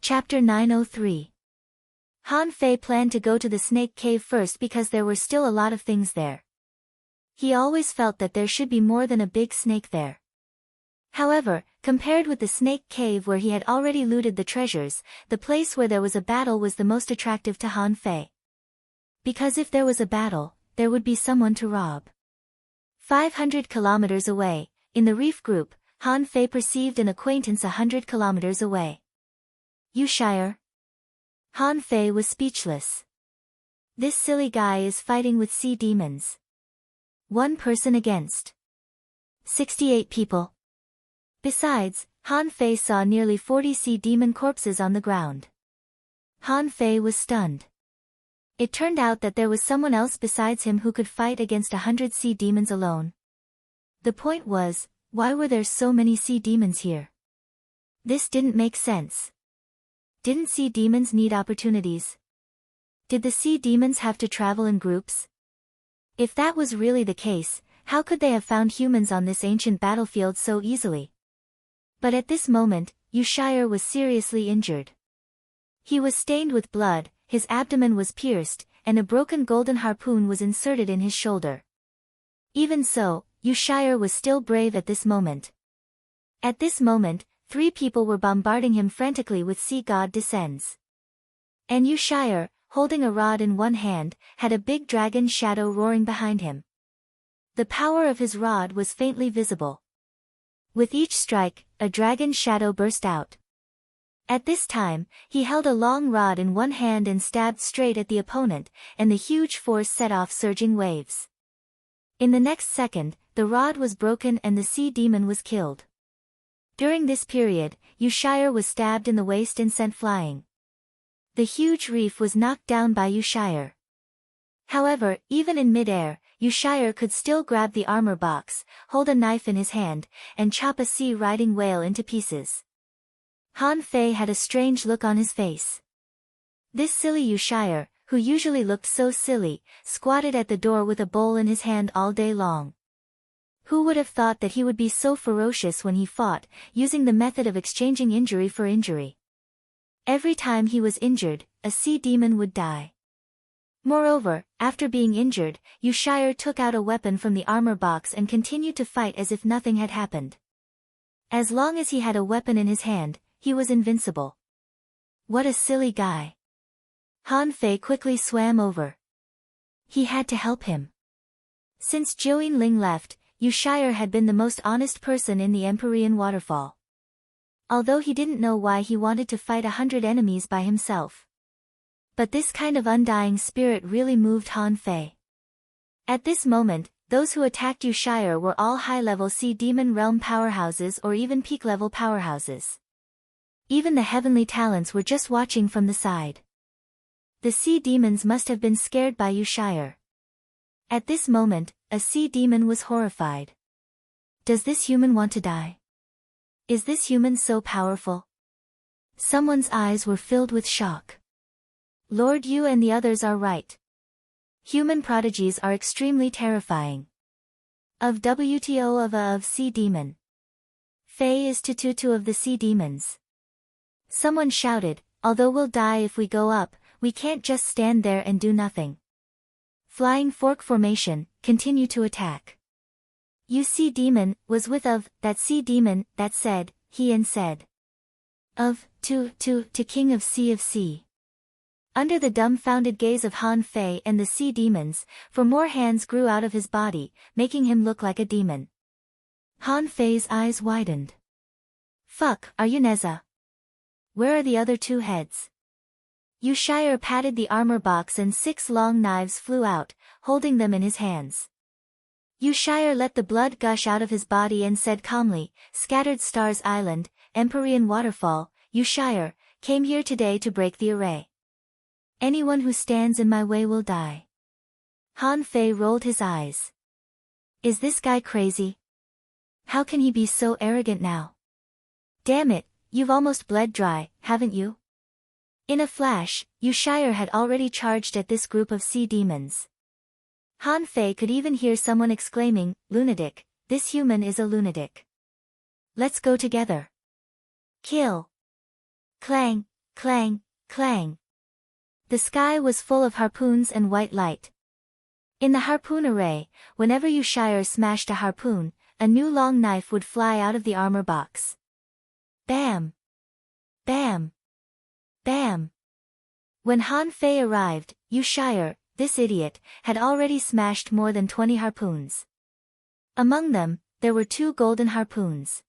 Chapter 903. Han Fei planned to go to the snake cave first because there were still a lot of things there. He always felt that there should be more than a big snake there. However, compared with the snake cave where he had already looted the treasures, the place where there was a battle was the most attractive to Han Fei. Because if there was a battle, there would be someone to rob. 500 kilometers away, in the reef group, Han Fei perceived an acquaintance 100 kilometers away. Shire. Han Fei was speechless. This silly guy is fighting with sea demons. One person against 68 people. Besides, Han Fei saw nearly 40 sea demon corpses on the ground. Han Fei was stunned. It turned out that there was someone else besides him who could fight against 100 sea demons alone. The point was, why were there so many sea demons here? This didn't make sense. Didn't sea demons need opportunities? Did the sea demons have to travel in groups? If that was really the case, how could they have found humans on this ancient battlefield so easily? But at this moment, Shire was seriously injured. He was stained with blood, his abdomen was pierced, and a broken golden harpoon was inserted in his shoulder. Even so, Shire was still brave at this moment. At this moment, 3 people were bombarding him frantically with Sea God Descends. And Shire, holding a rod in one hand, had a big dragon shadow roaring behind him. The power of his rod was faintly visible. With each strike, a dragon shadow burst out. At this time, he held a long rod in one hand and stabbed straight at the opponent, and the huge force set off surging waves. In the next second, the rod was broken and the sea demon was killed. During this period, Shire was stabbed in the waist and sent flying. The huge reef was knocked down by Shire. However, even in mid-air, Shire could still grab the armor box, hold a knife in his hand, and chop a sea-riding whale into pieces. Han Fei had a strange look on his face. This silly Shire, who usually looked so silly, squatted at the door with a bowl in his hand all day long. Who would have thought that he would be so ferocious when he fought, using the method of exchanging injury for injury? Every time he was injured, a sea demon would die. Moreover, after being injured, Shire took out a weapon from the armor box and continued to fight as if nothing had happened. As long as he had a weapon in his hand, he was invincible. What a silly guy. Han Fei quickly swam over. He had to help him. Since Zhou Yinling left, Shire had been the most honest person in the Empyrean waterfall. Although he didn't know why he wanted to fight 100 enemies by himself. But this kind of undying spirit really moved Han Fei. At this moment, those who attacked Shire were all high-level Sea Demon Realm powerhouses or even peak-level powerhouses. Even the heavenly talents were just watching from the side. The sea demons must have been scared by Shire. At this moment, a sea demon was horrified. Does this human want to die? Is this human so powerful? Someone's eyes were filled with shock. Lord, you and the others are right. Human prodigies are extremely terrifying. Of WTO of sea demon. Fei is to of the sea demons. Someone shouted, although we'll die if we go up, we can't just stand there and do nothing. Flying fork formation, continue to attack. Sea demon, was with of, that sea demon, that said, he and said. Of, to king of sea. Under the dumbfounded gaze of Han Fei and the sea demons, for more hands grew out of his body, making him look like a demon. Han Fei's eyes widened. Fuck, are you Neza? Where are the other 2 heads? Shire patted the armor box and 6 long knives flew out, holding them in his hands. Shire let the blood gush out of his body and said calmly, Scattered Stars Island, Empyrean Waterfall, Shire, came here today to break the array. Anyone who stands in my way will die. Han Fei rolled his eyes. Is this guy crazy? How can he be so arrogant now? Damn it, you've almost bled dry, haven't you? In a flash, Shire had already charged at this group of sea demons. Han Fei could even hear someone exclaiming, "Lunatic, this human is a lunatic. Let's go together. Kill." Clang, Clang, clang. The sky was full of harpoons and white light. In the harpoon array, whenever Yushire smashed a harpoon, a new long knife would fly out of the armor box. Bam! Bam! Bam! When Han Fei arrived, Yushire, this idiot, had already smashed more than 20 harpoons. Among them, there were 2 golden harpoons.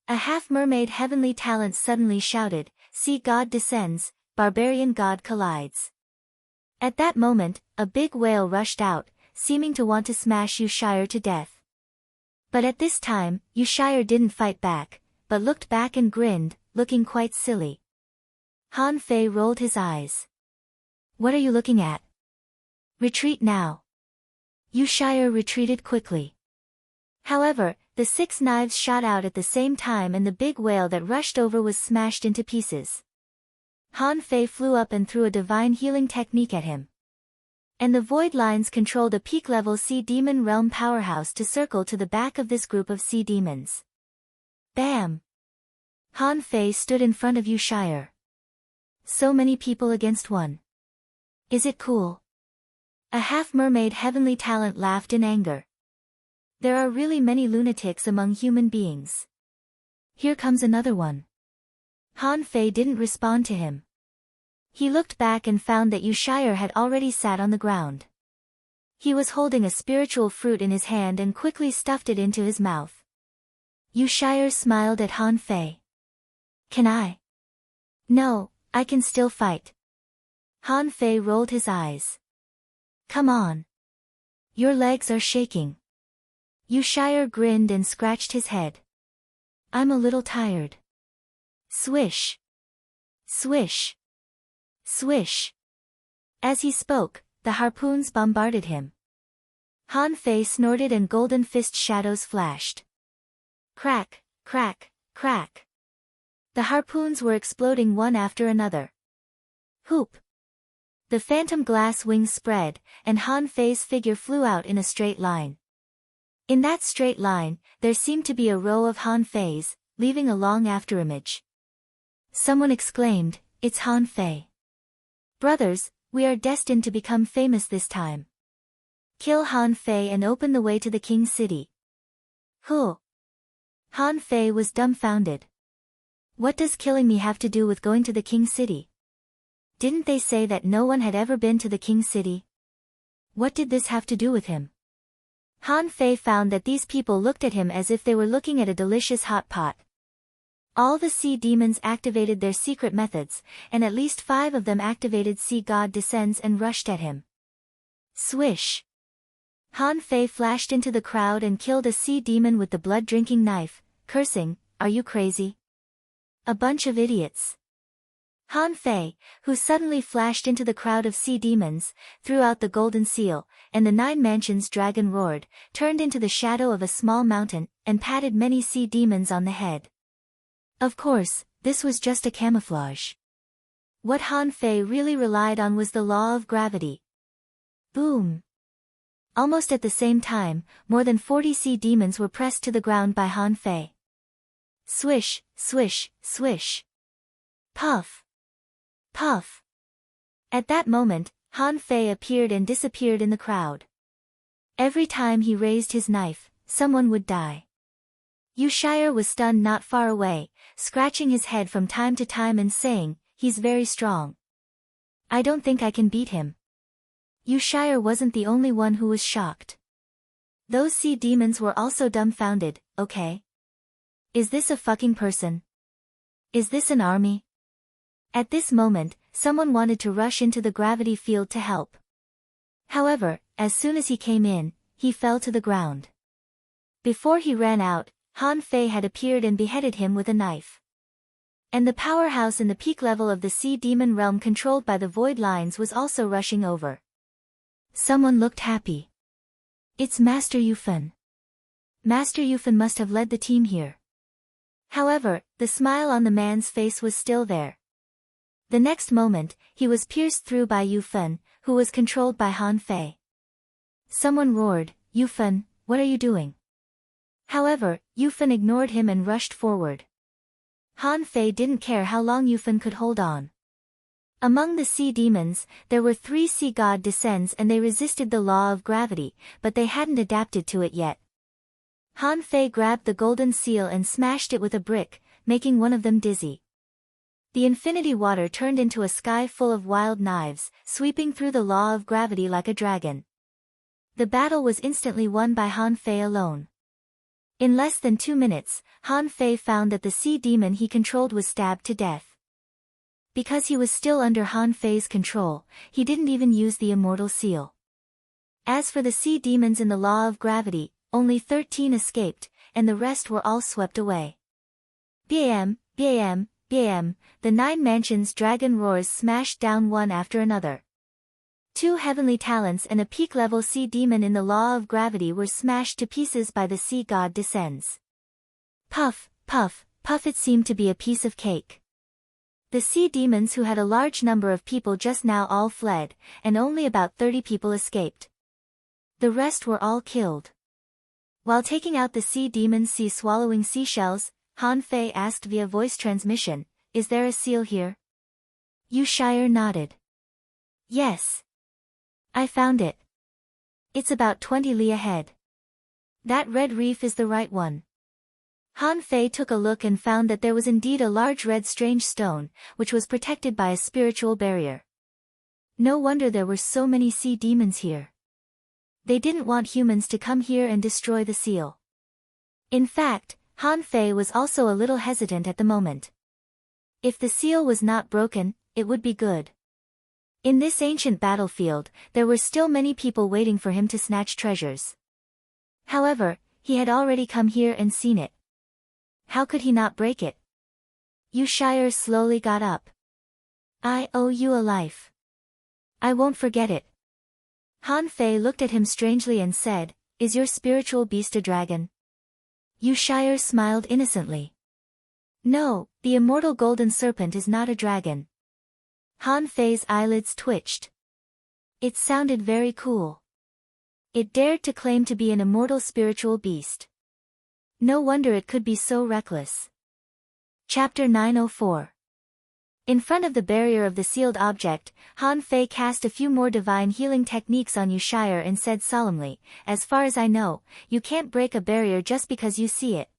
A half-mermaid heavenly talent suddenly shouted, "Sea god descends, barbarian god collides." At that moment, a big whale rushed out, seeming to want to smash Yushire to death. But at this time, Yushire didn't fight back, but looked back and grinned, looking quite silly. Han Fei rolled his eyes. "What are you looking at? Retreat now." Yushire retreated quickly. However, the 6 knives shot out at the same time and the big whale that rushed over was smashed into pieces. Han Fei flew up and threw a divine healing technique at him. And the void lines controlled a peak-level sea demon realm powerhouse to circle to the back of this group of sea demons. Bam! Han Fei stood in front of Yushire. So many people against one. Is it cool? A half-mermaid heavenly talent laughed in anger. There are really many lunatics among human beings. Here comes another one. Han Fei didn't respond to him. He looked back and found that Yushire had already sat on the ground. He was holding a spiritual fruit in his hand and quickly stuffed it into his mouth. Yushire smiled at Han Fei. "Can I?" "No, I can still fight." Han Fei rolled his eyes. "Come on. Your legs are shaking." Yushire grinned and scratched his head. "I'm a little tired." Swish. Swish. Swish. As he spoke, the harpoons bombarded him. Han Fei snorted and golden fist shadows flashed. Crack, crack, crack. The harpoons were exploding one after another. Hoop. The phantom glass wings spread, and Han Fei's figure flew out in a straight line. In that straight line, there seemed to be a row of Han Feis, leaving a long afterimage. Someone exclaimed, "It's Han Fei. Brothers, we are destined to become famous this time. Kill Han Fei and open the way to the king's city." Huh. Han Fei was dumbfounded. What does killing me have to do with going to the king's city? Didn't they say that no one had ever been to the king's city? What did this have to do with him? Han Fei found that these people looked at him as if they were looking at a delicious hot pot. All the sea demons activated their secret methods, and at least 5 of them activated Sea God Descends and rushed at him. Swish! Han Fei flashed into the crowd and killed a sea demon with the blood-drinking knife, cursing, "Are you crazy? A bunch of idiots." Han Fei, who suddenly flashed into the crowd of sea demons, threw out the golden seal, and the 9 mansions dragon roared, turned into the shadow of a small mountain, and patted many sea demons on the head. Of course, this was just a camouflage. What Han Fei really relied on was the law of gravity. Boom! Almost at the same time, more than 40 sea demons were pressed to the ground by Han Fei. Swish, swish, swish. Puff! Puff! At that moment, Han Fei appeared and disappeared in the crowd. Every time he raised his knife, someone would die. Yushire was stunned not far away, scratching his head from time to time and saying, "He's very strong. I don't think I can beat him." Yushire wasn't the only one who was shocked. Those sea demons were also dumbfounded. Okay. Is this a fucking person? Is this an army? At this moment, someone wanted to rush into the gravity field to help. However, as soon as he came in, he fell to the ground. Before he ran out, Han Fei had appeared and beheaded him with a knife. And the powerhouse in the peak level of the sea demon realm controlled by the void lines was also rushing over. Someone looked happy. It's Master Yufan. Master Yufan must have led the team here. However, the smile on the man's face was still there. The next moment, he was pierced through by Yufan, who was controlled by Han Fei. Someone roared, "Yufan, what are you doing?" However, Yufan ignored him and rushed forward. Han Fei didn't care how long Yufan could hold on. Among the sea demons, there were 3 sea god descends and they resisted the law of gravity, but they hadn't adapted to it yet. Han Fei grabbed the golden seal and smashed it with a brick, making one of them dizzy. The infinity water turned into a sky full of wild knives, sweeping through the law of gravity like a dragon. The battle was instantly won by Han Fei alone. In less than 2 minutes, Han Fei found that the sea demon he controlled was stabbed to death. Because he was still under Han Fei's control, he didn't even use the immortal seal. As for the sea demons in the law of gravity, only 13 escaped, and the rest were all swept away. Bam, bam, bam, the 9 mansions dragon roars smashed down one after another. 2 heavenly talents and a peak-level sea demon in the law of gravity were smashed to pieces by the sea god descends. Puff, puff, puff, it seemed to be a piece of cake. The sea demons who had a large number of people just now all fled, and only about 30 people escaped. The rest were all killed. While taking out the sea demons swallowing seashells, Han Fei asked via voice transmission, "Is there a seal here?" Yu Shire nodded. "Yes. I found it. It's about 20 li ahead. That red reef is the right one." Han Fei took a look and found that there was indeed a large red strange stone, which was protected by a spiritual barrier. No wonder there were so many sea demons here. They didn't want humans to come here and destroy the seal. In fact, Han Fei was also a little hesitant at the moment. If the seal was not broken, it would be good. In this ancient battlefield, there were still many people waiting for him to snatch treasures. However, he had already come here and seen it. How could he not break it? Yu Shire slowly got up. "I owe you a life. I won't forget it." Han Fei looked at him strangely and said, "Is your spiritual beast a dragon?" Yu Shire smiled innocently. "No, the immortal golden serpent is not a dragon." Han Fei's eyelids twitched. It sounded very cool. It dared to claim to be an immortal spiritual beast. No wonder it could be so reckless. Chapter 904. In front of the barrier of the sealed object, Han Fei cast a few more divine healing techniques on Yu Shire and said solemnly, "As far as I know, you can't break a barrier just because you see it."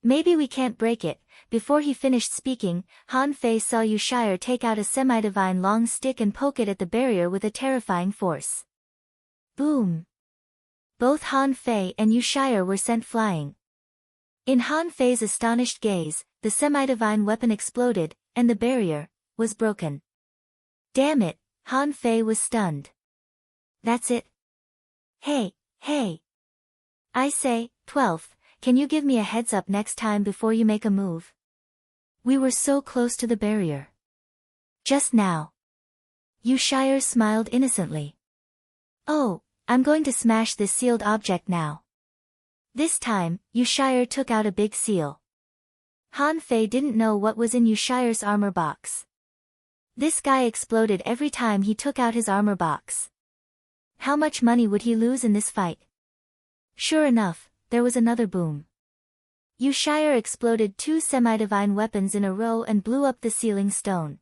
"Maybe we can't break it." Before he finished speaking, Han Fei saw Yu Shire take out a semi-divine long stick and poke it at the barrier with a terrifying force. Boom! Both Han Fei and Yu Shire were sent flying. In Han Fei's astonished gaze, the semi-divine weapon exploded, and the barrier was broken. Damn it, Han Fei was stunned. "That's it? Hey, hey! I say, 12th, can you give me a heads up next time before you make a move? We were so close to the barrier. Just now." Yu Shire smiled innocently. "Oh, I'm going to smash this sealed object now." This time, Yu Shire took out a big seal. Han Fei didn't know what was in Yu Shire's armor box. This guy exploded every time he took out his armor box. How much money would he lose in this fight? Sure enough, there was another boom. Yu Shire exploded 2 semi-divine weapons in a row and blew up the sealing stone.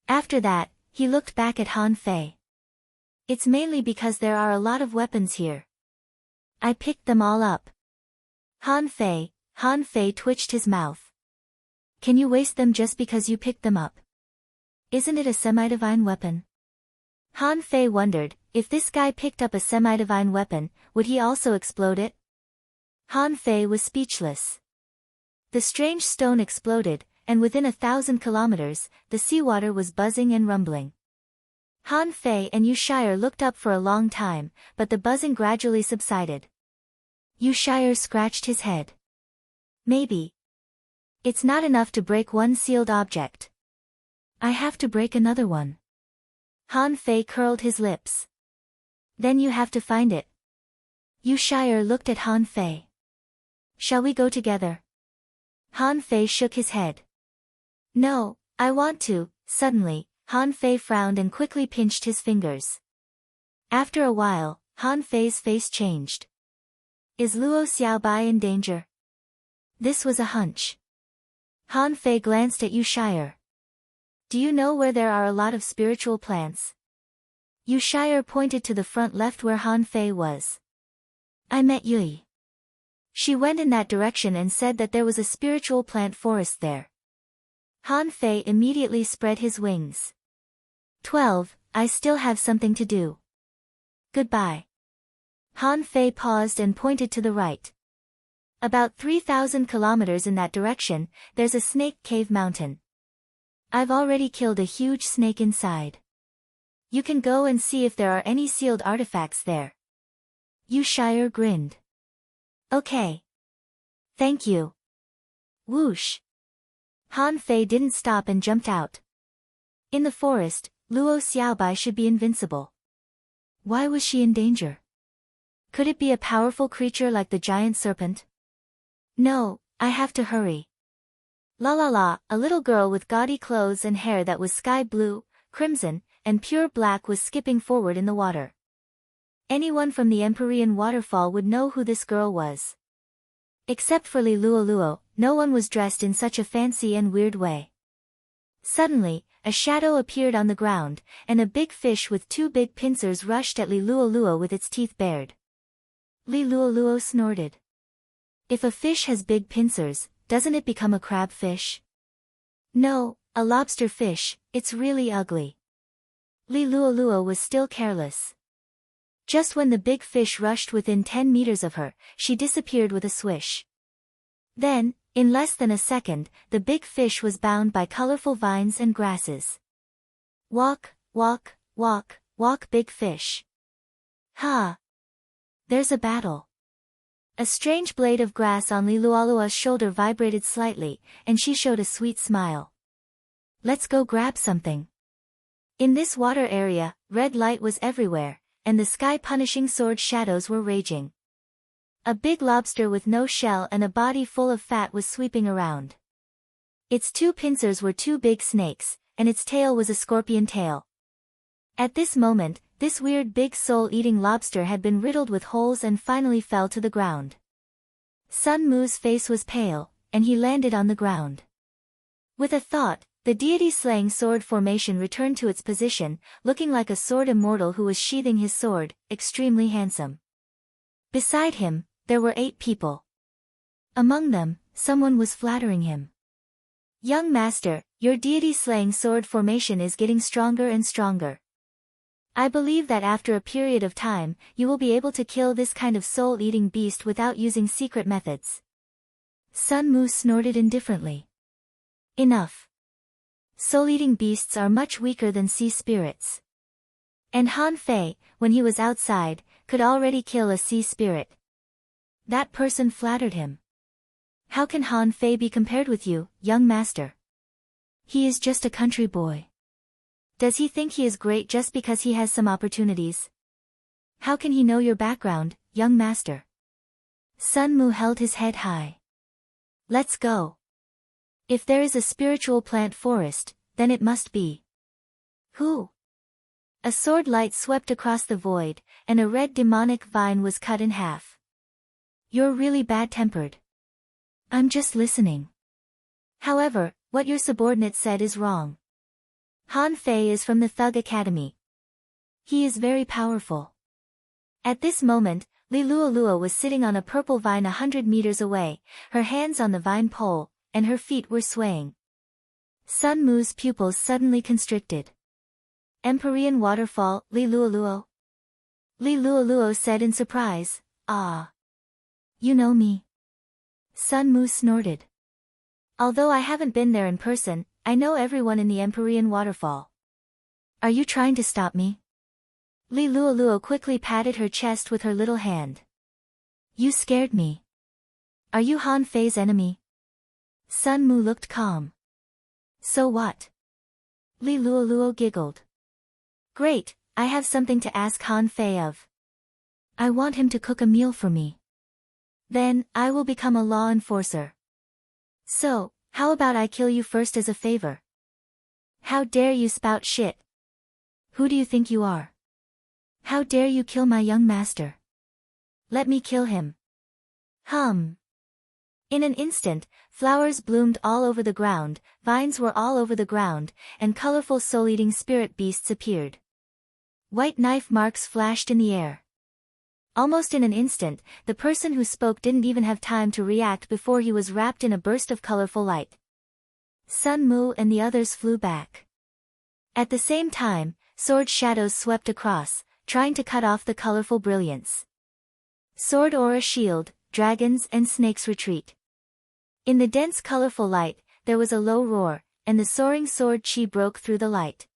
After that, he looked back at Han Fei. "It's mainly because there are a lot of weapons here. I picked them all up." Han Fei twitched his mouth. "Can you waste them just because you picked them up? Isn't it a semi-divine weapon?" Han Fei wondered, if this guy picked up a semi-divine weapon, would he also explode it? Han Fei was speechless. The strange stone exploded, and within 1,000 kilometers, the seawater was buzzing and rumbling. Han Fei and Yu Shire looked up for a long time, but the buzzing gradually subsided. Yu Shire scratched his head. "Maybe. It's not enough to break one sealed object. I have to break another one." Han Fei curled his lips. "Then you have to find it." Yu Shire looked at Han Fei. "Shall we go together?" Han Fei shook his head. "No, I want to." Suddenly, Han Fei frowned and quickly pinched his fingers. After a while, Han Fei's face changed. "Is Luo Xiaobai in danger?" This was a hunch. Han Fei glanced at Yu Shire. Do you know where there are a lot of spiritual plants? Yu Shire pointed to the front left where Han Fei was. I met Yui. She went in that direction and said that there was a spiritual plant forest there. Han Fei immediately spread his wings. 12. I still have something to do. Goodbye. Han Fei paused and pointed to the right. About 3,000 kilometers in that direction, there's a snake cave mountain. I've already killed a huge snake inside. You can go and see if there are any sealed artifacts there. Yu Shire grinned. Okay. Thank you. Whoosh. Han Fei didn't stop and jumped out. In the forest, Luo Xiaobai should be invincible. Why was she in danger? Could it be a powerful creature like the giant serpent? No, I have to hurry. La la la, a little girl with gaudy clothes and hair that was sky blue, crimson, and pure black was skipping forward in the water. Anyone from the Empyrean waterfall would know who this girl was. Except for Li Luo, no one was dressed in such a fancy and weird way. Suddenly, a shadow appeared on the ground, and a big fish with two big pincers rushed at Li Luo with its teeth bared. Li Luo snorted. If a fish has big pincers, doesn't it become a crabfish? No, a lobster fish, it's really ugly. Li Luo was still careless. Just when the big fish rushed within 10 meters of her, she disappeared with a swish. Then, in less than a second, the big fish was bound by colorful vines and grasses. Walk, walk, walk, walk big fish. Ha! There's a battle. A strange blade of grass on Li Luo's shoulder vibrated slightly, and she showed a sweet smile. Let's go grab something. In this water area, red light was everywhere, and the sky-punishing sword shadows were raging. A big lobster with no shell and a body full of fat was sweeping around. Its two pincers were two big snakes, and its tail was a scorpion tail. At this moment, this weird big soul-eating lobster had been riddled with holes and finally fell to the ground. Sun Mu's face was pale, and he landed on the ground. With a thought, the deity-slaying sword formation returned to its position, looking like a sword immortal who was sheathing his sword, extremely handsome. Beside him, there were 8 people. Among them, someone was flattering him. Young master, your deity-slaying sword formation is getting stronger and stronger. I believe that after a period of time, you will be able to kill this kind of soul-eating beast without using secret methods. Sun Mu snorted indifferently. Enough. Soul-eating beasts are much weaker than sea spirits. And Han Fei, when he was outside, could already kill a sea spirit. That person flattered him. How can Han Fei be compared with you, young master? He is just a country boy. Does he think he is great just because he has some opportunities? How can he know your background, young master? Sun Mu held his head high. Let's go. If there is a spiritual plant forest, then it must be. Who? A sword light swept across the void, and a red demonic vine was cut in half. You're really bad-tempered. I'm just listening. However, what your subordinate said is wrong. Han Fei is from the Thug Academy. He is very powerful. At this moment, Li Luo was sitting on a purple vine 100 meters away, her hands on the vine pole, and her feet were swaying. Sun Mu's pupils suddenly constricted. Empyrean waterfall, Li Luo? Li Luo said in surprise, Ah. You know me. Sun Mu snorted. Although I haven't been there in person, I know everyone in the Empyrean waterfall. Are you trying to stop me? Li Luo quickly patted her chest with her little hand. You scared me. Are you Han Fei's enemy? Sun Mu looked calm. So what? Li Luo giggled. Great, I have something to ask Han Fei of. I want him to cook a meal for me. Then, I will become a law enforcer. So, how about I kill you first as a favor? How dare you spout shit? Who do you think you are? How dare you kill my young master? Let me kill him. In an instant, flowers bloomed all over the ground, vines were all over the ground, and colorful soul-eating spirit beasts appeared. White knife marks flashed in the air. Almost in an instant, the person who spoke didn't even have time to react before he was wrapped in a burst of colorful light. Sun Mu and the others flew back. At the same time, sword shadows swept across, trying to cut off the colorful brilliance. Sword aura shield, dragons and snakes retreat. In the dense colorful light, there was a low roar, and the soaring sword chi broke through the light.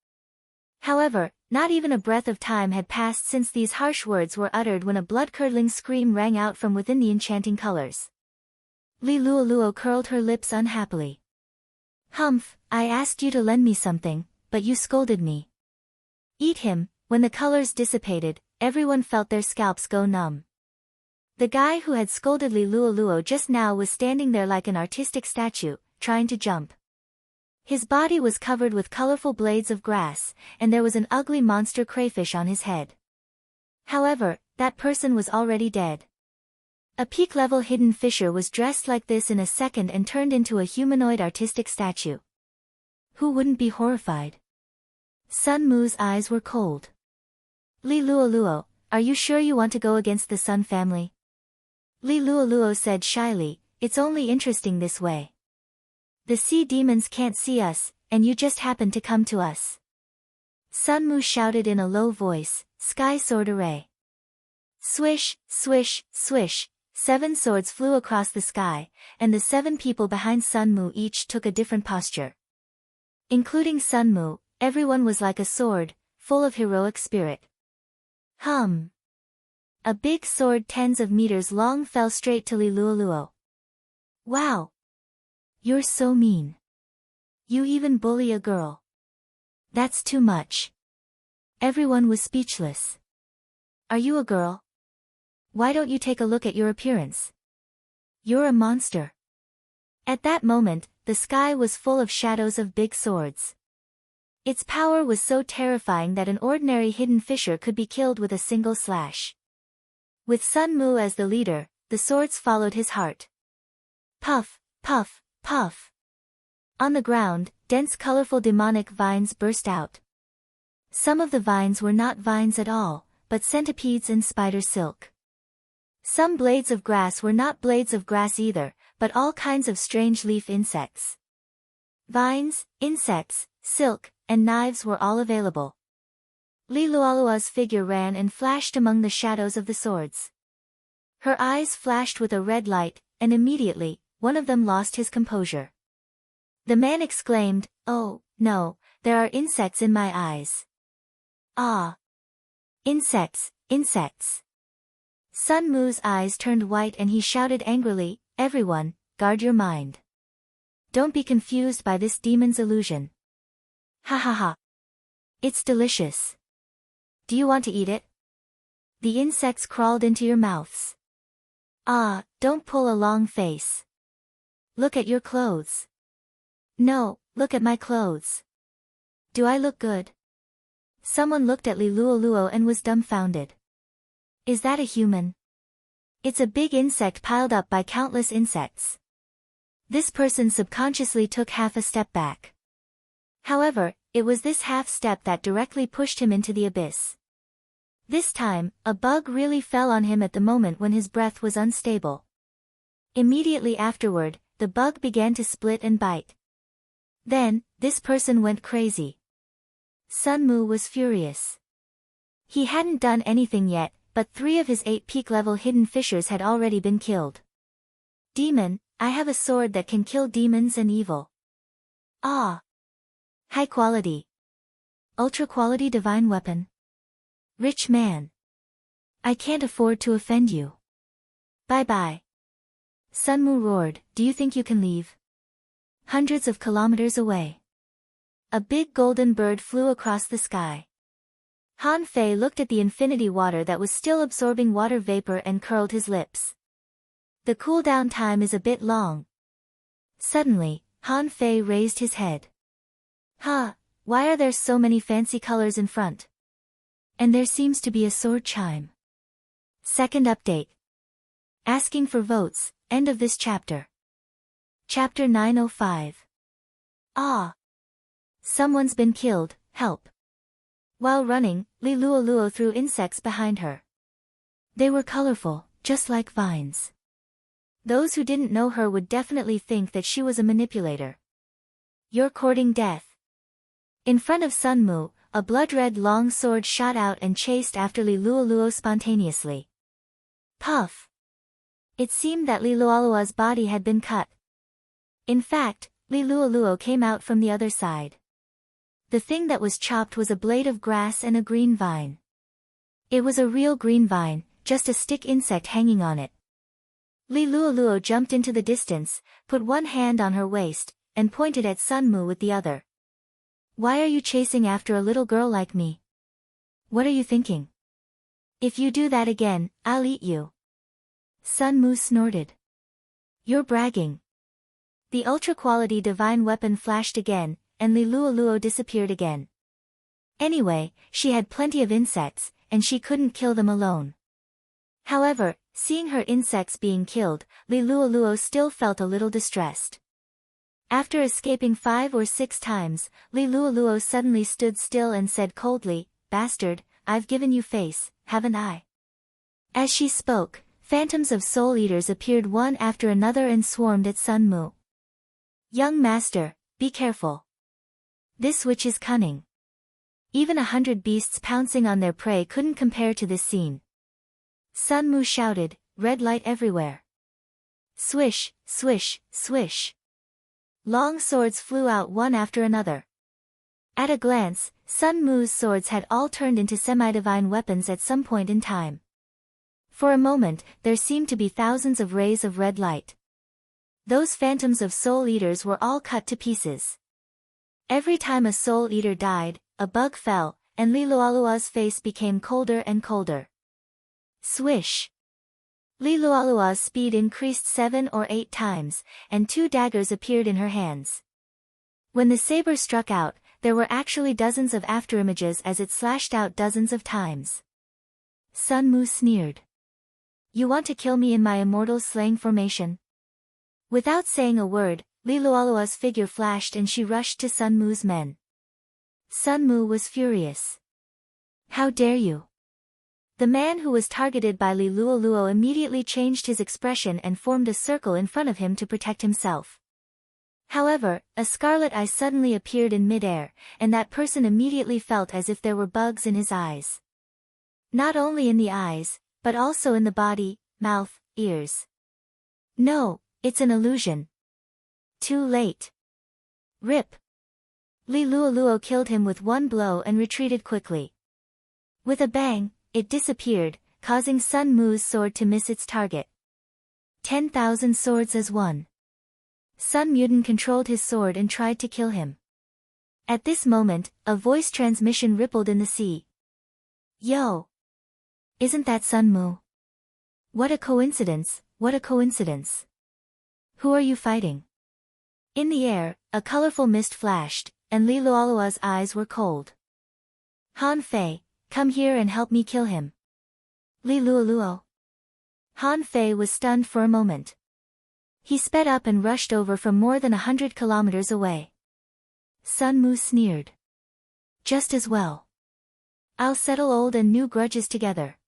However, not even a breath of time had passed since these harsh words were uttered when a blood-curdling scream rang out from within the enchanting colors. Li Luoluo curled her lips unhappily. Humph, I asked you to lend me something, but you scolded me. Eat him. When the colors dissipated, everyone felt their scalps go numb. The guy who had scolded Li Luoluo just now was standing there like an artistic statue, trying to jump. His body was covered with colorful blades of grass, and there was an ugly monster crayfish on his head. However, that person was already dead. A peak-level hidden fisher was dressed like this in a second and turned into a humanoid artistic statue. Who wouldn't be horrified? Sun Mu's eyes were cold. Li Luoluo, are you sure you want to go against the Sun family? Li Luoluo said shyly, it's only interesting this way. The sea demons can't see us, and you just happen to come to us. Sun Mu shouted in a low voice, Sky Sword Array. Swish, swish, swish, 7 swords flew across the sky, and the 7 people behind Sun Mu each took a different posture. Including Sun Mu, everyone was like a sword, full of heroic spirit. Hum. A big sword tens of meters long fell straight to Li Luoluo. Wow. You're so mean. You even bully a girl. That's too much. Everyone was speechless. Are you a girl? Why don't you take a look at your appearance? You're a monster. At that moment, the sky was full of shadows of big swords. Its power was so terrifying that an ordinary hidden fisher could be killed with a single slash. With Sun Mu as the leader, the swords followed his heart. Puff, puff, puff. On the ground, dense colorful demonic vines burst out. Some of the vines were not vines at all, but centipedes and spider silk. Some blades of grass were not blades of grass either, but all kinds of strange leaf insects. Vines, insects, silk, and knives were all available. Li Luoluo's figure ran and flashed among the shadows of the swords. Her eyes flashed with a red light, and immediately, one of them lost his composure. The man exclaimed, Oh, no, there are insects in my eyes. Ah! Insects, insects! Sun Mu's eyes turned white and he shouted angrily, Everyone, guard your mind. Don't be confused by this demon's illusion. Ha ha ha. It's delicious. Do you want to eat it? The insects crawled into your mouths. Ah, don't pull a long face. Look at your clothes. No, look at my clothes. Do I look good? Someone looked at Li Luoluo and was dumbfounded. Is that a human? It's a big insect piled up by countless insects. This person subconsciously took half a step back. However, it was this half step that directly pushed him into the abyss. This time, a bug really fell on him at the moment when his breath was unstable. Immediately afterward, the bug began to split and bite. Then, this person went crazy. Sun Mu was furious. He hadn't done anything yet, but 3 of his 8 peak-level hidden fishers had already been killed. Demon, I have a sword that can kill demons and evil. Ah! High quality. Ultra quality divine weapon. Rich man. I can't afford to offend you. Bye-bye. Sun Mu roared, do you think you can leave? Hundreds of kilometers away. A big golden bird flew across the sky. Han Fei looked at the infinity water that was still absorbing water vapor and curled his lips. The cooldown time is a bit long. Suddenly, Han Fei raised his head. Huh, why are there so many fancy colors in front? And there seems to be a sword chime. Second update. Asking for votes, end of this chapter. Chapter 905. Ah! Someone's been killed, help! While running, Li Luoluo threw insects behind her. They were colorful, just like vines. Those who didn't know her would definitely think that she was a manipulator. You're courting death. In front of Sun Mu, a blood-red long sword shot out and chased after Li Luoluo spontaneously. Puff! It seemed that Li Luoluo's body had been cut. In fact, Li Luoluo came out from the other side. The thing that was chopped was a blade of grass and a green vine. It was a real green vine, just a stick insect hanging on it. Li Luoluo jumped into the distance, put one hand on her waist, and pointed at Sun Mu with the other. Why are you chasing after a little girl like me? What are you thinking? If you do that again, I'll eat you. Sun Mu snorted. You're bragging. The ultra-quality divine weapon flashed again, and Li Luoluo disappeared again. Anyway, she had plenty of insects, and she couldn't kill them alone. However, seeing her insects being killed, Li Luoluo still felt a little distressed. After escaping 5 or 6 times, Li Luoluo suddenly stood still and said coldly, "Bastard, I've given you face, haven't I?" As she spoke, phantoms of soul eaters appeared one after another and swarmed at Sun Mu. Young master, be careful. This witch is cunning. Even 100 beasts pouncing on their prey couldn't compare to this scene. Sun Mu shouted, red light everywhere. Swish, swish, swish. Long swords flew out one after another. At a glance, Sun Mu's swords had all turned into semi-divine weapons at some point in time. For a moment, there seemed to be thousands of rays of red light. Those phantoms of soul eaters were all cut to pieces. Every time a soul eater died, a bug fell, and Li Luoluo's face became colder and colder. Swish! Li Luoluo's speed increased 7 or 8 times, and 2 daggers appeared in her hands. When the saber struck out, there were actually dozens of afterimages as it slashed out dozens of times. Sun Mu sneered. You want to kill me in my immortal slaying formation? Without saying a word, Li Luoluo's figure flashed and she rushed to Sun Mu's men. Sun Mu was furious. How dare you? The man who was targeted by Li Luoluo immediately changed his expression and formed a circle in front of him to protect himself. However, a scarlet eye suddenly appeared in midair, and that person immediately felt as if there were bugs in his eyes. Not only in the eyes, but also in the body, mouth, ears. No, it's an illusion. Too late. Rip. Li Luoluo killed him with one blow and retreated quickly. With a bang, it disappeared, causing Sun Mu's sword to miss its target. 10,000 swords as one. Sun Mutin controlled his sword and tried to kill him. At this moment, a voice transmission rippled in the sea. Yo! Isn't that Sun Mu? What a coincidence, what a coincidence. Who are you fighting? In the air, a colorful mist flashed, and Li Luoluo's eyes were cold. Han Fei, come here and help me kill him. Li Luoluo. Han Fei was stunned for a moment. He sped up and rushed over from more than 100 kilometers away. Sun Mu sneered. Just as well. I'll settle old and new grudges together.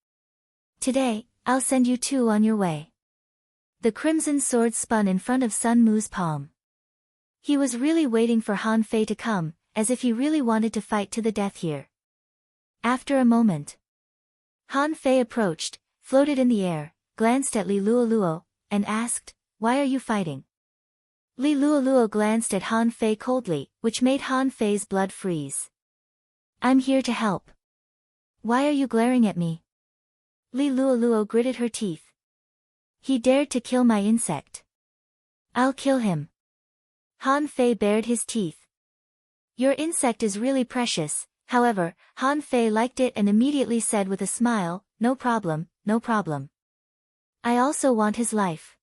Today, I'll send you 2 on your way. The crimson sword spun in front of Sun Mu's palm. He was really waiting for Han Fei to come, as if he really wanted to fight to the death here. After a moment, Han Fei approached, floated in the air, glanced at Li Luoluo, and asked, "Why are you fighting?" Li Luoluo glanced at Han Fei coldly, which made Han Fei's blood freeze. "I'm here to help. Why are you glaring at me?" Li Luoluo gritted her teeth. He dared to kill my insect. I'll kill him. Han Fei bared his teeth. Your insect is really precious. However, Han Fei liked it and immediately said with a smile, no problem, no problem. I also want his life.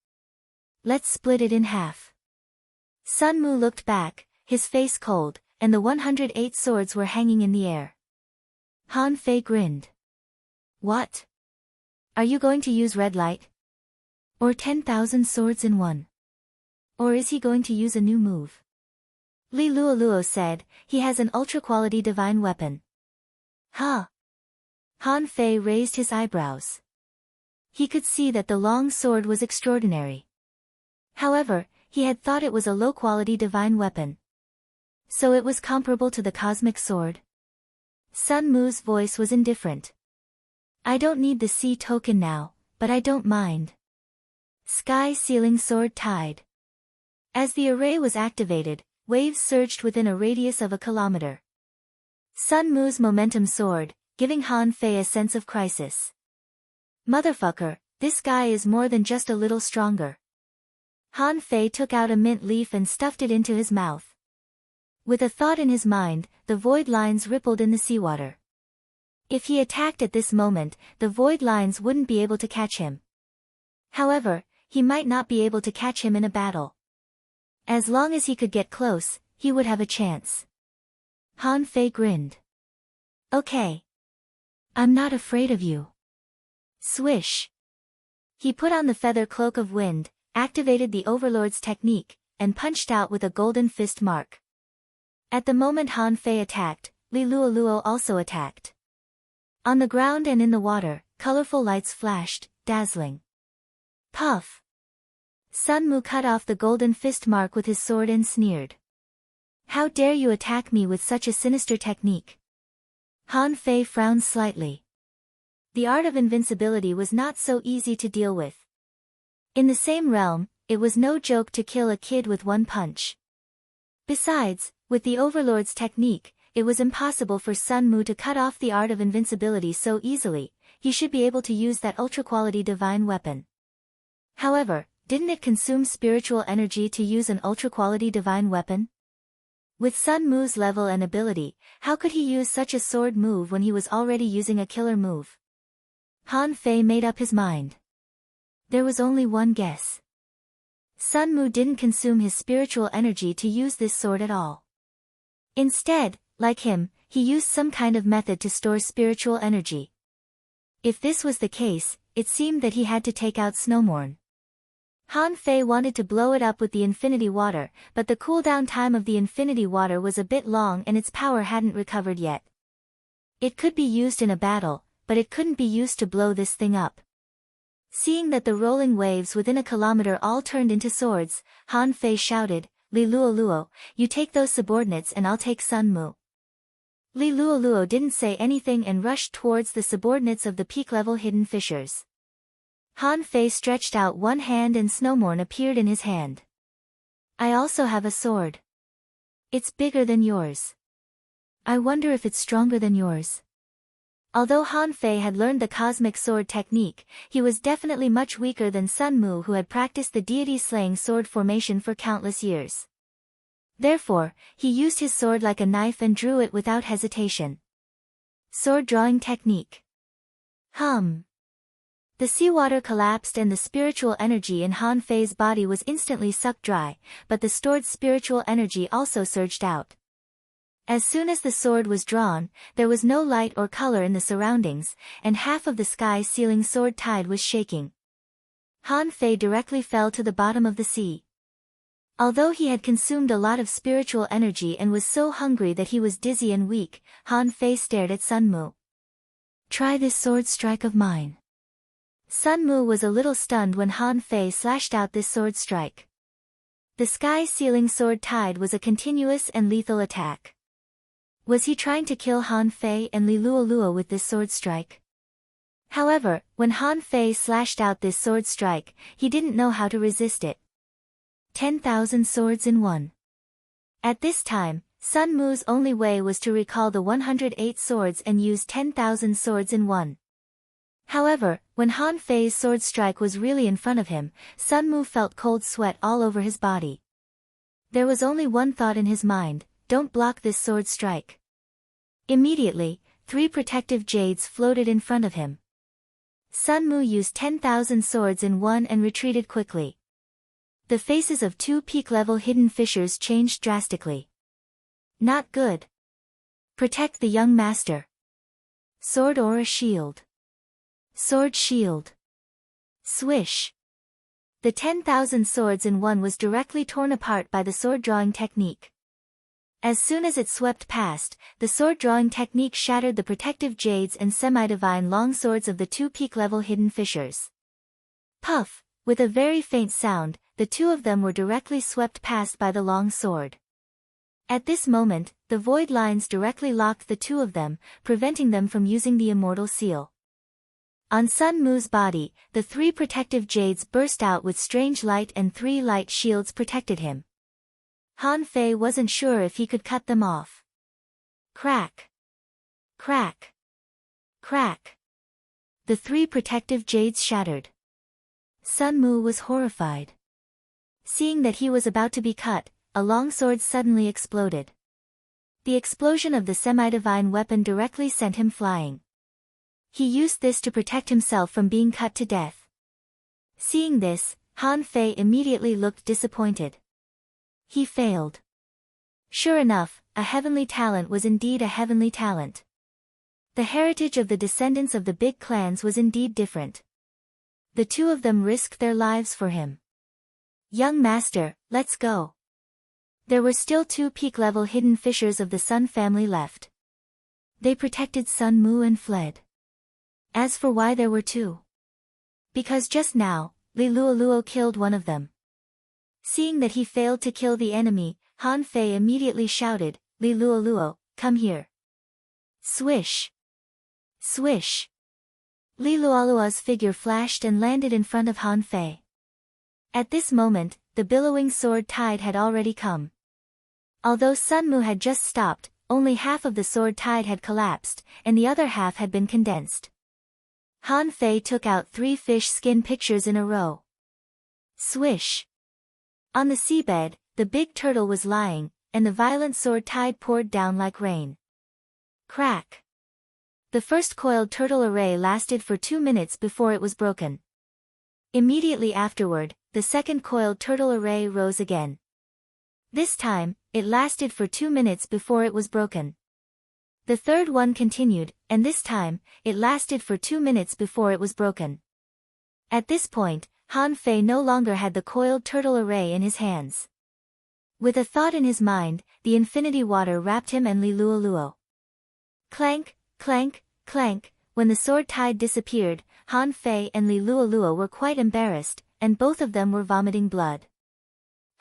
Let's split it in half. Sun Mu looked back, his face cold, and the 108 swords were hanging in the air. Han Fei grinned. What? Are you going to use red light? Or 10,000 swords in one? Or is he going to use a new move? Li Luoluo said, he has an ultra-quality divine weapon. Huh? Han Fei raised his eyebrows. He could see that the long sword was extraordinary. However, he had thought it was a low-quality divine weapon. So it was comparable to the cosmic sword? Sun Mu's voice was indifferent. I don't need the sea token now, but I don't mind. Sky Sealing Sword Tide. As the array was activated, waves surged within a radius of 1 kilometer. Sun Mu's momentum soared, giving Han Fei a sense of crisis. Motherfucker, this guy is more than just a little stronger. Han Fei took out a mint leaf and stuffed it into his mouth. With a thought in his mind, the void lines rippled in the seawater. If he attacked at this moment, the void lines wouldn't be able to catch him. However, he might not be able to catch him in a battle. As long as he could get close, he would have a chance. Han Fei grinned. Okay. I'm not afraid of you. Swish. He put on the feather cloak of wind, activated the Overlord's technique, and punched out with a golden fist mark. At the moment Han Fei attacked, Li Luoluo also attacked. On the ground and in the water, colorful lights flashed, dazzling. Puff! Sun Mu cut off the golden fist mark with his sword and sneered. How dare you attack me with such a sinister technique? Han Fei frowned slightly. The art of invincibility was not so easy to deal with. In the same realm, it was no joke to kill a kid with one punch. Besides, with the Overlord's technique, it was impossible for Sun Mu to cut off the art of invincibility so easily. He should be able to use that ultra-quality divine weapon. However, didn't it consume spiritual energy to use an ultra-quality divine weapon? With Sun Mu's level and ability, how could he use such a sword move when he was already using a killer move? Han Fei made up his mind. There was only one guess. Sun Mu didn't consume his spiritual energy to use this sword at all. Instead, like him, he used some kind of method to store spiritual energy. If this was the case, it seemed that he had to take out Snowmorn. Han Fei wanted to blow it up with the infinity water, but the cooldown time of the infinity water was a bit long and its power hadn't recovered yet. It could be used in a battle, but it couldn't be used to blow this thing up. Seeing that the rolling waves within 1 kilometer all turned into swords, Han Fei shouted, Li Luoluo, you take those subordinates and I'll take Sun Mu. Li Luoluo didn't say anything and rushed towards the subordinates of the peak-level hidden fissures. Han Fei stretched out one hand and Snowmorn appeared in his hand. I also have a sword. It's bigger than yours. I wonder if it's stronger than yours. Although Han Fei had learned the cosmic sword technique, he was definitely much weaker than Sun Mu, who had practiced the deity-slaying sword formation for countless years. Therefore, he used his sword like a knife and drew it without hesitation. Sword drawing technique. The seawater collapsed and the spiritual energy in Han Fei's body was instantly sucked dry, but the stored spiritual energy also surged out. As soon as the sword was drawn, there was no light or color in the surroundings, and half of the Sky Sealing Sword Tide was shaking. Han Fei directly fell to the bottom of the sea. Although he had consumed a lot of spiritual energy and was so hungry that he was dizzy and weak, Han Fei stared at Sun Mu. Try this sword strike of mine. Sun Mu was a little stunned when Han Fei slashed out this sword strike. The Sky Sealing Sword Tide was a continuous and lethal attack. Was he trying to kill Han Fei and Li Luoluo with this sword strike? However, when Han Fei slashed out this sword strike, he didn't know how to resist it. 10,000 swords in one. At this time, Sun Mu's only way was to recall the 108 swords and use 10,000 swords in one. However, when Han Fei's sword strike was really in front of him, Sun Mu felt cold sweat all over his body. There was only one thought in his mind: don't block this sword strike. Immediately, 3 protective jades floated in front of him. Sun Mu used 10,000 swords in one and retreated quickly. The faces of 2 peak-level hidden fissures changed drastically. Not good. Protect the young master. Sword or a shield. Sword shield. Swish. The 10,000 swords in one was directly torn apart by the sword-drawing technique. As soon as it swept past, the sword-drawing technique shattered the protective jades and semi-divine longswords of the two peak-level hidden fissures. Puff! With a very faint sound, the two of them were directly swept past by the long sword. At this moment, the void lines directly locked the two of them, preventing them from using the immortal seal. On Sun Mu's body, the three protective jades burst out with strange light and three light shields protected him. Han Fei wasn't sure if he could cut them off. Crack! Crack! Crack! The three protective jades shattered. Sun Mu was horrified. Seeing that he was about to be cut, a long sword suddenly exploded. The explosion of the semi-divine weapon directly sent him flying. He used this to protect himself from being cut to death. Seeing this, Han Fei immediately looked disappointed. He failed. Sure enough, a heavenly talent was indeed a heavenly talent. The heritage of the descendants of the big clans was indeed different. The two of them risked their lives for him. Young master, let's go. There were still two peak-level hidden fissures of the Sun family left. They protected Sun Mu and fled. As for why there were two. Because just now, Li Luoluo killed one of them. Seeing that he failed to kill the enemy, Han Fei immediately shouted, Li Luoluo, come here. Swish! Swish! Li Luoluo's figure flashed and landed in front of Han Fei. At this moment, the billowing sword tide had already come. Although Sun Mu had just stopped, only half of the sword tide had collapsed, and the other half had been condensed. Han Fei took out 3 fish skin pictures in a row. Swish! On the seabed, the big turtle was lying, and the violent sword tide poured down like rain. Crack! The first coiled turtle array lasted for 2 minutes before it was broken. Immediately afterward, the second coiled turtle array rose again. This time, it lasted for 2 minutes before it was broken. The third one continued, and this time, it lasted for 2 minutes before it was broken. At this point, Han Fei no longer had the coiled turtle array in his hands. With a thought in his mind, the infinity water wrapped him and Li Luoluo. Clank, clank, clank, when the sword tide disappeared, Han Fei and Li Luoluo were quite embarrassed, and both of them were vomiting blood.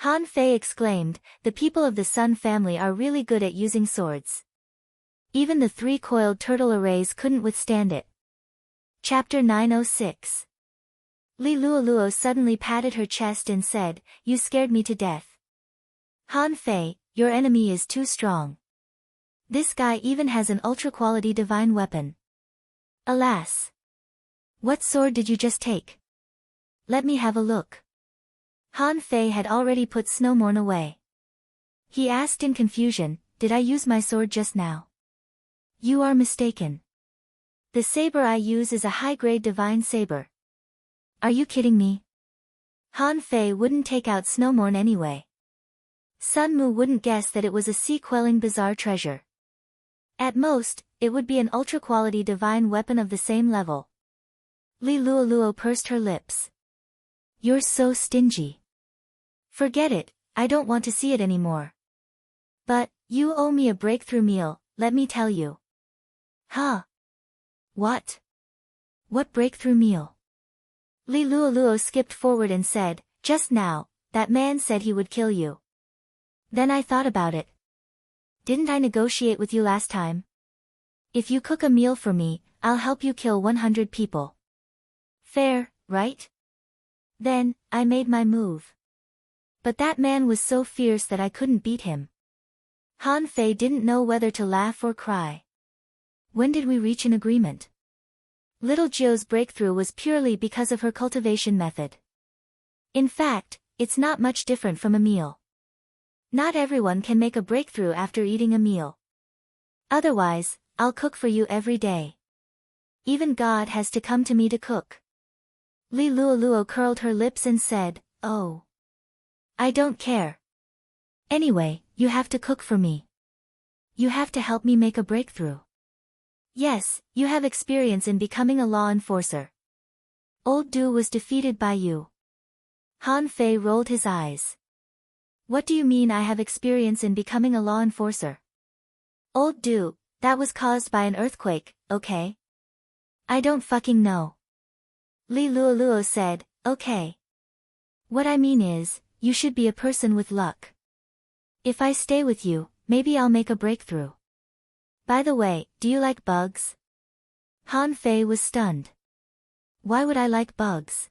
Han Fei exclaimed, the people of the Sun family are really good at using swords. Even the 3 coiled turtle arrays couldn't withstand it. Chapter 906. Li Luoluo suddenly patted her chest and said, you scared me to death. Han Fei, your enemy is too strong. This guy even has an ultra-quality divine weapon. Alas! What sword did you just take? Let me have a look. Han Fei had already put Snowmorn away. He asked in confusion, did I use my sword just now? You are mistaken. The saber I use is a high-grade divine saber. Are you kidding me? Han Fei wouldn't take out Snowmorn anyway. Sun Mu wouldn't guess that it was a sea-quelling bizarre treasure. At most, it would be an ultra-quality divine weapon of the same level. Li Luoluo pursed her lips. You're so stingy. Forget it, I don't want to see it anymore. But, you owe me a breakthrough meal, let me tell you. Huh? What? What breakthrough meal? Li Luoluo skipped forward and said, just now, that man said he would kill you. Then I thought about it. Didn't I negotiate with you last time? If you cook a meal for me, I'll help you kill 100 people. Fair, right? Then, I made my move. But that man was so fierce that I couldn't beat him. Han Fei didn't know whether to laugh or cry. When did we reach an agreement? Little Jiu's breakthrough was purely because of her cultivation method. In fact, it's not much different from a meal. Not everyone can make a breakthrough after eating a meal. Otherwise, I'll cook for you every day. Even God has to come to me to cook. Li Luoluo curled her lips and said, oh. I don't care. Anyway, you have to cook for me. You have to help me make a breakthrough. Yes, you have experience in becoming a law enforcer. Old Du was defeated by you. Han Fei rolled his eyes. What do you mean I have experience in becoming a law enforcer? Old dude, that was caused by an earthquake, okay? I don't fucking know. Li Luoluo said, okay. What I mean is, you should be a person with luck. If I stay with you, maybe I'll make a breakthrough. By the way, do you like bugs? Han Fei was stunned. Why would I like bugs?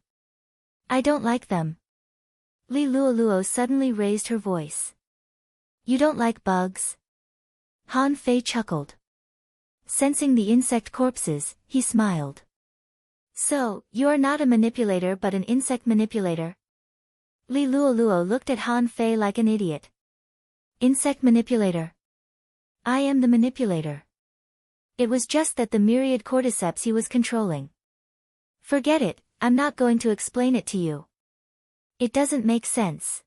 I don't like them. Li Luoluo suddenly raised her voice. You don't like bugs? Han Fei chuckled. Sensing the insect corpses, he smiled. So, you are not a manipulator but an insect manipulator? Li Luoluo looked at Han Fei like an idiot. Insect manipulator. I am the manipulator. It was just that the myriad cordyceps he was controlling. Forget it, I'm not going to explain it to you. It doesn't make sense.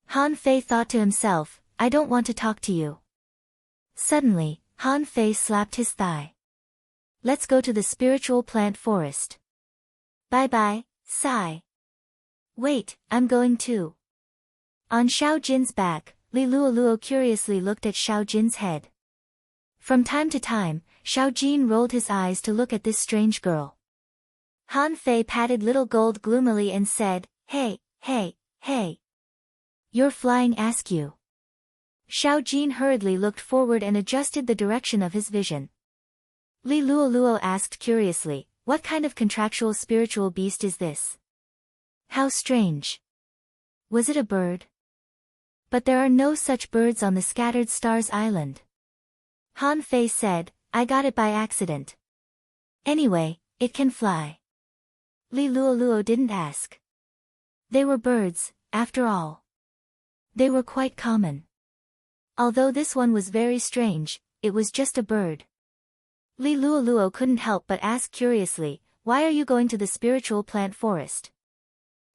Han Fei thought to himself, I don't want to talk to you. Suddenly, Han Fei slapped his thigh. Let's go to the spiritual plant forest. Bye-bye, Sai. Wait, I'm going too. On Xiao Jin's back, Li Luoluo curiously looked at Xiao Jin's head. From time to time, Xiao Jin rolled his eyes to look at this strange girl. Han Fei patted Little Gold gloomily and said, Hey, hey, hey. You're flying askew. Xiao Jin hurriedly looked forward and adjusted the direction of his vision. Li Luoluo asked curiously, what kind of contractual spiritual beast is this? How strange. Was it a bird? But there are no such birds on the Scattered Stars Island. Han Fei said, I got it by accident. Anyway, it can fly. Li Luoluo didn't ask. They were birds, after all. They were quite common. Although this one was very strange, it was just a bird. Li Luoluo couldn't help but ask curiously, why are you going to the spiritual plant forest?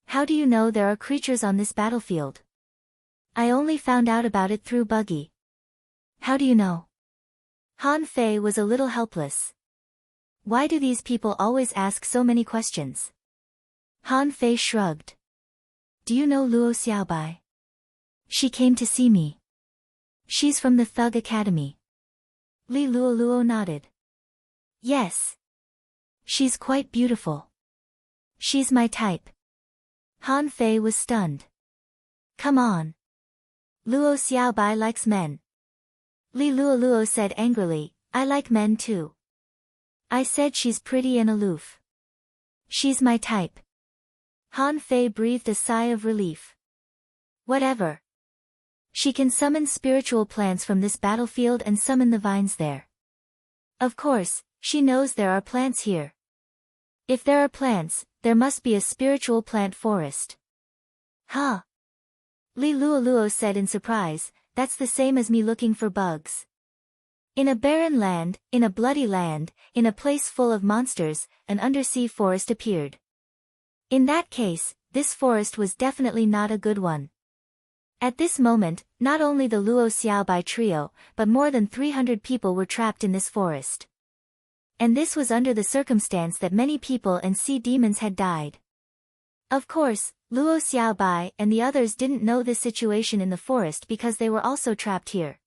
How do you know there are creatures on this battlefield? I only found out about it through Buggy. How do you know? Han Fei was a little helpless. Why do these people always ask so many questions? Han Fei shrugged. Do you know Luo Xiaobai? She came to see me. She's from the Thug Academy. Li Luoluo nodded. Yes. She's quite beautiful. She's my type. Han Fei was stunned. Come on. Luo Xiaobai likes men. Li Luoluo said angrily, I like men too. I said she's pretty and aloof. She's my type. Han Fei breathed a sigh of relief. Whatever. She can summon spiritual plants from this battlefield and summon the vines there. Of course, she knows there are plants here. If there are plants, there must be a spiritual plant forest. Huh? Li Luoluo said in surprise, that's the same as me looking for bugs. In a barren land, in a bloody land, in a place full of monsters, an undersea forest appeared. In that case, this forest was definitely not a good one. At this moment, not only the Luo Xiaobai trio, but more than 300 people were trapped in this forest. And this was under the circumstance that many people and sea demons had died. Of course, Luo Xiaobai and the others didn't know this situation in the forest because they were also trapped here.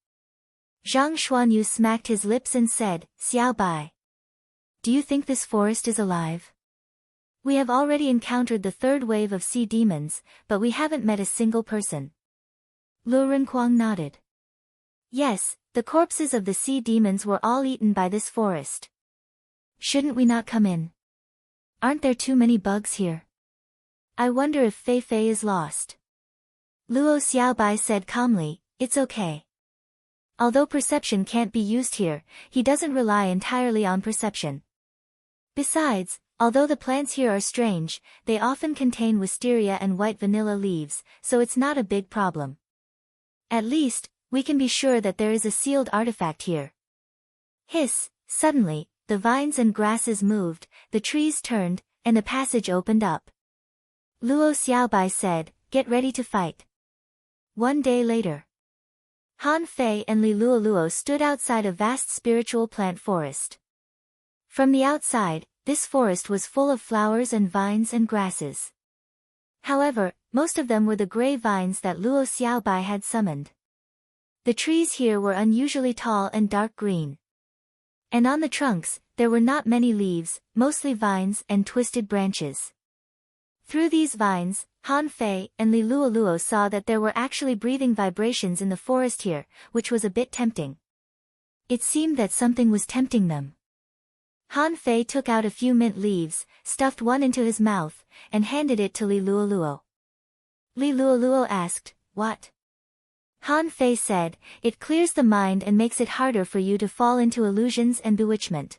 Zhang Xuanyu smacked his lips and said, Xiaobai. Do you think this forest is alive? We have already encountered the third wave of sea demons, but we haven't met a single person. Lu Renquang nodded. Yes, the corpses of the sea demons were all eaten by this forest. Shouldn't we not come in? Aren't there too many bugs here? I wonder if Fei Fei is lost. Luo Xiaobai said calmly, it's okay. Although perception can't be used here, he doesn't rely entirely on perception. Besides, although the plants here are strange, they often contain wisteria and white vanilla leaves, so it's not a big problem. At least, we can be sure that there is a sealed artifact here. Hiss, suddenly, the vines and grasses moved, the trees turned, and a passage opened up. Luo Xiaobai said, get ready to fight. One day later, Han Fei and Li Luoluo stood outside a vast spiritual plant forest. From the outside, this forest was full of flowers and vines and grasses. However, most of them were the gray vines that Luo Xiaobai had summoned. The trees here were unusually tall and dark green. And on the trunks, there were not many leaves, mostly vines and twisted branches. Through these vines, Han Fei and Li Luoluo saw that there were actually breathing vibrations in the forest here, which was a bit tempting. It seemed that something was tempting them. Han Fei took out a few mint leaves, stuffed one into his mouth, and handed it to Li Luoluo. Li Luoluo asked, "What?" Han Fei said, "It clears the mind and makes it harder for you to fall into illusions and bewitchment."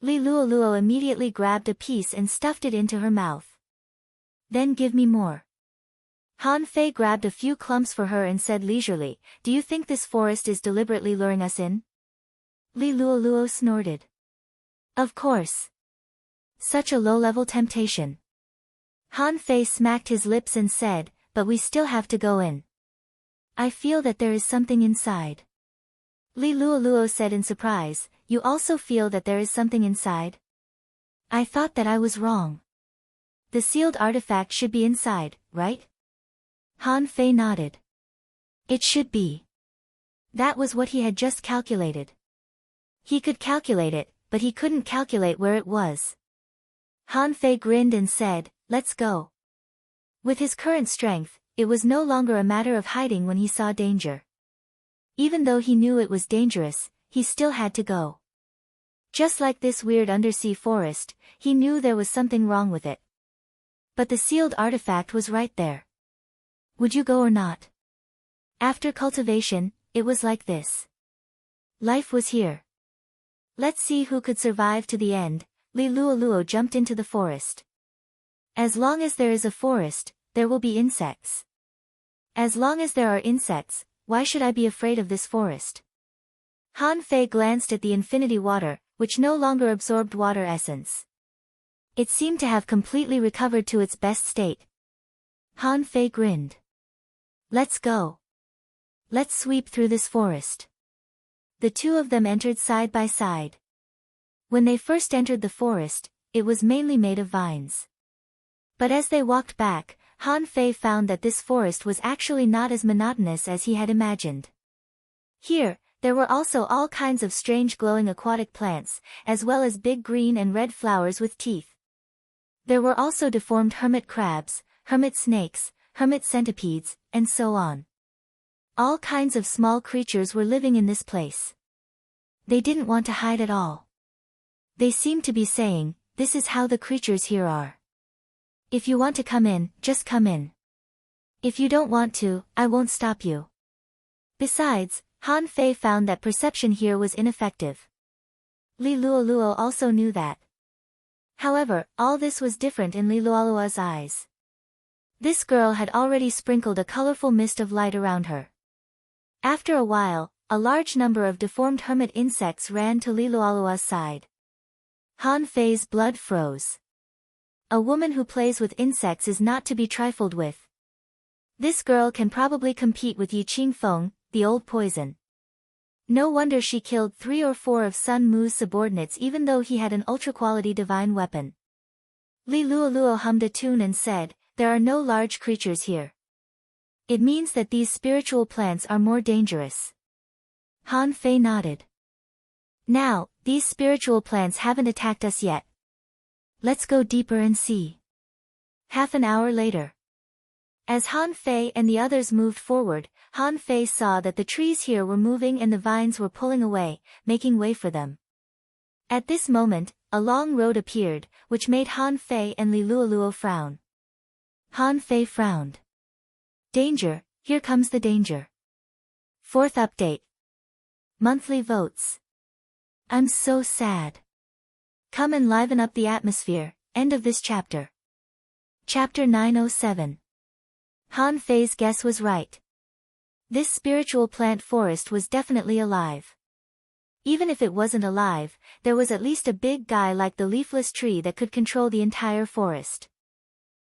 Li Luoluo immediately grabbed a piece and stuffed it into her mouth. "Then give me more." Han Fei grabbed a few clumps for her and said leisurely, "Do you think this forest is deliberately luring us in?" Li Luoluo snorted. "Of course. Such a low-level temptation." Han Fei smacked his lips and said, "But we still have to go in. I feel that there is something inside." Li Luoluo said in surprise, "You also feel that there is something inside? I thought that I was wrong. The sealed artifact should be inside, right?" Han Fei nodded. It should be. That was what he had just calculated. He could calculate it, but he couldn't calculate where it was. Han Fei grinned and said, "Let's go." With his current strength, it was no longer a matter of hiding when he saw danger. Even though he knew it was dangerous, he still had to go. Just like this weird undersea forest, he knew there was something wrong with it. But the sealed artifact was right there. Would you go or not? After cultivation, it was like this. Life was here. Let's see who could survive to the end. Li Luoluo jumped into the forest. As long as there is a forest, there will be insects. As long as there are insects, why should I be afraid of this forest? Han Fei glanced at the infinity water, which no longer absorbed water essence. It seemed to have completely recovered to its best state. Han Fei grinned. "Let's go. Let's sweep through this forest." The two of them entered side by side. When they first entered the forest, it was mainly made of vines. But as they walked back, Han Fei found that this forest was actually not as monotonous as he had imagined. Here, there were also all kinds of strange glowing aquatic plants, as well as big green and red flowers with teeth. There were also deformed hermit crabs, hermit snakes, hermit centipedes, and so on. All kinds of small creatures were living in this place. They didn't want to hide at all. They seemed to be saying, "This is how the creatures here are. If you want to come in, just come in. If you don't want to, I won't stop you." Besides, Han Fei found that perception here was ineffective. Li Luoluo also knew that. However, all this was different in Li Luoluo's eyes. This girl had already sprinkled a colorful mist of light around her. After a while, a large number of deformed hermit insects ran to Li Luoluo's side. Han Fei's blood froze. A woman who plays with insects is not to be trifled with. This girl can probably compete with Yi Qingfeng, the old poison. No wonder she killed 3 or 4 of Sun Mu's subordinates even though he had an ultra-quality divine weapon. Li Luoluo hummed a tune and said, "There are no large creatures here. It means that these spiritual plants are more dangerous." Han Fei nodded. "Now, these spiritual plants haven't attacked us yet. Let's go deeper and see." Half an hour later. As Han Fei and the others moved forward, Han Fei saw that the trees here were moving and the vines were pulling away, making way for them. At this moment, a long road appeared, which made Han Fei and Li Luoluo frown. Han Fei frowned. Danger, here comes the danger. 4th update. Monthly votes. I'm so sad. Come and liven up the atmosphere. End of this chapter. Chapter 907. Han Fei's guess was right. This spiritual plant forest was definitely alive. Even if it wasn't alive, there was at least a big guy like the leafless tree that could control the entire forest.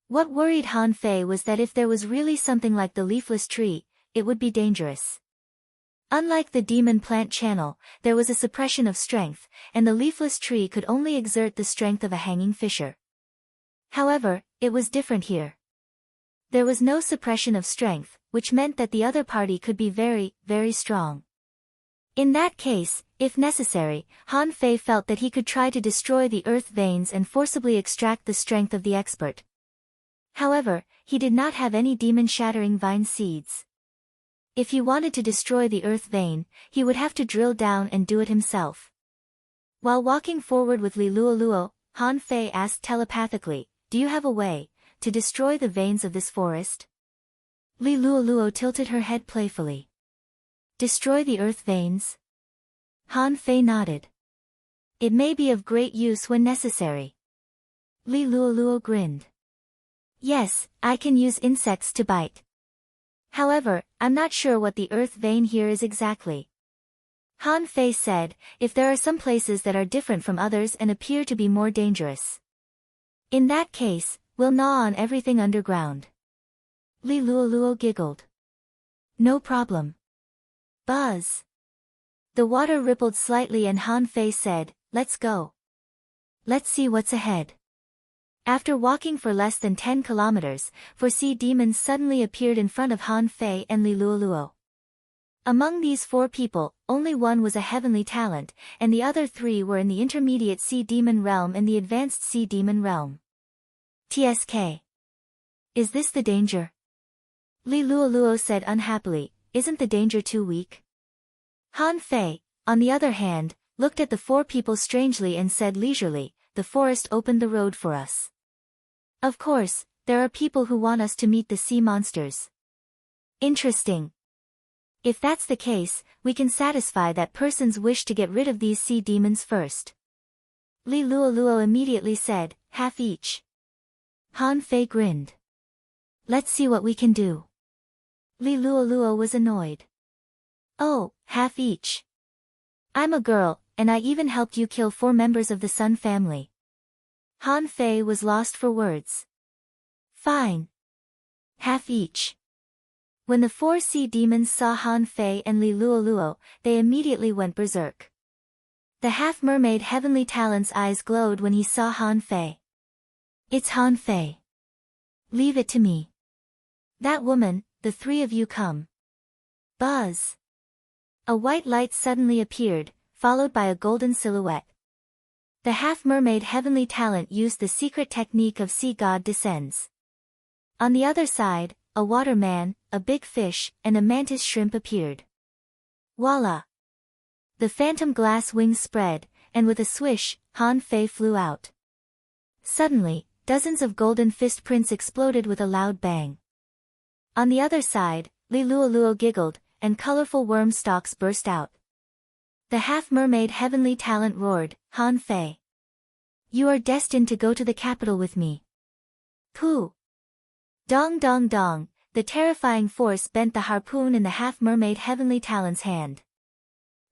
What worried Han Fei was that if there was really something like the leafless tree, it would be dangerous. Unlike the demon plant channel, there was a suppression of strength, and the leafless tree could only exert the strength of a hanging fisher. However, it was different here. There was no suppression of strength, which meant that the other party could be very, very strong. In that case, if necessary, Han Fei felt that he could try to destroy the earth veins and forcibly extract the strength of the expert. However, he did not have any demon-shattering vine seeds. If he wanted to destroy the earth vein, he would have to drill down and do it himself. While walking forward with Li Luoluo, Han Fei asked telepathically, "Do you have a way to destroy the veins of this forest?" Li Luoluo tilted her head playfully. "Destroy the earth veins?" Han Fei nodded. "It may be of great use when necessary." Li Luoluo grinned. "Yes, I can use insects to bite. However, I'm not sure what the earth vein here is exactly." Han Fei said, "If there are some places that are different from others and appear to be more dangerous. In that case, we'll gnaw on everything underground." Li Luoluo giggled. "No problem." Buzz. The water rippled slightly and Han Fei said, "Let's go. Let's see what's ahead." After walking for less than 10 kilometers, 4 sea demons suddenly appeared in front of Han Fei and Li Luoluo. Among these 4 people, only one was a heavenly talent, and the other 3 were in the intermediate sea demon realm and the advanced sea demon realm. "TSK. Is this the danger?" Li Luoluo said unhappily, "Isn't the danger too weak?" Han Fei, on the other hand, looked at the 4 people strangely and said leisurely, "The forest opened the road for us. Of course, there are people who want us to meet the sea monsters. Interesting. If that's the case, we can satisfy that person's wish to get rid of these sea demons first." Li Luoluo immediately said, "Half each." Han Fei grinned. "Let's see what we can do." Li Luoluo was annoyed. "Oh, half each. I'm a girl, and I even helped you kill 4 members of the Sun family." Han Fei was lost for words. "Fine. Half each." When the 4 sea demons saw Han Fei and Li Luoluo, they immediately went berserk. The half-mermaid heavenly talent's eyes glowed when he saw Han Fei. "It's Han Fei. Leave it to me. That woman, the 3 of you come." Buzz. A white light suddenly appeared, followed by a golden silhouette. The half-mermaid heavenly talent used the secret technique of Sea God Descends. On the other side, a waterman, a big fish, and a mantis shrimp appeared. Voila! The phantom glass wings spread, and with a swish, Han Fei flew out. Suddenly, dozens of golden fist prints exploded with a loud bang. On the other side, Li Luoluo giggled, and colorful worm stalks burst out. The half-mermaid heavenly talent roared, "Han Fei! You are destined to go to the capital with me." Pooh! Dong dong dong, the terrifying force bent the harpoon in the half-mermaid heavenly talent's hand.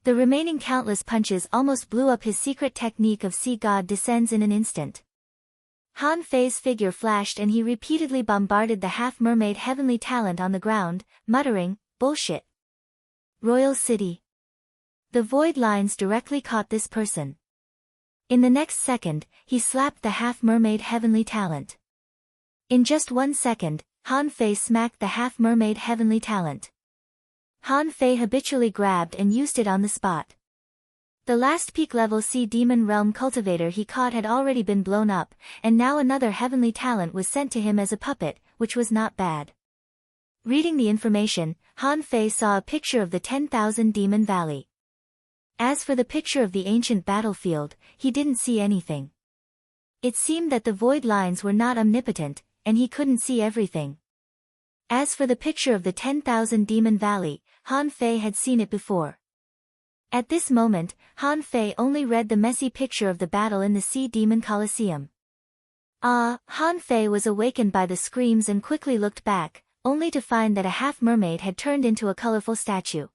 The remaining countless punches almost blew up his secret technique of Sea God Descends in an instant. Han Fei's figure flashed and he repeatedly bombarded the half-mermaid heavenly talent on the ground, muttering, "Bullshit. Royal City." The void lines directly caught this person. In the next second, he slapped the half-mermaid heavenly talent. In just 1 second, Han Fei smacked the half-mermaid heavenly talent. Han Fei habitually grabbed and used it on the spot. The last peak-level sea demon realm cultivator he caught had already been blown up, and now another heavenly talent was sent to him as a puppet, which was not bad. Reading the information, Han Fei saw a picture of the 10,000 Demon Valley. As for the picture of the ancient battlefield, he didn't see anything. It seemed that the void lines were not omnipotent, and he couldn't see everything. As for the picture of the 10,000 Demon Valley, Han Fei had seen it before. At this moment, Han Fei only read the messy picture of the battle in the Sea Demon Colosseum. Han Fei was awakened by the screams and quickly looked back, only to find that a half-mermaid had turned into a colorful statue.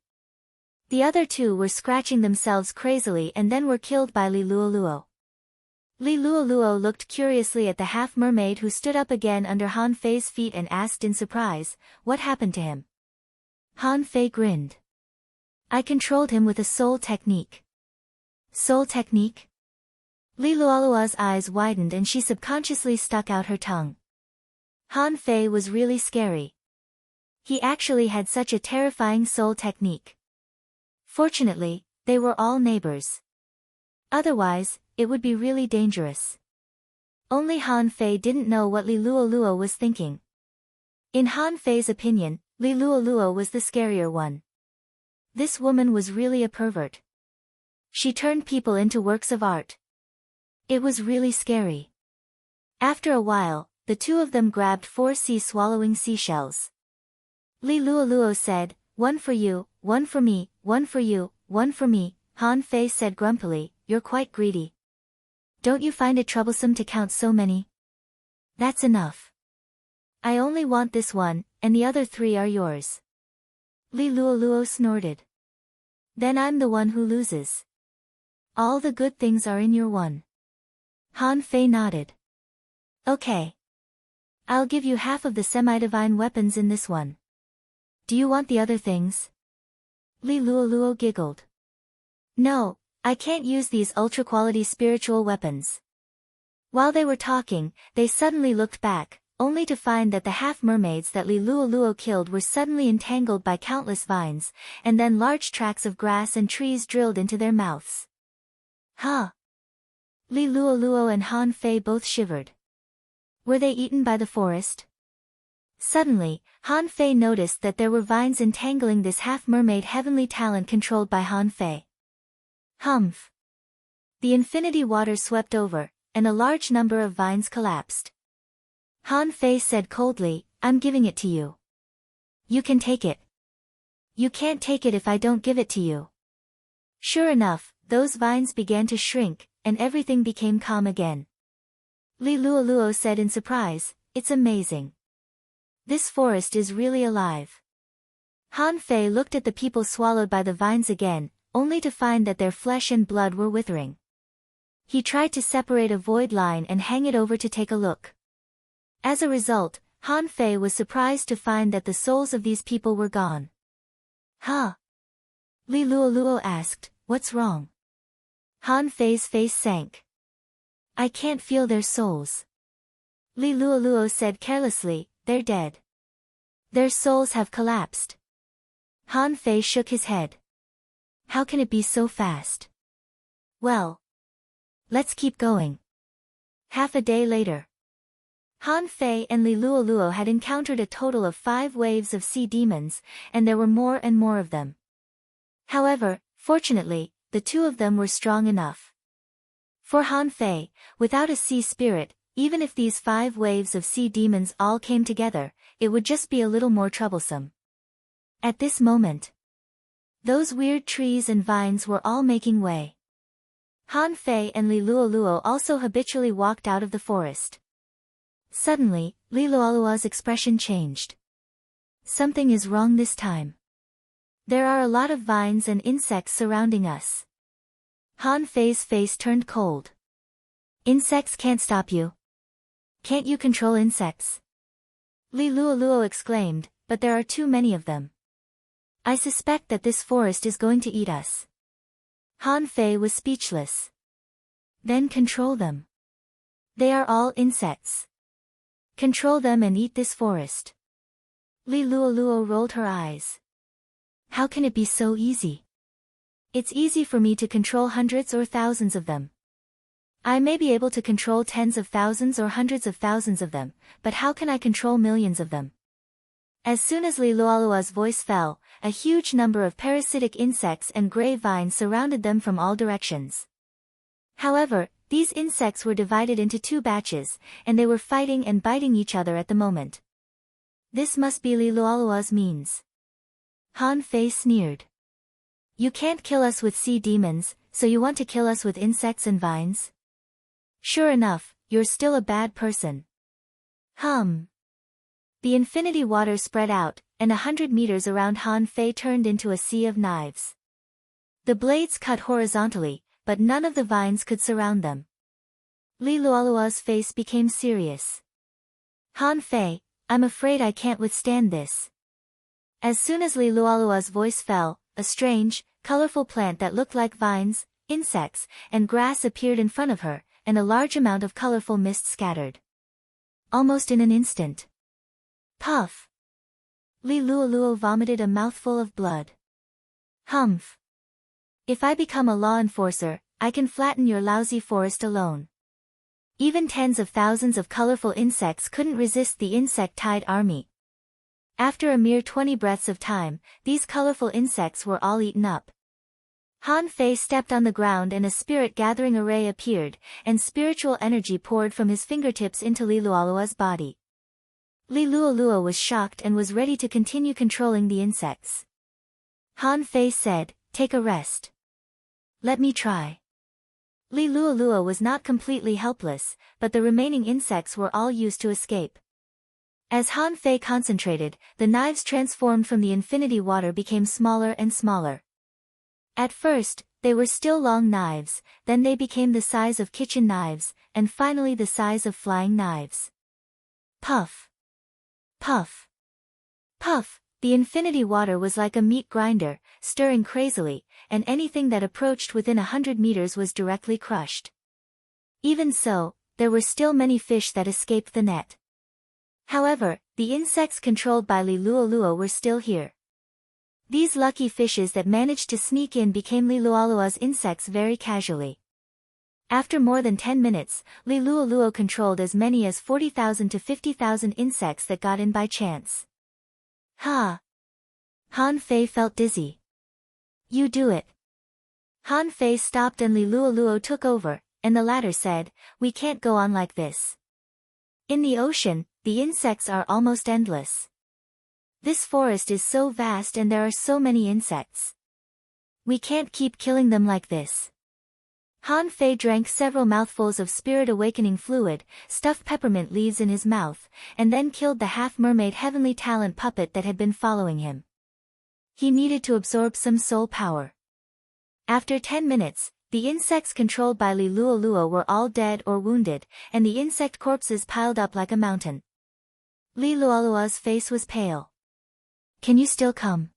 The other 2 were scratching themselves crazily and then were killed by Li Luoluo. Li Luoluo looked curiously at the half-mermaid who stood up again under Han Fei's feet and asked in surprise, "What happened to him?" Han Fei grinned. "I controlled him with a soul technique." "Soul technique?" Li Luoluo's eyes widened and she subconsciously stuck out her tongue. Han Fei was really scary. He actually had such a terrifying soul technique. Fortunately, they were all neighbors. Otherwise, it would be really dangerous. Only Han Fei didn't know what Li Luoluo was thinking. In Han Fei's opinion, Li Luoluo was the scarier one. This woman was really a pervert. She turned people into works of art. It was really scary. After a while, the two of them grabbed 4 sea-swallowing seashells. Li Luoluo said, "One for you, one for me, one for you, one for me." Han Fei said grumpily, "You're quite greedy. Don't you find it troublesome to count so many?" "That's enough. I only want this one, and the other 3 are yours." Li Luoluo snorted. "Then I'm the one who loses. All the good things are in your one." Han Fei nodded. "Okay. I'll give you half of the semi-divine weapons in this one. Do you want the other things?" Li Luoluo giggled. "No, I can't use these ultra-quality spiritual weapons." While they were talking, they suddenly looked back, only to find that the half-mermaids that Li Luoluo killed were suddenly entangled by countless vines, and then large tracts of grass and trees drilled into their mouths. Huh! Li Luoluo and Han Fei both shivered. Were they eaten by the forest? Suddenly, Han Fei noticed that there were vines entangling this half-mermaid heavenly talent controlled by Han Fei. Humph! The infinity water swept over, and a large number of vines collapsed. Han Fei said coldly, "I'm giving it to you. You can take it." "You can't take it if I don't give it to you." Sure enough, those vines began to shrink, and everything became calm again. Li Luoluo said in surprise, "It's amazing. This forest is really alive." Han Fei looked at the people swallowed by the vines again, only to find that their flesh and blood were withering. He tried to separate a void line and hang it over to take a look. As a result, Han Fei was surprised to find that the souls of these people were gone. "Huh?" Li Luoluo asked, "What's wrong?" Han Fei's face sank. "I can't feel their souls." Li Luoluo said carelessly, "They're dead. Their souls have collapsed." Han Fei shook his head. "How can it be so fast?" "Well, let's keep going." Half a day later, Han Fei and Li Luoluo had encountered a total of 5 waves of sea demons, and there were more and more of them. However, fortunately, the 2 of them were strong enough. For Han Fei, without a sea spirit, even if these 5 waves of sea demons all came together, it would just be a little more troublesome. At this moment, those weird trees and vines were all making way. Han Fei and Li Luoluo also habitually walked out of the forest. Suddenly, Li Luoluo's expression changed. "Something is wrong this time. There are a lot of vines and insects surrounding us." Han Fei's face turned cold. "Insects can't stop you. Can't you control insects?" Li Luoluo exclaimed, "But there are too many of them. I suspect that this forest is going to eat us." Han Fei was speechless. "Then control them. They are all insects. Control them and eat this forest." Li Luoluo rolled her eyes. "How can it be so easy? It's easy for me to control hundreds or thousands of them. I may be able to control tens of thousands or hundreds of thousands of them, but how can I control millions of them?" As soon as Li Luoluo's voice fell, a huge number of parasitic insects and gray vines surrounded them from all directions. However, these insects were divided into 2 batches, and they were fighting and biting each other at the moment. "This must be Li Luoluo's means." Han Fei sneered. "You can't kill us with sea demons, so you want to kill us with insects and vines? Sure enough, you're still a bad person." The infinity water spread out, and 100 meters around Han Fei turned into a sea of knives. The blades cut horizontally, but none of the vines could surround them. Li Luoluo's face became serious. "Han Fei, I'm afraid I can't withstand this." As soon as Li Luoluo's voice fell, a strange, colorful plant that looked like vines, insects, and grass appeared in front of her, and a large amount of colorful mist scattered. Almost in an instant, Puff. Li Luoluo vomited a mouthful of blood. Humph. If I become a law enforcer, I can flatten your lousy forest alone. Even tens of thousands of colorful insects couldn't resist the insect-tide army. After a mere 20 breaths of time, these colorful insects were all eaten up. Han Fei stepped on the ground and a spirit-gathering array appeared, and spiritual energy poured from his fingertips into Li Luoluo's body. Li Luoluo was shocked and was ready to continue controlling the insects. Han Fei said, "Take a rest. Let me try." Li Luoluo was not completely helpless, but the remaining insects were all used to escape. As Han Fei concentrated, the knives transformed from the infinity water became smaller and smaller. At first, they were still long knives, then they became the size of kitchen knives, and finally the size of flying knives. Puff. Puff. Puff. The infinity water was like a meat grinder, stirring crazily, and anything that approached within 100 meters was directly crushed. Even so, there were still many fish that escaped the net. However, the insects controlled by Li Luoluo were still here. These lucky fishes that managed to sneak in became Li Luoluo's insects very casually. After more than 10 minutes, Li Luoluo controlled as many as 40,000 to 50,000 insects that got in by chance. Ha! Han Fei felt dizzy. You do it. Han Fei stopped and Li Luoluo took over, and the latter said, "We can't go on like this. In the ocean, the insects are almost endless. This forest is so vast and there are so many insects. We can't keep killing them like this." Han Fei drank several mouthfuls of spirit-awakening fluid, stuffed peppermint leaves in his mouth, and then killed the half-mermaid heavenly talent puppet that had been following him. He needed to absorb some soul power. After 10 minutes, the insects controlled by Li Luoluo were all dead or wounded, and the insect corpses piled up like a mountain. Li Luoluo's face was pale. "Can you still come?"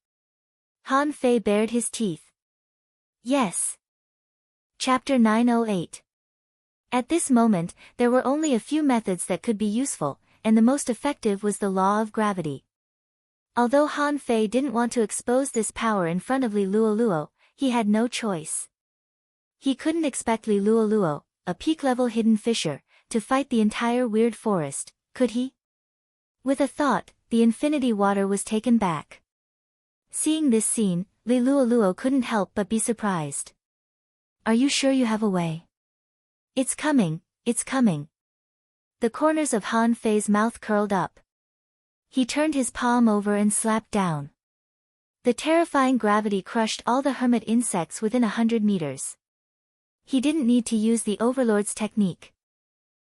Han Fei bared his teeth. "Yes." Chapter 908. At this moment, there were only a few methods that could be useful, and the most effective was the law of gravity. Although Han Fei didn't want to expose this power in front of Li Luoluo, he had no choice. He couldn't expect Li Luoluo, a peak-level hidden fisher, to fight the entire weird forest, could he? With a thought, the infinity water was taken back. Seeing this scene, Li Luoluo couldn't help but be surprised. "Are you sure you have a way?" It's coming, it's coming." The corners of Han Fei's mouth curled up. He turned his palm over and slapped down. The terrifying gravity crushed all the hermit insects within 100 meters. He didn't need to use the Overlord's technique.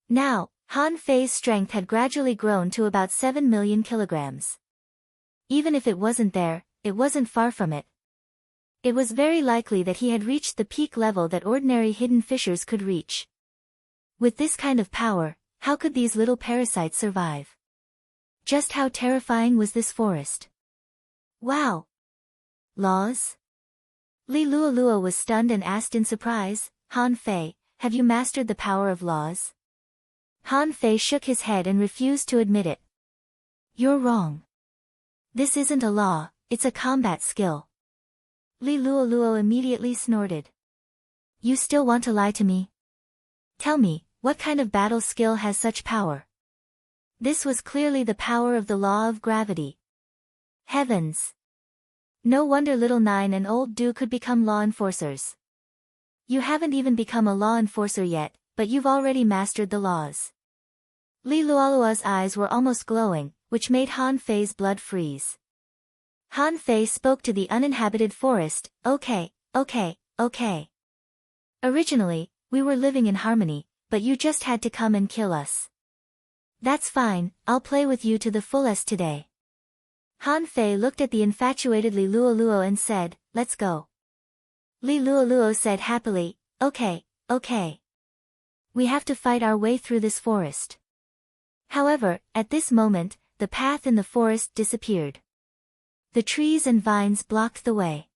Now, Han Fei's strength had gradually grown to about 7 million kilograms. Even if it wasn't there, it wasn't far from it. It was very likely that he had reached the peak level that ordinary hidden fishers could reach. With this kind of power, how could these little parasites survive? Just how terrifying was this forest? Wow! Laws? Li Luoluo was stunned and asked in surprise, "Han Fei, have you mastered the power of laws?" Han Fei shook his head and refused to admit it. "You're wrong. This isn't a law, it's a combat skill." Li Luoluo immediately snorted. "You still want to lie to me? Tell me, what kind of battle skill has such power?" This was clearly the power of the law of gravity. Heavens! No wonder Little Nine and Old Do could become law enforcers. You haven't even become a law enforcer yet, but you've already mastered the laws. Li Luoluo's eyes were almost glowing, which made Han Fei's blood freeze. Han Fei spoke to the uninhabited forest, "Okay, okay, okay. Originally, we were living in harmony, but you just had to come and kill us. That's fine, I'll play with you to the fullest today." Han Fei looked at the infatuated Li Luoluo and said, "Let's go." Li Luoluo said happily, "Okay, okay. We have to fight our way through this forest." However, at this moment, the path in the forest disappeared. The trees and vines blocked the way.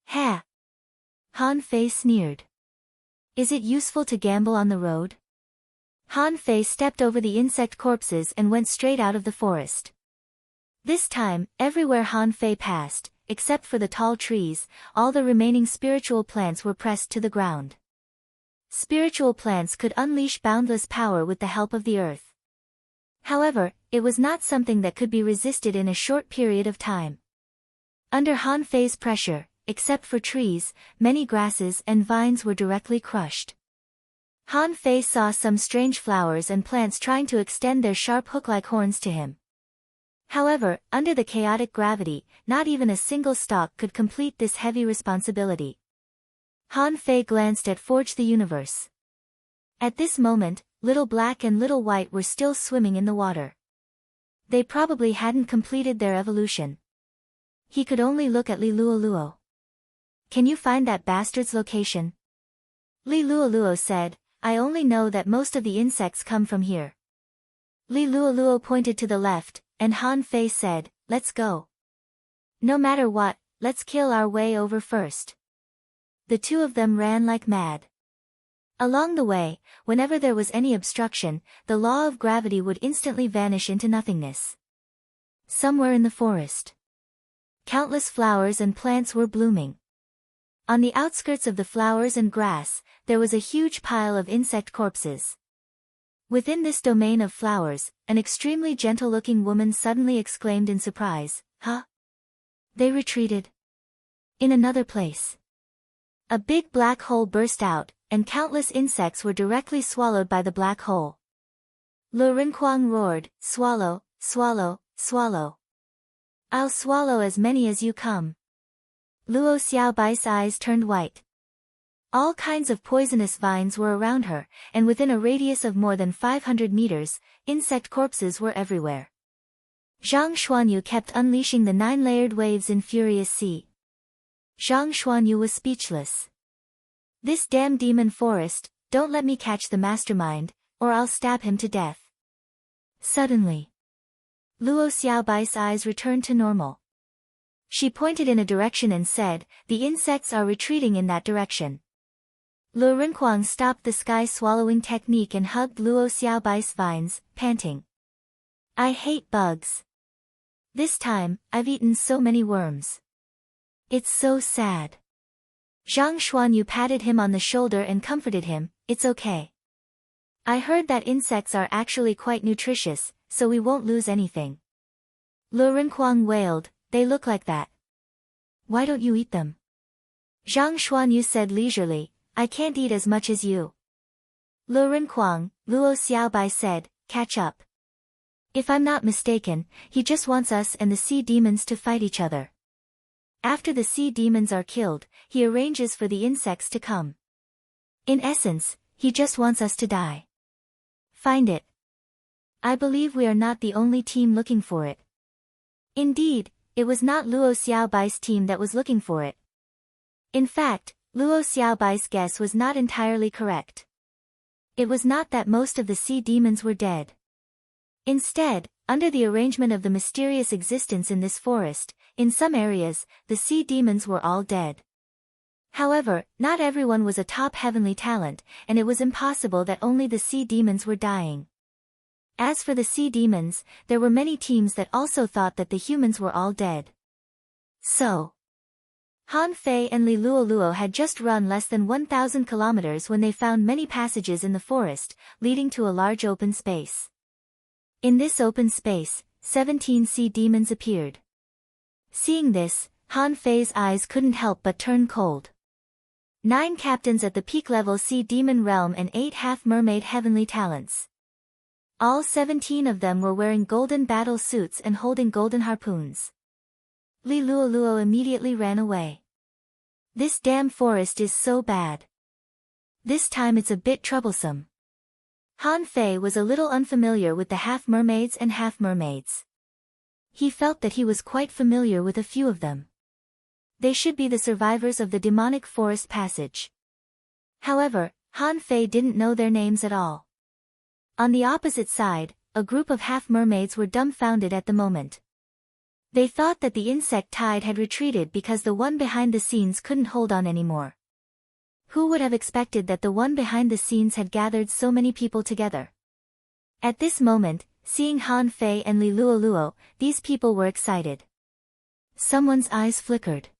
"Ha!" Han Fei sneered. "Is it useful to gamble on the road?" Han Fei stepped over the insect corpses and went straight out of the forest. This time, everywhere Han Fei passed, except for the tall trees, all the remaining spiritual plants were pressed to the ground. Spiritual plants could unleash boundless power with the help of the earth. However, it was not something that could be resisted in a short period of time. Under Han Fei's pressure, except for trees, many grasses and vines were directly crushed. Han Fei saw some strange flowers and plants trying to extend their sharp hook-like horns to him. However, under the chaotic gravity, not even a single stalk could complete this heavy responsibility. Han Fei glanced at Forge the Universe. At this moment, Little Black and Little White were still swimming in the water. They probably hadn't completed their evolution. He could only look at Li Luoluo. "Can you find that bastard's location?" Li Luoluo said, "I only know that most of the insects come from here." Li Luoluo pointed to the left, and Han Fei said, "Let's go. No matter what, let's kill our way over first." The two of them ran like mad. Along the way, whenever there was any obstruction, the law of gravity would instantly vanish into nothingness. Somewhere in the forest, countless flowers and plants were blooming. On the outskirts of the flowers and grass, there was a huge pile of insect corpses. Within this domain of flowers, an extremely gentle-looking woman suddenly exclaimed in surprise, "Huh?" They retreated. In another place, a big black hole burst out, and countless insects were directly swallowed by the black hole. Lu Rinquang roared, "Swallow, swallow, swallow. I'll swallow as many as you come." Luo Xiaobai's eyes turned white. All kinds of poisonous vines were around her, and within a radius of more than 500 meters, insect corpses were everywhere. Zhang Xuanyu kept unleashing the 9-layered waves in furious sea. Zhang Xuanyu was speechless. "This damn demon forest, don't let me catch the mastermind, or I'll stab him to death." Suddenly, Luo Xiaobai's eyes returned to normal. She pointed in a direction and said, "The insects are retreating in that direction." Lu Rinquang stopped the sky-swallowing technique and hugged Luo Xiaobai's vines, panting, "I hate bugs. This time, I've eaten so many worms. It's so sad." Zhang Xuanyu patted him on the shoulder and comforted him, "It's okay. I heard that insects are actually quite nutritious, so we won't lose anything." Lu Rinquang wailed, "They look like that. Why don't you eat them?" Zhang Xuanyu said leisurely, "I can't eat as much as you." Lu Rinquang, Luo Xiaobai said, "Catch up. If I'm not mistaken, he just wants us and the sea demons to fight each other. After the sea demons are killed, he arranges for the insects to come. In essence, he just wants us to die. Find it. I believe we are not the only team looking for it." Indeed, it was not Luo Xiaobai's team that was looking for it. In fact, Luo Xiaobai's guess was not entirely correct. It was not that most of the sea demons were dead. Instead, under the arrangement of the mysterious existence in this forest, in some areas, the sea demons were all dead. However, not everyone was a top heavenly talent, and it was impossible that only the sea demons were dying. As for the sea demons, there were many teams that also thought that the humans were all dead. So, Han Fei and Li Luoluo had just run less than 1,000 kilometers when they found many passages in the forest, leading to a large open space. In this open space, 17 sea demons appeared. Seeing this, Han Fei's eyes couldn't help but turn cold. 9 captains at the peak-level sea demon realm and 8 half-mermaid heavenly talents. All 17 of them were wearing golden battle suits and holding golden harpoons. Li Luoluo immediately ran away. "This damn forest is so bad. This time it's a bit troublesome." Han Fei was a little unfamiliar with the half-mermaids and half-mermaids. He felt that he was quite familiar with a few of them. They should be the survivors of the demonic forest passage. However, Han Fei didn't know their names at all. On the opposite side, a group of half-mermaids were dumbfounded at the moment. They thought that the insect tide had retreated because the one behind the scenes couldn't hold on anymore. Who would have expected that the one behind the scenes had gathered so many people together? At this moment, Seeing Han Fei and Li Luoluo, these people were excited. Someone's eyes flickered.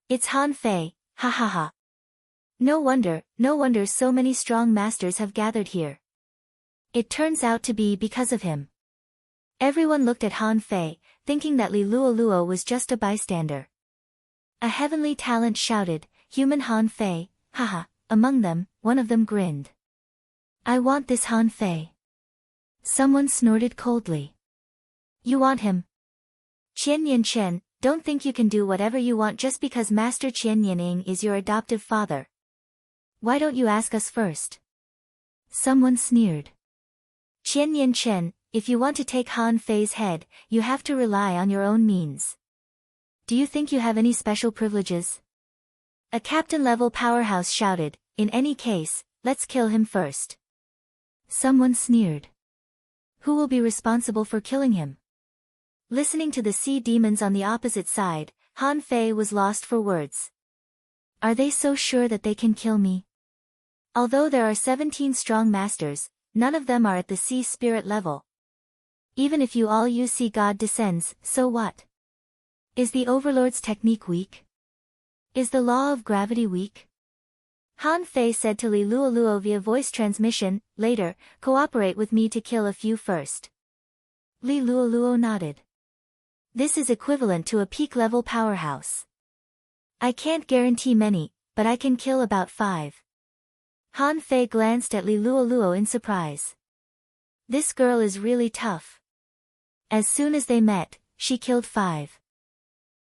It's Han Fei, ha ha ha. No wonder so many strong masters have gathered here. It turns out to be because of him. Everyone looked at Han Fei, thinking that Li Luoluo was just a bystander. A heavenly talent shouted, "Human Han Fei, haha." Among them, one of them grinned. "I want this Han Fei." Someone snorted coldly. "You want him?" "Qian Yanchen, don't think you can do whatever you want just because Master Qian Yaning is your adoptive father. Why don't you ask us first?" Someone sneered. "Qian Yanchen, if you want to take Han Fei's head, you have to rely on your own means. Do you think you have any special privileges?" A captain-level powerhouse shouted, "In any case, let's kill him first." Someone sneered. "Who will be responsible for killing him?" Listening to the sea demons on the opposite side, Han Fei was lost for words. Are they so sure that they can kill me? Although there are 17 strong masters, none of them are at the sea spirit level. Even if you all use sea god descends, so what? Is the overlord's technique weak? Is the law of gravity weak? Han Fei said to Li Luoluo via voice transmission, "Later, cooperate with me to kill a few first." Li Luoluo nodded. This is equivalent to a peak-level powerhouse. I can't guarantee many, but I can kill about 5. Han Fei glanced at Li Luoluo in surprise. This girl is really tough. As soon as they met, she killed 5.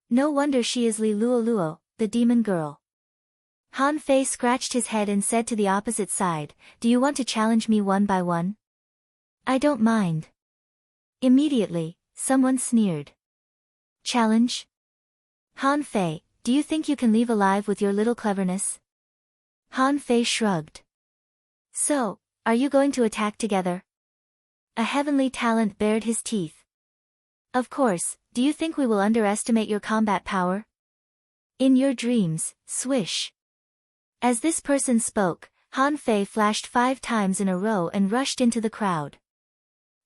No wonder she is Li Luoluo, the demon girl. Han Fei scratched his head and said to the opposite side, "Do you want to challenge me one by one?" "I don't mind." Immediately, someone sneered. "Challenge? Han Fei, do you think you can leave alive with your little cleverness?" Han Fei shrugged. "So, are you going to attack together?" A heavenly talent bared his teeth. "Of course, do you think we will underestimate your combat power?" "In your dreams, swish." As this person spoke, Han Fei flashed 5 times in a row and rushed into the crowd.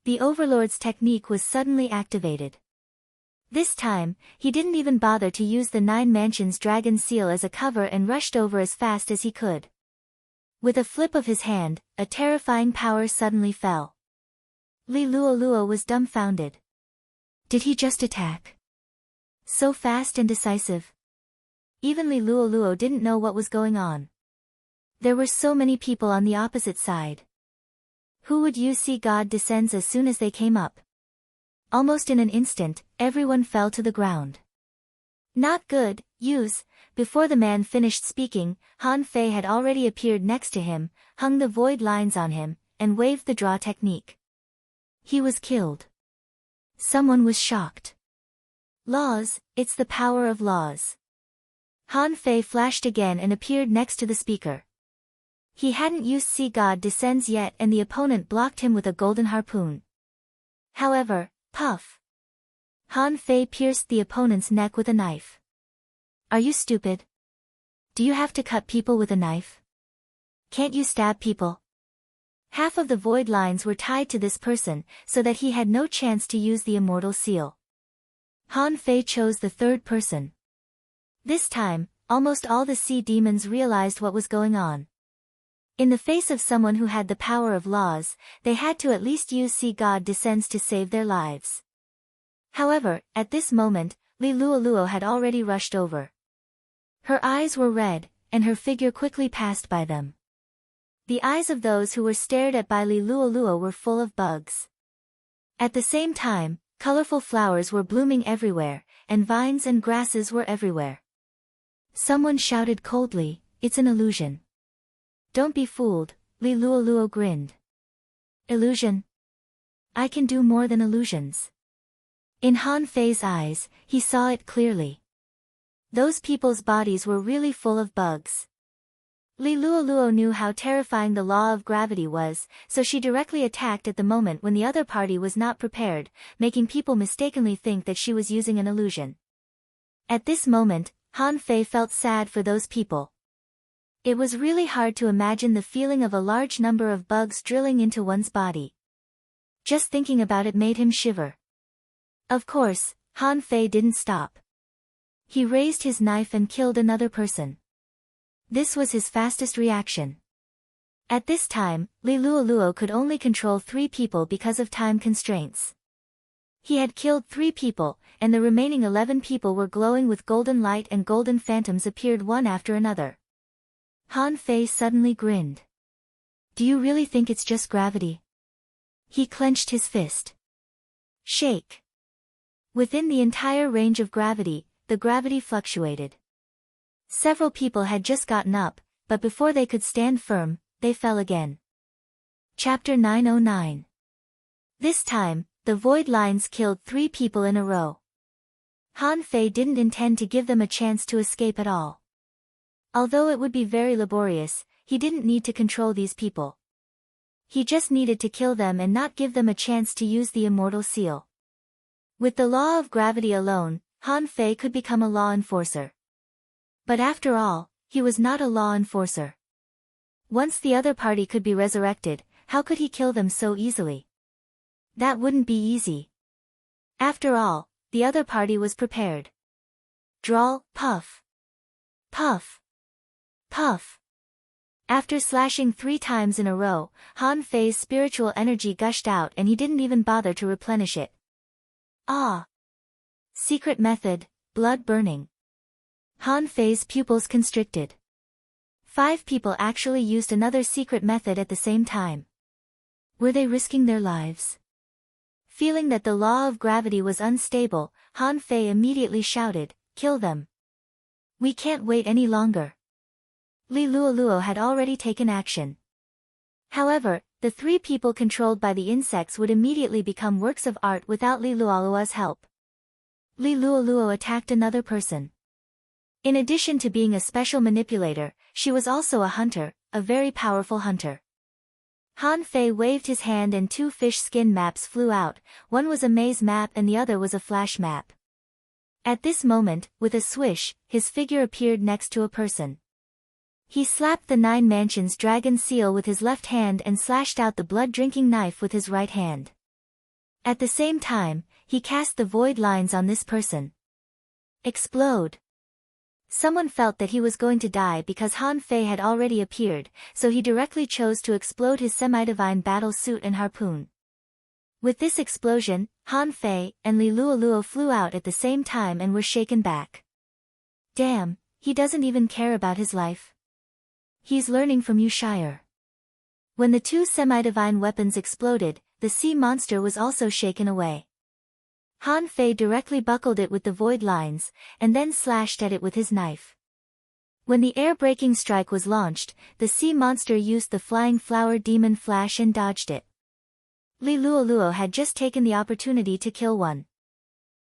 The Overlord's technique was suddenly activated. This time, he didn't even bother to use the 9 Mansions dragon seal as a cover and rushed over as fast as he could. With a flip of his hand, a terrifying power suddenly fell. Li Luoluo was dumbfounded. Did he just attack? So fast and decisive. Even Li Luoluo didn't know what was going on. There were so many people on the opposite side. Who would use Sea God Descends as soon as they came up? Almost in an instant, everyone fell to the ground. Not good, use. Before the man finished speaking, Han Fei had already appeared next to him, hung the void lines on him, and waved the draw technique. He was killed. Someone was shocked. Laws, it's the power of laws. Han Fei flashed again and appeared next to the speaker. He hadn't used Sea God Descends yet and the opponent blocked him with a golden harpoon. However, puff. Han Fei pierced the opponent's neck with a knife. Are you stupid? Do you have to cut people with a knife? Can't you stab people? Half of the void lines were tied to this person, so that he had no chance to use the immortal seal. Han Fei chose the third person. This time, almost all the sea demons realized what was going on. In the face of someone who had the power of laws, they had to at least use Sea God Descends to save their lives. However, at this moment, Li Luoluo had already rushed over. Her eyes were red, and her figure quickly passed by them. The eyes of those who were stared at by Li Luoluo were full of bugs. At the same time, colorful flowers were blooming everywhere, and vines and grasses were everywhere. Someone shouted coldly, "It's an illusion." "Don't be fooled," Li Luoluo grinned. "Illusion? I can do more than illusions." In Han Fei's eyes, he saw it clearly. Those people's bodies were really full of bugs. Li Luoluo knew how terrifying the law of gravity was, so she directly attacked at the moment when the other party was not prepared, making people mistakenly think that she was using an illusion. At this moment, Han Fei felt sad for those people. It was really hard to imagine the feeling of a large number of bugs drilling into one's body. Just thinking about it made him shiver. Of course, Han Fei didn't stop. He raised his knife and killed another person. This was his fastest reaction. At this time, Li Luoluo could only control 3 people because of time constraints. He had killed 3 people, and the remaining 11 people were glowing with golden light and golden phantoms appeared one after another. Han Fei suddenly grinned. Do you really think it's just gravity? He clenched his fist. Shake. Within the entire range of gravity, the gravity fluctuated. Several people had just gotten up, but before they could stand firm, they fell again. Chapter 909. This time, the void lines killed 3 people in a row. Han Fei didn't intend to give them a chance to escape at all. Although it would be very laborious, he didn't need to control these people. He just needed to kill them and not give them a chance to use the immortal seal. With the law of gravity alone, Han Fei could become a law enforcer. But after all, he was not a law enforcer. Once the other party could be resurrected, how could he kill them so easily? That wouldn't be easy. After all, the other party was prepared. Drawl, puff. Puff. Puff. After slashing 3 times in a row, Han Fei's spiritual energy gushed out and he didn't even bother to replenish it. Ah! Secret method, blood burning. Han Fei's pupils constricted. 5 people actually used another secret method at the same time. Were they risking their lives? Feeling that the law of gravity was unstable, Han Fei immediately shouted, "Kill them! We can't wait any longer." Li Luoluo had already taken action. However, the 3 people controlled by the insects would immediately become works of art without Li Luoluo's help. Li Luoluo attacked another person. In addition to being a special manipulator, she was also a hunter, a very powerful hunter. Han Fei waved his hand and 2 fish skin maps flew out, one was a maze map and the other was a flash map. At this moment, with a swish, his figure appeared next to a person. He slapped the 9 mansions dragon seal with his left hand and slashed out the blood-drinking knife with his right hand. At the same time, he cast the void lines on this person. Explode! Someone felt that he was going to die because Han Fei had already appeared, so he directly chose to explode his semi-divine battle suit and harpoon. With this explosion, Han Fei and Li Luoluo flew out at the same time and were shaken back. Damn, he doesn't even care about his life. He's learning from you, Shire. When the 2 semi-divine weapons exploded, the sea monster was also shaken away. Han Fei directly buckled it with the void lines, and then slashed at it with his knife. When the air-breaking strike was launched, the sea monster used the flying flower demon flash and dodged it. Li Luoluo had just taken the opportunity to kill one.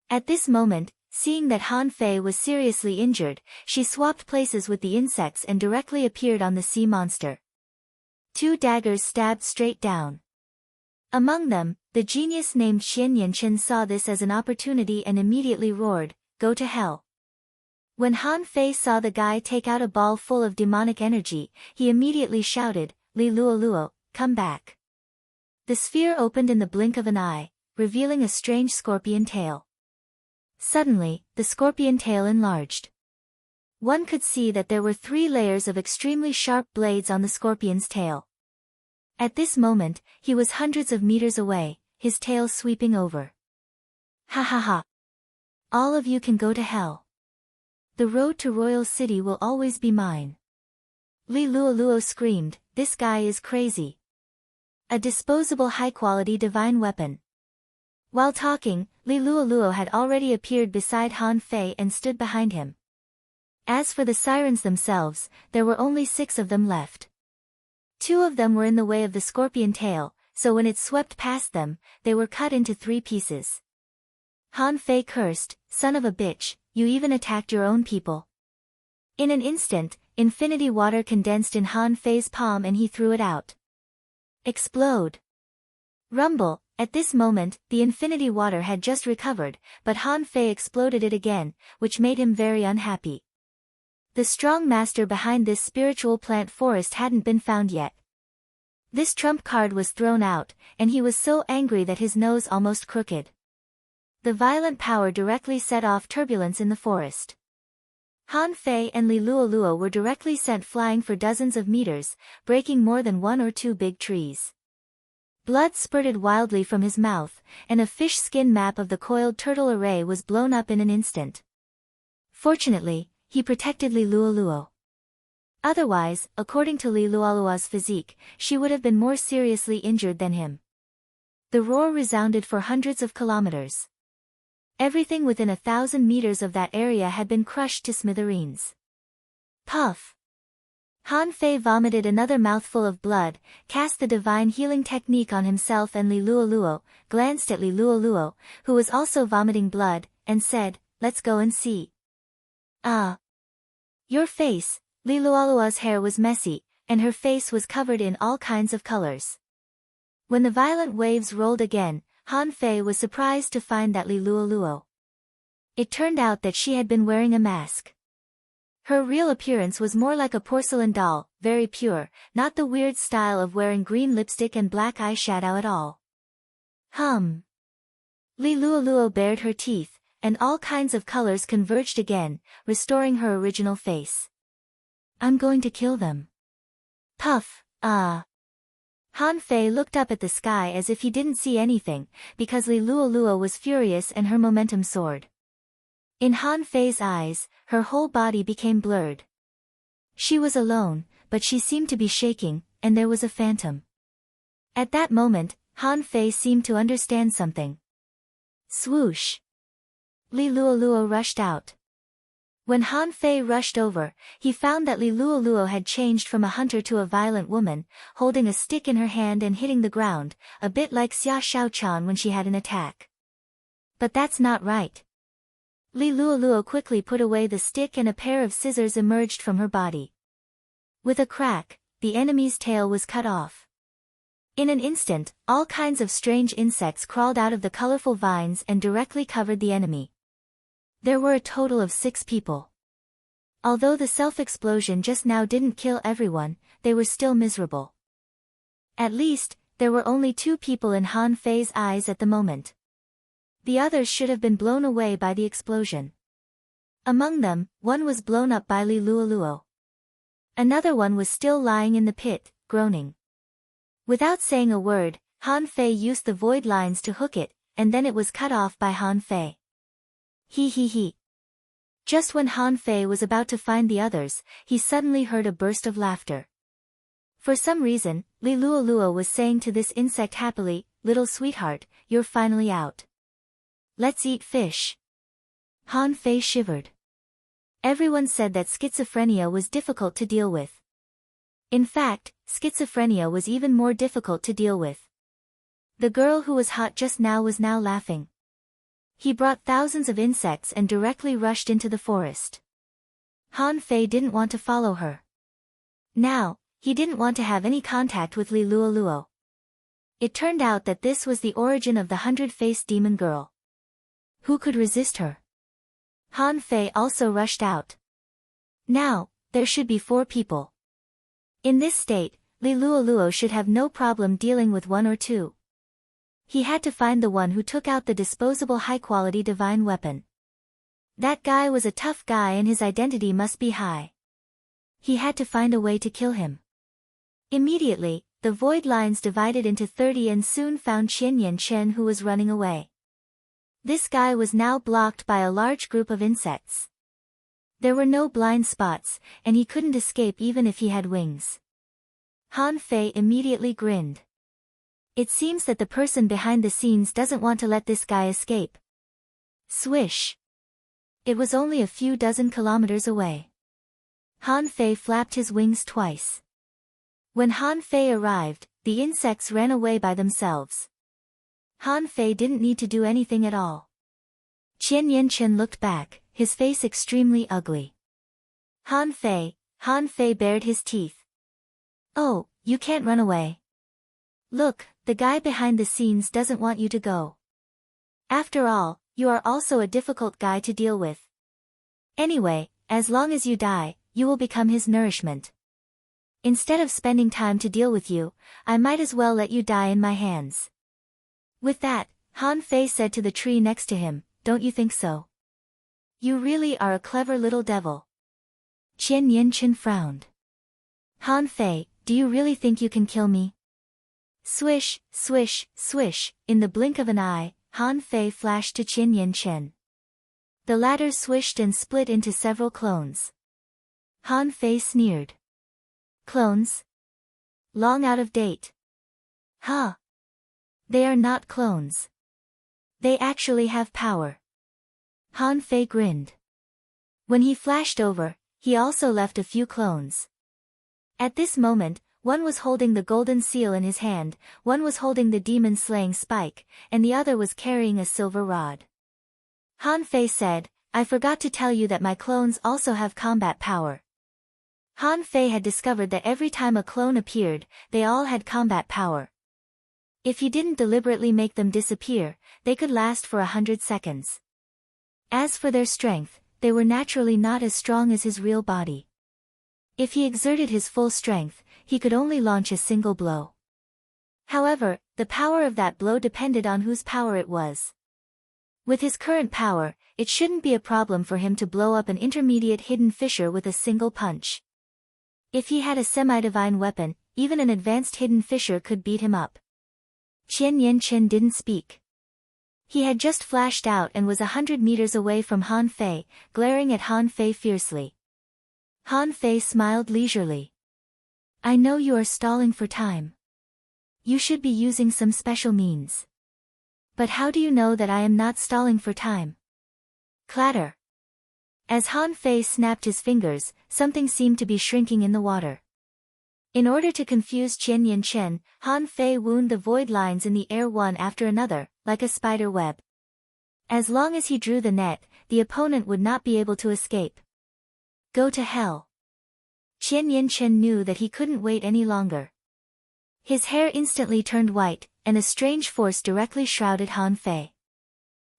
At this moment, seeing that Han Fei was seriously injured, she swapped places with the insects and directly appeared on the sea monster. 2 daggers stabbed straight down. Among them, the genius named Xian Yanchen saw this as an opportunity and immediately roared, "Go to hell." When Han Fei saw the guy take out a ball full of demonic energy, he immediately shouted, "Li Luoluo, come back." The sphere opened in the blink of an eye, revealing a strange scorpion tail. Suddenly, the scorpion tail enlarged. One could see that there were 3 layers of extremely sharp blades on the scorpion's tail. At this moment, he was hundreds of meters away, his tail sweeping over. Ha ha ha! All of you can go to hell. The road to Royal City will always be mine. Li Luoluo screamed, "This guy is crazy." A disposable high-quality divine weapon. While talking, Li Luoluo had already appeared beside Han Fei and stood behind him. As for the sirens themselves, there were only 6 of them left. 2 of them were in the way of the scorpion tail, so when it swept past them, they were cut into 3 pieces. Han Fei cursed, "Son of a bitch, you even attacked your own people." In an instant, infinity water condensed in Han Fei's palm and he threw it out. Explode! Rumble! At this moment, the infinity water had just recovered, but Han Fei exploded it again, which made him very unhappy. The strong master behind this spiritual plant forest hadn't been found yet. This trump card was thrown out, and he was so angry that his nose almost crooked. The violent power directly set off turbulence in the forest. Han Fei and Li Luoluo were directly sent flying for dozens of meters, breaking more than one or two big trees. Blood spurted wildly from his mouth, and a fish skin map of the coiled turtle array was blown up in an instant. Fortunately, he protected Li Luoluo. Otherwise, according to Li Luoluo's physique, she would have been more seriously injured than him. The roar resounded for hundreds of kilometers. Everything within 1,000 meters of that area had been crushed to smithereens. Puff! Han Fei vomited another mouthful of blood, cast the divine healing technique on himself and Li Luoluo, glanced at Li Luoluo, who was also vomiting blood, and said, "Let's go and see." "Ah. Your face." Li Luoluo's hair was messy, and her face was covered in all kinds of colors. When the violent waves rolled again, Han Fei was surprised to find that Li Luoluo. It turned out that she had been wearing a mask. Her real appearance was more like a porcelain doll, very pure, not the weird style of wearing green lipstick and black eyeshadow at all. Li Luoluo bared her teeth, and all kinds of colors converged again, restoring her original face. "I'm going to kill them." Puff, ah. Han Fei looked up at the sky as if he didn't see anything, because Li Luoluo was furious and her momentum soared. In Han Fei's eyes, her whole body became blurred. She was alone, but she seemed to be shaking, and there was a phantom. At that moment, Han Fei seemed to understand something. Swoosh! Li Luoluo rushed out. When Han Fei rushed over, he found that Li Luoluo had changed from a hunter to a violent woman, holding a stick in her hand and hitting the ground, a bit like Xia Shaochan when she had an attack. But that's not right. Li Luoluo quickly put away the stick and a pair of scissors emerged from her body. With a crack, the enemy's tail was cut off. In an instant, all kinds of strange insects crawled out of the colorful vines and directly covered the enemy. There were a total of 6 people. Although the self-explosion just now didn't kill everyone, they were still miserable. At least, there were only 2 people in Han Fei's eyes at the moment. The others should have been blown away by the explosion. Among them, one was blown up by Li Luoluo. Another one was still lying in the pit, groaning. Without saying a word, Han Fei used the void lines to hook it, and then it was cut off by Han Fei. He. Just when Han Fei was about to find the others, he suddenly heard a burst of laughter. For some reason, Li Luoluo was saying to this insect happily, "Little sweetheart, you're finally out. Let's eat fish." Han Fei shivered. Everyone said that schizophrenia was difficult to deal with. In fact, schizophrenia was even more difficult to deal with. The girl who was hot just now was now laughing. He brought thousands of insects and directly rushed into the forest. Han Fei didn't want to follow her. Now, he didn't want to have any contact with Li Luoluo. It turned out that this was the origin of the 100-faced demon girl. Who could resist her? Han Fei also rushed out. Now, there should be 4 people. In this state, Li Luoluo should have no problem dealing with 1 or 2. He had to find the one who took out the disposable high-quality divine weapon. That guy was a tough guy and his identity must be high. He had to find a way to kill him. Immediately, the void lines divided into 30 and soon found Qian Chen who was running away. This guy was now blocked by a large group of insects. There were no blind spots, and he couldn't escape even if he had wings. Han Fei immediately grinned. It seems that the person behind the scenes doesn't want to let this guy escape. Swish! It was only a few dozen kilometers away. Han Fei flapped his wings twice. When Han Fei arrived, the insects ran away by themselves. Han Fei didn't need to do anything at all. Qian Chen looked back, his face extremely ugly. Han Fei bared his teeth. "Oh, you can't run away. Look, the guy behind the scenes doesn't want you to go. After all, you are also a difficult guy to deal with. Anyway, as long as you die, you will become his nourishment." Instead of spending time to deal with you, I might as well let you die in my hands. With that, Han Fei said to the tree next to him, don't you think so? You really are a clever little devil. Qian Yanchen frowned. Han Fei, do you really think you can kill me? Swish, swish, swish, in the blink of an eye, Han Fei flashed to Qian Yanchen. The latter swished and split into several clones. Han Fei sneered. Clones? Long out of date. Huh? They are not clones. They actually have power. Han Fei grinned. When he flashed over, he also left a few clones. At this moment, one was holding the golden seal in his hand, one was holding the demon-slaying spike, and the other was carrying a silver rod. Han Fei said, I forgot to tell you that my clones also have combat power. Han Fei had discovered that every time a clone appeared, they all had combat power. If he didn't deliberately make them disappear, they could last for 100 seconds. As for their strength, they were naturally not as strong as his real body. If he exerted his full strength, he could only launch a single blow. However, the power of that blow depended on whose power it was. With his current power, it shouldn't be a problem for him to blow up an intermediate hidden fissure with a single punch. If he had a semi-divine weapon, even an advanced hidden fissure could beat him up. Qian Yanchen didn't speak. He had just flashed out and was 100 meters away from Han Fei, glaring at Han Fei fiercely. Han Fei smiled leisurely. I know you are stalling for time. You should be using some special means. But how do you know that I am not stalling for time? Clatter. As Han Fei snapped his fingers, something seemed to be shrinking in the water. In order to confuse Qian Yanchen, Han Fei wound the void lines in the air one after another, like a spider web. As long as he drew the net, the opponent would not be able to escape. Go to hell. Qian Yanchen knew that he couldn't wait any longer. His hair instantly turned white, and a strange force directly shrouded Han Fei.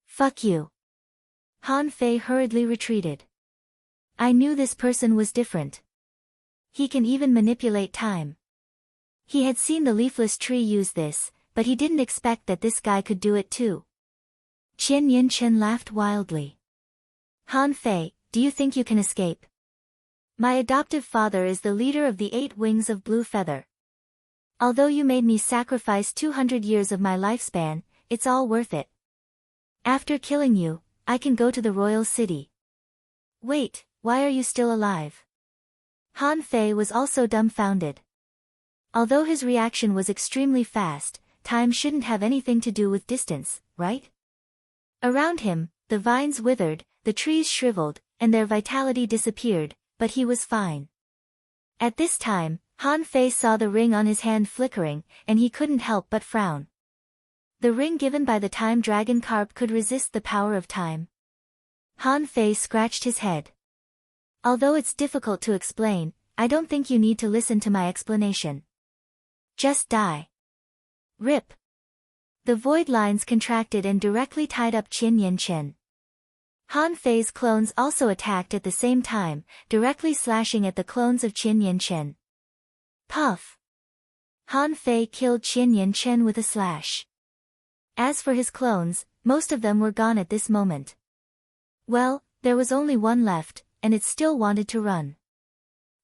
Fuck you. Han Fei hurriedly retreated. I knew this person was different. He can even manipulate time. He had seen the leafless tree use this, but he didn't expect that this guy could do it too. Qian Yanchen laughed wildly. Han Fei, do you think you can escape? My adoptive father is the leader of the 8 wings of blue feather. Although you made me sacrifice 200 years of my lifespan, it's all worth it. After killing you, I can go to the royal city. Wait, why are you still alive? Han Fei was also dumbfounded. Although his reaction was extremely fast, time shouldn't have anything to do with distance, right? Around him, the vines withered, the trees shriveled, and their vitality disappeared, but he was fine. At this time, Han Fei saw the ring on his hand flickering, and he couldn't help but frown. The ring given by the time dragon carp could resist the power of time. Han Fei scratched his head. Although it's difficult to explain, I don't think you need to listen to my explanation. Just die. Rip. The void lines contracted and directly tied up Qian Yanchen. Han Fei's clones also attacked at the same time, directly slashing at the clones of Qian Yanchen. Puff. Han Fei killed Qian Yanchen with a slash. As for his clones, most of them were gone at this moment. Well, there was only one left, and it still wanted to run.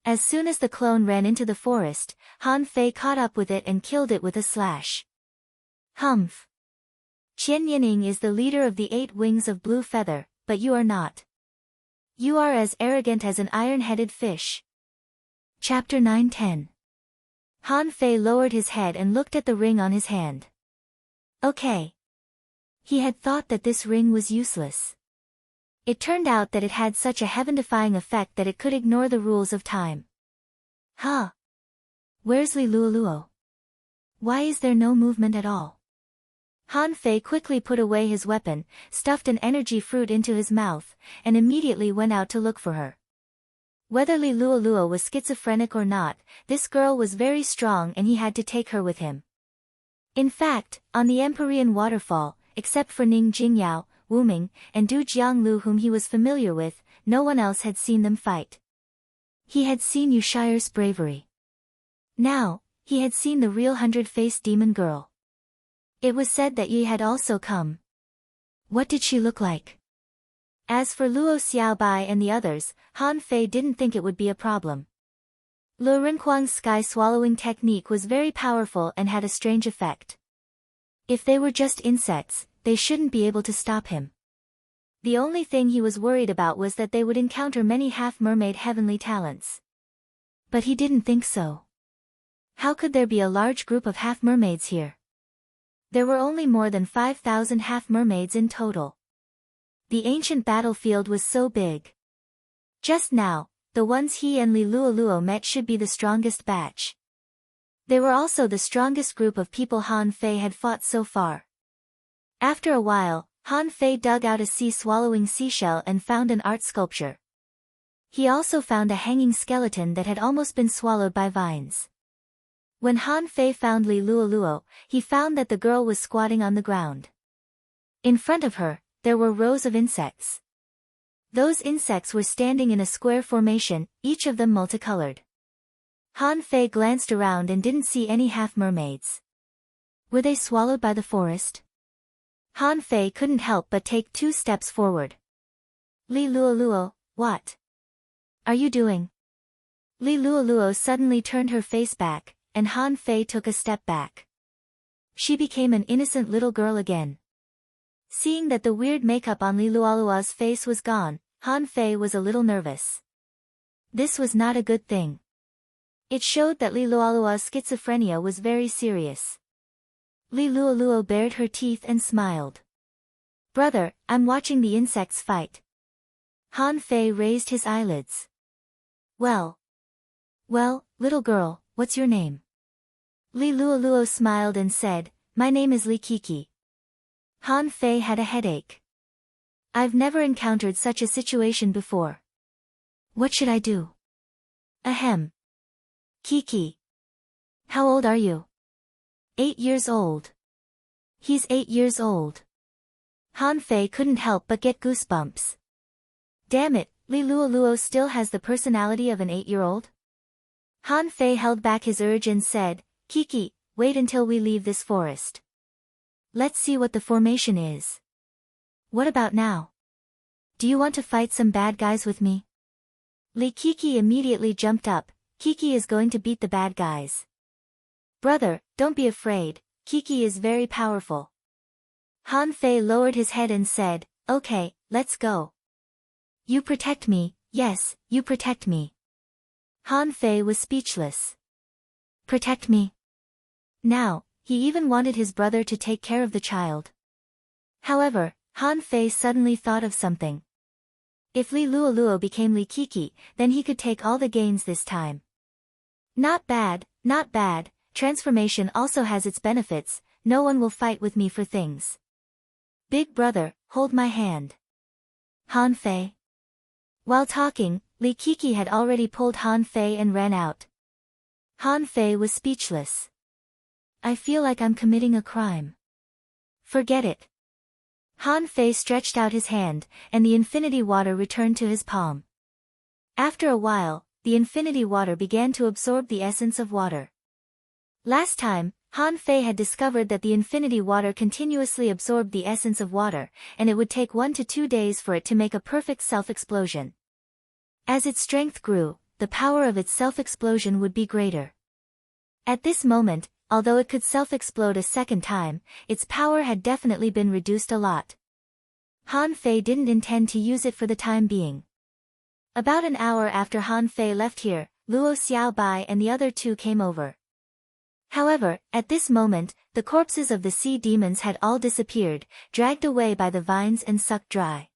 As soon as the clone ran into the forest, Han Fei caught up with it and killed it with a slash. Humph. Qian Yining is the leader of the 8 wings of blue feather, but you are not. You are as arrogant as an iron-headed fish. Chapter 9-10. Han Fei lowered his head and looked at the ring on his hand. Okay. He had thought that this ring was useless. It turned out that it had such a heaven-defying effect that it could ignore the rules of time. Huh? Where's Li Luoluo? Why is there no movement at all? Han Fei quickly put away his weapon, stuffed an energy fruit into his mouth, and immediately went out to look for her. Whether Li Luoluo was schizophrenic or not, this girl was very strong and he had to take her with him. In fact, on the Empyrean waterfall, except for Ning Jingyao, Wu Ming, and Du Jianglu whom he was familiar with, no one else had seen them fight. He had seen Yushire's bravery. Now, he had seen the real 100-faced demon girl. It was said that Yi had also come. What did she look like? As for Luo Xiaobai and the others, Han Fei didn't think it would be a problem. Lu Renquang's sky-swallowing technique was very powerful and had a strange effect. If they were just insects, they shouldn't be able to stop him. The only thing he was worried about was that they would encounter many half-mermaid heavenly talents. But he didn't think so. How could there be a large group of half-mermaids here? There were only more than 5,000 half-mermaids in total. The ancient battlefield was so big. Just now, the ones he and Li Luoluo met should be the strongest batch. They were also the strongest group of people Han Fei had fought so far. After a while, Han Fei dug out a sea-swallowing seashell and found an art sculpture. He also found a hanging skeleton that had almost been swallowed by vines. When Han Fei found Li Luoluo, he found that the girl was squatting on the ground. In front of her, there were rows of insects. Those insects were standing in a square formation, each of them multicolored. Han Fei glanced around and didn't see any half-mermaids. Were they swallowed by the forest? Han Fei couldn't help but take 2 steps forward. Li Luoluo, what are you doing? Li Luoluo suddenly turned her face back, and Han Fei took a step back. She became an innocent little girl again. Seeing that the weird makeup on Li Luoluo's face was gone, Han Fei was a little nervous. This was not a good thing. It showed that Li Luoluo's schizophrenia was very serious. Li Luoluo bared her teeth and smiled. Brother, I'm watching the insects fight. Han Fei raised his eyelids. Well, little girl, what's your name? Li Luoluo smiled and said, my name is Li Kiki. Han Fei had a headache. I've never encountered such a situation before. What should I do? Ahem. Kiki. How old are you? 8 years old. He's 8 years old. Han Fei couldn't help but get goosebumps. Damn it, Li Luoluo still has the personality of an 8-year-old? Han Fei held back his urge and said, Kiki, wait until we leave this forest. Let's see what the formation is. What about now? Do you want to fight some bad guys with me? Li Kiki immediately jumped up. Kiki is going to beat the bad guys. Brother, don't be afraid, Kiki is very powerful. Han Fei lowered his head and said, okay, let's go. You protect me, yes, you protect me. Han Fei was speechless. Protect me? Now, he even wanted his brother to take care of the child. However, Han Fei suddenly thought of something. If Li Luoluo became Li Kiki, then he could take all the gains this time. Not bad, not bad, transformation also has its benefits, no one will fight with me for things. Big brother, hold my hand. Han Fei. While talking, Li Kiki had already pulled Han Fei and ran out. Han Fei was speechless. I feel like I'm committing a crime. Forget it. Han Fei stretched out his hand, and the infinity water returned to his palm. After a while, the infinity water began to absorb the essence of water. Last time, Han Fei had discovered that the infinity water continuously absorbed the essence of water, and it would take 1 to 2 days for it to make a perfect self-explosion. As its strength grew, the power of its self-explosion would be greater. At this moment, although it could self-explode a second time, its power had definitely been reduced a lot. Han Fei didn't intend to use it for the time being. About an hour after Han Fei left here, Luo Xiaobai and the other 2 came over. However, at this moment, the corpses of the sea demons had all disappeared, dragged away by the vines and sucked dry.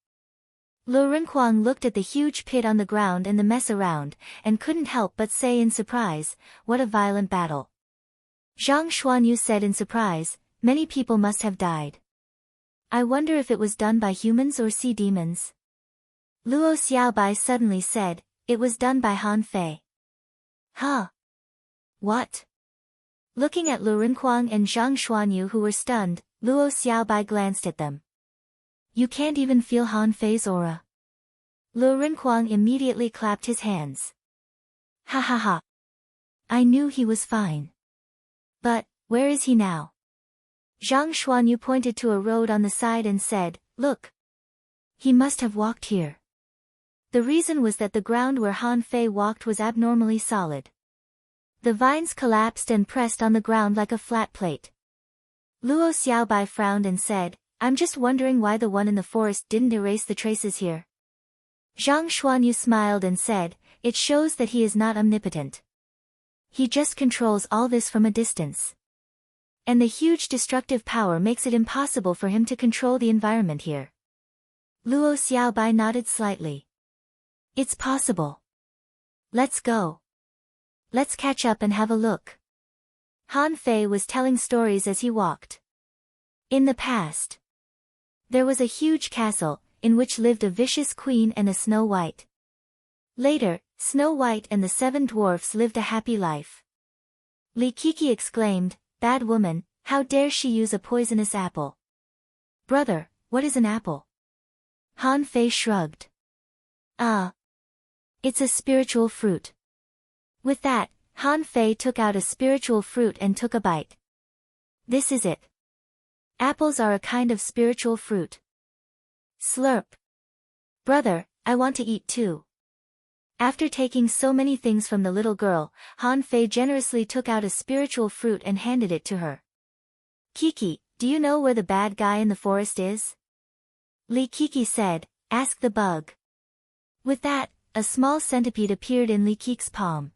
Lu Renquang looked at the huge pit on the ground and the mess around, and couldn't help but say in surprise, what a violent battle. Zhang Xuanyu said in surprise, many people must have died. I wonder if it was done by humans or sea demons. Luo Xiaobai suddenly said, it was done by Han Fei. Huh? What? Looking at Lu Renquang and Zhang Xuanyu who were stunned, Luo Xiaobai glanced at them. You can't even feel Han Fei's aura. Lu Renquang immediately clapped his hands. Ha ha ha. I knew he was fine. But, where is he now? Zhang Xuanyu pointed to a road on the side and said, look. He must have walked here. The reason was that the ground where Han Fei walked was abnormally solid. The vines collapsed and pressed on the ground like a flat plate. Luo Xiaobai frowned and said, I'm just wondering why the one in the forest didn't erase the traces here. Zhang Xuanyu smiled and said, it shows that he is not omnipotent. He just controls all this from a distance. And the huge destructive power makes it impossible for him to control the environment here. Luo Xiaobai nodded slightly. It's possible. Let's go. Let's catch up and have a look. Han Fei was telling stories as he walked. In the past, there was a huge castle, in which lived a vicious queen and a Snow White. Later, Snow White and the 7 dwarfs lived a happy life. Li Kiki exclaimed, bad woman, how dare she use a poisonous apple? Brother, what is an apple? Han Fei shrugged. Ah. It's a spiritual fruit. With that, Han Fei took out a spiritual fruit and took a bite. This is it. Apples are a kind of spiritual fruit. Slurp. Brother, I want to eat too. After taking so many things from the little girl, Han Fei generously took out a spiritual fruit and handed it to her. Kiki, do you know where the bad guy in the forest is? Li Kiki said, ask the bug. With that, a small centipede appeared in Li Kiki's palm.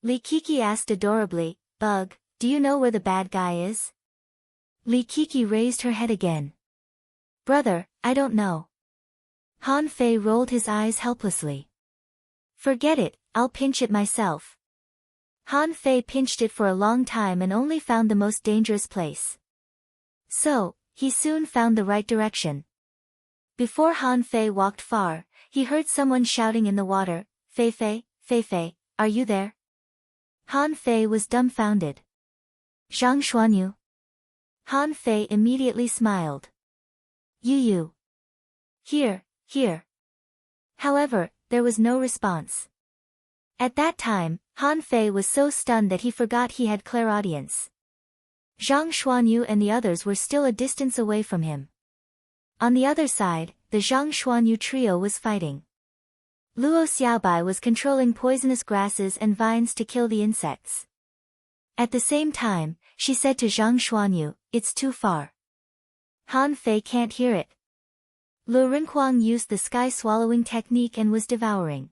Li Kiki asked adorably, Bug, do you know where the bad guy is? Li Kiki raised her head again. Brother, I don't know. Han Fei rolled his eyes helplessly. Forget it, I'll pinch it myself. Han Fei pinched it for a long time and only found the most dangerous place. So, he soon found the right direction. Before Han Fei walked far, he heard someone shouting in the water, Fei Fei, are you there? Han Fei was dumbfounded. Zhang Xuanyu. Han Fei immediately smiled. You. Here. However, there was no response. At that time, Han Fei was so stunned that he forgot he had clairaudience. Zhang Xuanyu and the others were still a distance away from him. On the other side, the Zhang Xuanyu trio was fighting. Luo Xiaobai was controlling poisonous grasses and vines to kill the insects. At the same time, she said to Zhang Xuanyu, it's too far. Han Fei can't hear it. Lu Rinquang used the sky-swallowing technique and was devouring.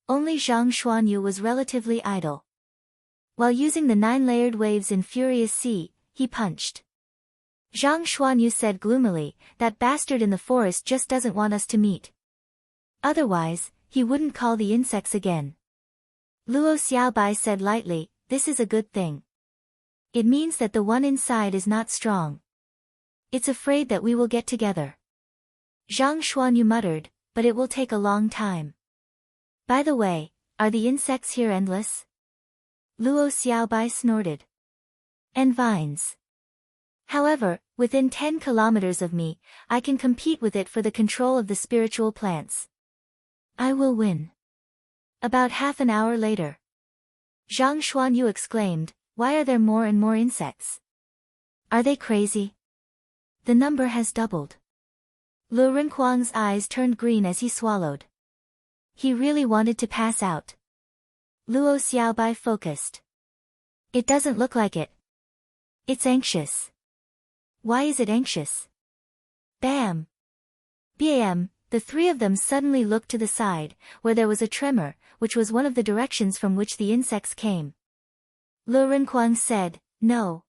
Only Zhang Xuanyu was relatively idle. While using the 9-layered waves in Furious Sea, he punched. Zhang Xuanyu said gloomily, that bastard in the forest just doesn't want us to meet. Otherwise, he wouldn't call the insects again. Luo Xiaobai said lightly, this is a good thing. It means that the one inside is not strong. It's afraid that we will get together. Zhang Xuanyu muttered, but it will take a long time. By the way, are the insects here endless? Luo Xiaobai snorted. And vines. However, within 10 kilometers of me, I can compete with it for the control of the spiritual plants. I will win. About half an hour later. Zhang Xuanyu exclaimed, why are there more and more insects? Are they crazy? The number has doubled. Lu Rinquang's eyes turned green as he swallowed. He really wanted to pass out. Luo Xiaobai focused. It doesn't look like it. It's anxious. Why is it anxious? Bam! Bam! The three of them suddenly looked to the side, where there was a tremor, which was one of the directions from which the insects came. Lu Rinquang said, no.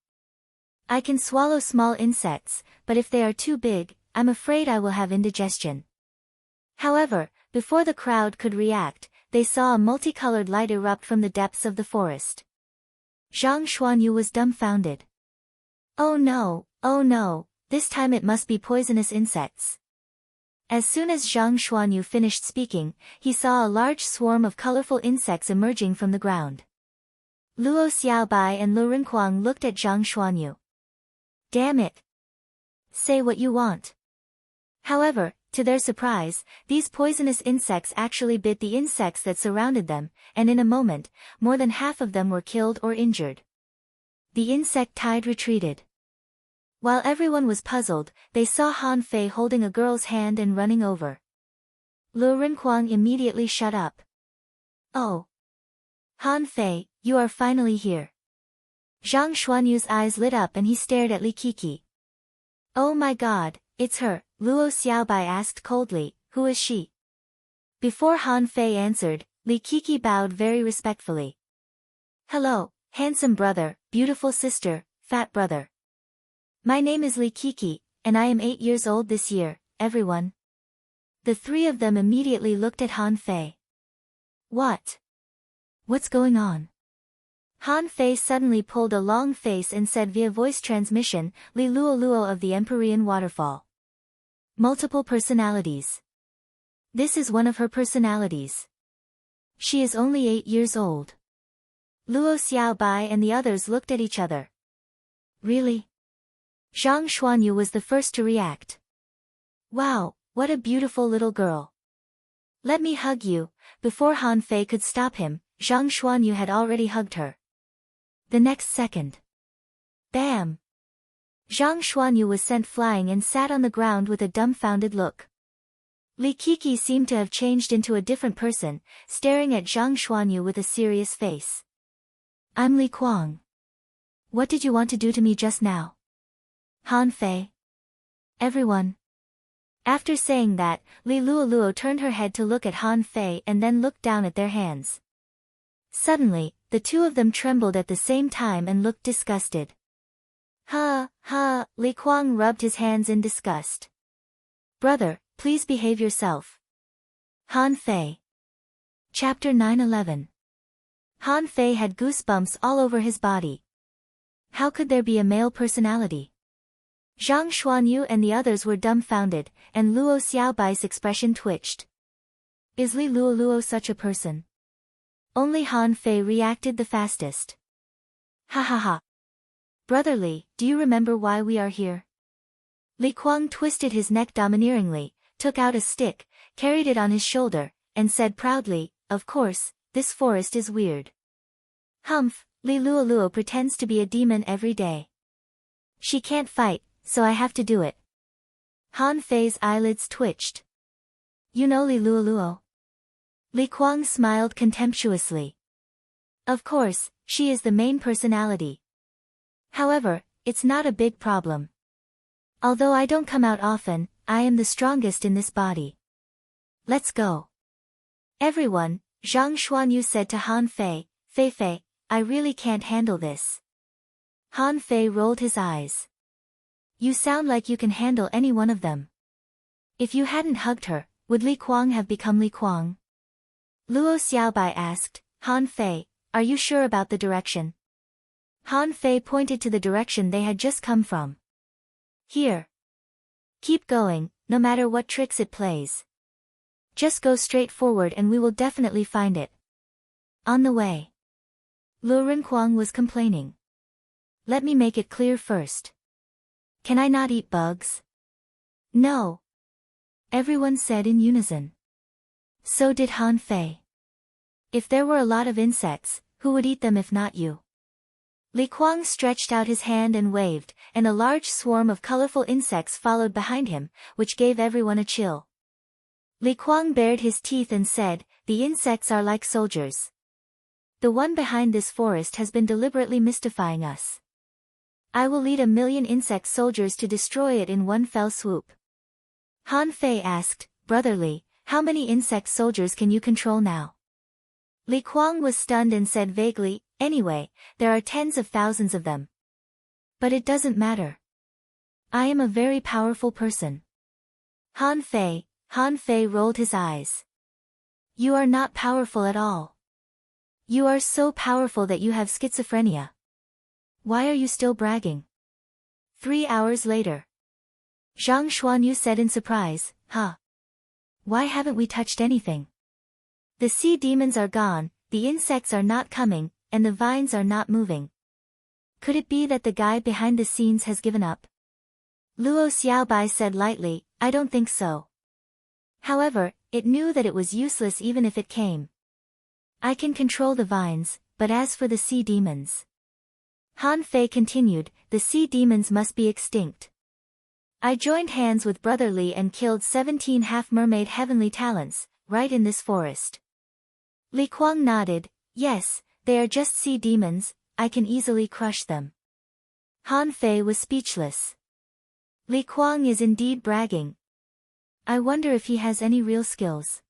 I can swallow small insects, but if they are too big, I'm afraid I will have indigestion. However, before the crowd could react, they saw a multicolored light erupt from the depths of the forest. Zhang Xuanyu was dumbfounded. Oh no, this time it must be poisonous insects. As soon as Zhang Xuanyu finished speaking, he saw a large swarm of colorful insects emerging from the ground. Luo Xiaobai and Lu Rinquang looked at Zhang Xuanyu. Damn it! Say what you want. However, To their surprise, these poisonous insects actually bit the insects that surrounded them, and in a moment, more than half of them were killed or injured. The insect tide retreated. While everyone was puzzled, they saw Han Fei holding a girl's hand and running over. Lu Renquang immediately shut up. Oh! Han Fei, you are finally here. Zhang Xuanyu's eyes lit up and he stared at Li Qiki. Oh my god, it's her, Luo Xiaobai asked coldly, who is she? Before Han Fei answered, Li Qiki bowed very respectfully. Hello, handsome brother, beautiful sister, fat brother. My name is Li Qiki, and I am 8 years old this year, everyone. The three of them immediately looked at Han Fei. What? What's going on? Han Fei suddenly pulled a long face and said via voice transmission, Li Luo Luo of the Empyrean Waterfall. Multiple personalities. This is one of her personalities. She is only 8 years old. Luo Xiaobai and the others looked at each other. Really? Zhang Xuanyu was the first to react. Wow, what a beautiful little girl. Let me hug you. Before Han Fei could stop him, Zhang Xuanyu had already hugged her. The next second. Bam! Zhang Xuanyu was sent flying and sat on the ground with a dumbfounded look. Li Qiki seemed to have changed into a different person, staring at Zhang Xuanyu with a serious face. I'm Li Kuang. What did you want to do to me just now? Han Fei. Everyone. After saying that, Li Luoluo turned her head to look at Han Fei and then looked down at their hands. Suddenly, the two of them trembled at the same time and looked disgusted. Ha, ha, Li Kuang rubbed his hands in disgust. Brother, please behave yourself. Han Fei. Chapter 9-11. Han Fei had goosebumps all over his body. How could there be a male personality? Zhang Xuanyu and the others were dumbfounded, and Luo Xiaobai's expression twitched. Is Li Luoluo such a person? Only Han Fei reacted the fastest. Ha ha ha. Brother Li, do you remember why we are here? Li Kuang twisted his neck domineeringly, took out a stick, carried it on his shoulder, and said proudly, of course, this forest is weird. Humph, Li Luoluo pretends to be a demon every day. She can't fight, so I have to do it. Han Fei's eyelids twitched. You know Li Luoluo? Li Kuang smiled contemptuously. Of course, she is the main personality. However, it's not a big problem. Although I don't come out often, I am the strongest in this body. Let's go. Everyone, Zhang Xuanyu said to Han Fei, Fei Fei, I really can't handle this. Han Fei rolled his eyes. You sound like you can handle any one of them. If you hadn't hugged her, would Li Kuang have become Li Kuang? Luo Xiaobai asked, Han Fei, are you sure about the direction? Han Fei pointed to the direction they had just come from. Here. Keep going, no matter what tricks it plays. Just go straight forward and we will definitely find it. On the way. Lu Renquang was complaining. Let me make it clear first. Can I not eat bugs? No. Everyone said in unison. So did Han Fei. If there were a lot of insects, who would eat them if not you? Li Kuang stretched out his hand and waved, and a large swarm of colorful insects followed behind him, which gave everyone a chill. Li Kuang bared his teeth and said, the insects are like soldiers. The one behind this forest has been deliberately mystifying us. I will lead 1,000,000 insect soldiers to destroy it in one fell swoop. Han Fei asked, Brother Li, how many insect soldiers can you control now? Li Kuang was stunned and said vaguely, anyway, there are tens of thousands of them. But it doesn't matter. I am a very powerful person. Han Fei rolled his eyes. You are not powerful at all. You are so powerful that you have schizophrenia. Why are you still bragging? 3 hours later. Zhang Xuanyu said in surprise, Huh? Why haven't we touched anything? The sea demons are gone, the insects are not coming, and the vines are not moving. Could it be that the guy behind the scenes has given up? Luo Xiaobai said lightly, I don't think so. However, it knew that it was useless even if it came. I can control the vines, but as for the sea demons. Han Fei continued, the sea demons must be extinct. I joined hands with Brother Li and killed 17 half-mermaid heavenly talents, right in this forest. Li Kuang nodded, yes, they are just sea demons, I can easily crush them. Han Fei was speechless. Li Kuang is indeed bragging. I wonder if he has any real skills.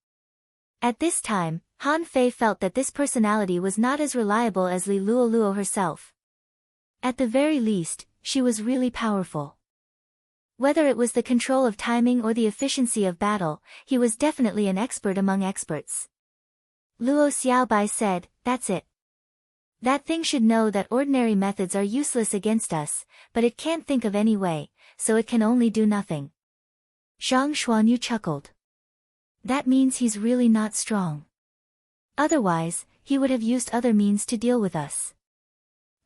At this time, Han Fei felt that this personality was not as reliable as Li Luoluo herself. At the very least, she was really powerful. Whether it was the control of timing or the efficiency of battle, he was definitely an expert among experts. Luo Xiaobai said, that's it. That thing should know that ordinary methods are useless against us, but it can't think of any way, so it can only do nothing. Zhang Xuanyu chuckled. That means he's really not strong. Otherwise, he would have used other means to deal with us.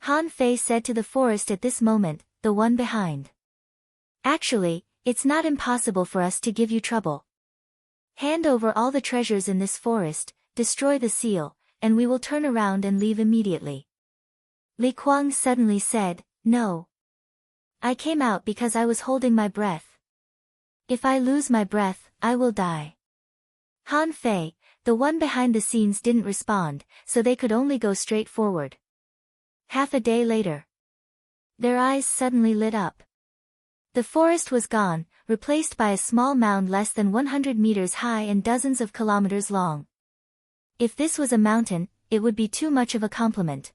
Han Fei said to the forest at this moment, the one behind. Actually, it's not impossible for us to give you trouble. Hand over all the treasures in this forest, destroy the seal, and we will turn around and leave immediately. Li Kuang suddenly said, no. I came out because I was holding my breath. If I lose my breath, I will die. Han Fei, the one behind the scenes, didn't respond, so they could only go straight forward. Half a day later. Their eyes suddenly lit up. The forest was gone, replaced by a small mound less than 100 meters high and dozens of kilometers long. If this was a mountain, it would be too much of a compliment.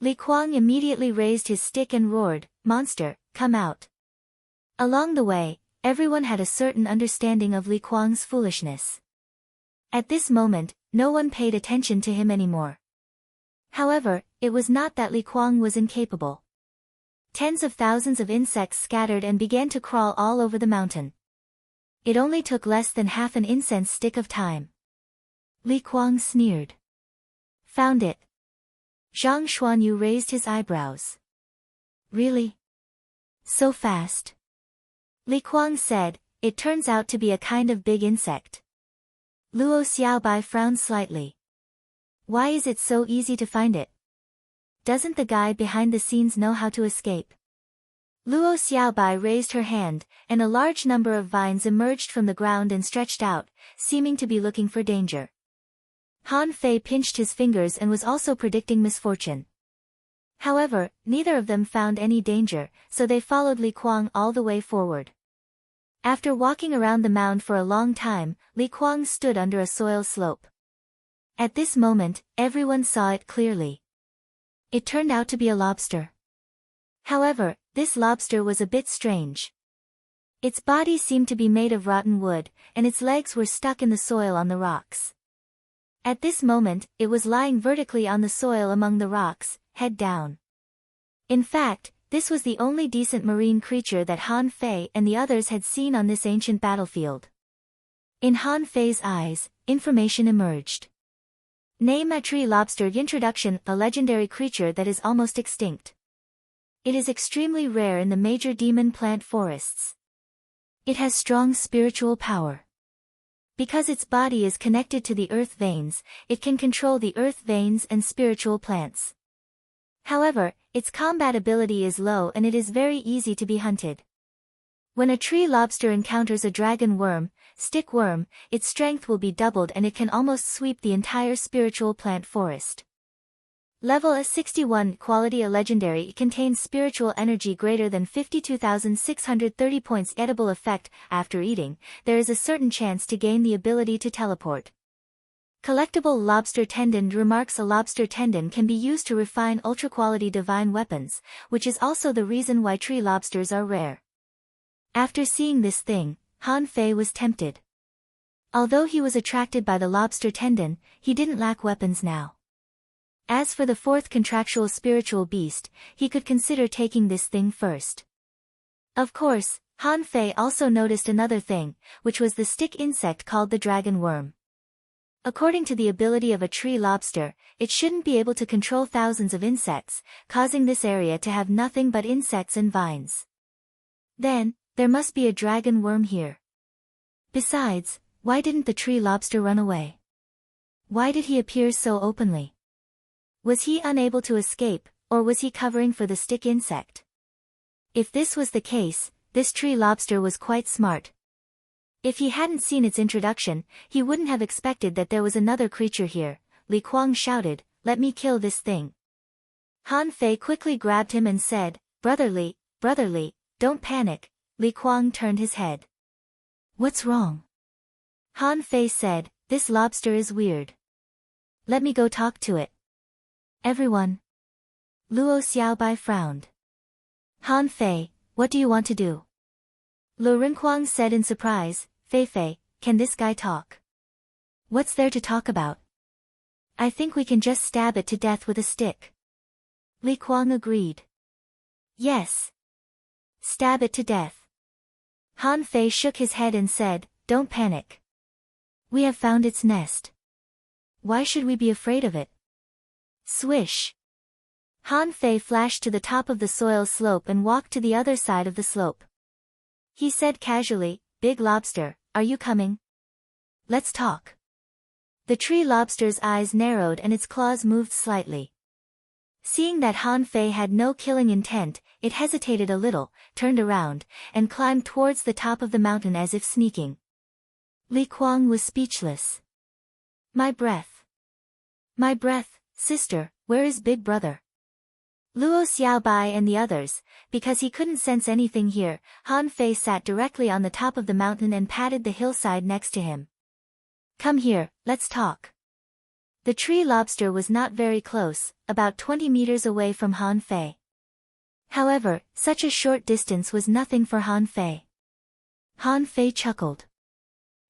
Li Kuang immediately raised his stick and roared, monster, come out. Along the way, everyone had a certain understanding of Li Kuang's foolishness. At this moment, no one paid attention to him anymore. However, it was not that Li Kuang was incapable. Tens of thousands of insects scattered and began to crawl all over the mountain. It only took less than half an incense stick of time. Li Kuang sneered. Found it. Zhang Xuanyu raised his eyebrows. Really? So fast? Li Kuang said, it turns out to be a kind of big insect. Luo Xiaobai frowned slightly. Why is it so easy to find it? Doesn't the guy behind the scenes know how to escape? Luo Xiaobai raised her hand, and a large number of vines emerged from the ground and stretched out, seeming to be looking for danger. Han Fei pinched his fingers and was also predicting misfortune. However, neither of them found any danger, so they followed Li Kuang all the way forward. After walking around the mound for a long time, Li Kuang stood under a soil slope. At this moment, everyone saw it clearly. It turned out to be a lobster. However, this lobster was a bit strange. Its body seemed to be made of rotten wood, and its legs were stuck in the soil on the rocks. At this moment, it was lying vertically on the soil among the rocks, head down. In fact, this was the only decent marine creature that Han Fei and the others had seen on this ancient battlefield. In Han Fei's eyes, information emerged. Name a tree lobster. Introduction, a legendary creature that is almost extinct. It is extremely rare in the major demon plant forests. It has strong spiritual power. Because its body is connected to the earth veins, it can control the earth veins and spiritual plants. However, its combat ability is low and it is very easy to be hunted. When a tree lobster encounters a dragon worm, stick worm, its strength will be doubled and it can almost sweep the entire spiritual plant forest. Level A61, quality A legendary. It contains spiritual energy greater than 52,630 points. Edible effect, after eating, there is a certain chance to gain the ability to teleport. Collectible lobster tendon. Remarks, a lobster tendon can be used to refine ultra-quality divine weapons, which is also the reason why tree lobsters are rare. After seeing this thing, Han Fei was tempted. Although he was attracted by the lobster tendon, he didn't lack weapons now. As for the fourth contractual spiritual beast, he could consider taking this thing first. Of course, Han Fei also noticed another thing, which was the stick insect called the dragon worm. According to the ability of a tree lobster, it shouldn't be able to control thousands of insects, causing this area to have nothing but insects and vines. Then, there must be a dragon worm here. Besides, Why didn't the tree lobster run away? Why did he appear so openly? Was he unable to escape, or was he covering for the stick insect? If this was the case, this tree lobster was quite smart. If he hadn't seen its introduction, he wouldn't have expected that there was another creature here. Li Kuang shouted, "Let me kill this thing." Han Fei quickly grabbed him and said, brotherly, don't panic." Li Kuang turned his head. "What's wrong?" Han Fei said, "This lobster is weird. Let me go talk to it." "Everyone." Luo Xiaobai frowned. "Han Fei, what do you want to do?" Lu Renkuang said in surprise, "Fei, can this guy talk?" "What's there to talk about?" "I think we can just stab it to death with a stick." Li Kuang agreed. "Yes. Stab it to death." Han Fei shook his head and said, "Don't panic. We have found its nest. Why should we be afraid of it?" Swish. Han Fei flashed to the top of the soil slope and walked to the other side of the slope. He said casually, "Big lobster, are you coming? Let's talk." The tree lobster's eyes narrowed and its claws moved slightly. Seeing that Han Fei had no killing intent, it hesitated a little, turned around, and climbed towards the top of the mountain as if sneaking. Li Kuang was speechless. My breath, sister, where is Big Brother?" Luo Xiaobai and the others, because he couldn't sense anything here. Han Fei sat directly on the top of the mountain and patted the hillside next to him. "Come here, let's talk." The tree lobster was not very close, about 20 meters away from Han Fei. However, such a short distance was nothing for Han Fei. Han Fei chuckled.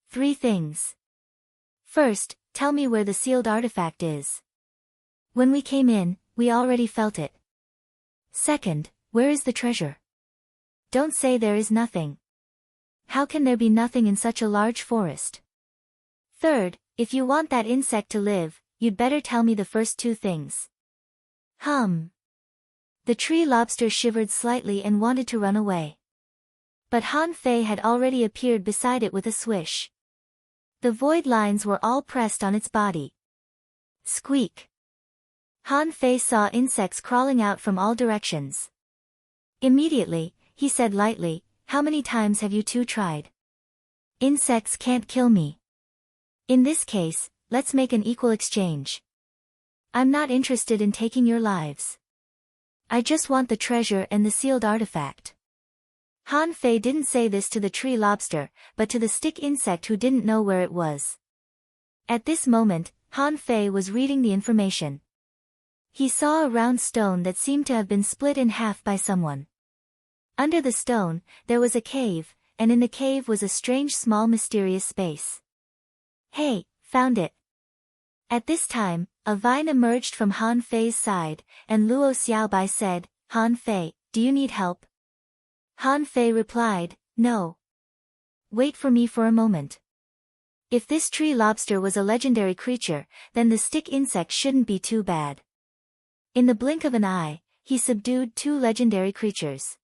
3 things. First, tell me where the sealed artifact is. When we came in, we already felt it. Second, where is the treasure? Don't say there is nothing. How can there be nothing in such a large forest? Third, if you want that insect to live, you'd better tell me the first 2 things. The tree lobster shivered slightly and wanted to run away. But Han Fei had already appeared beside it with a swish. The void lines were all pressed on its body. Squeak. Han Fei saw insects crawling out from all directions. Immediately, he said lightly, "How many times have you 2 tried? Insects can't kill me. In this case, let's make an equal exchange. I'm not interested in taking your lives. I just want the treasure and the sealed artifact." Han Fei didn't say this to the tree lobster, but to the stick insect who didn't know where it was. At this moment, Han Fei was reading the information. He saw a round stone that seemed to have been split in half by someone. Under the stone, there was a cave, and in the cave was a strange small mysterious space. "Hey, found it." At this time, a vine emerged from Han Fei's side, and Luo Xiaobai said, "Han Fei, do you need help?" Han Fei replied, "No. Wait for me for a moment." If this tree lobster was a legendary creature, then the stick insect shouldn't be too bad. In the blink of an eye, he subdued 2 legendary creatures.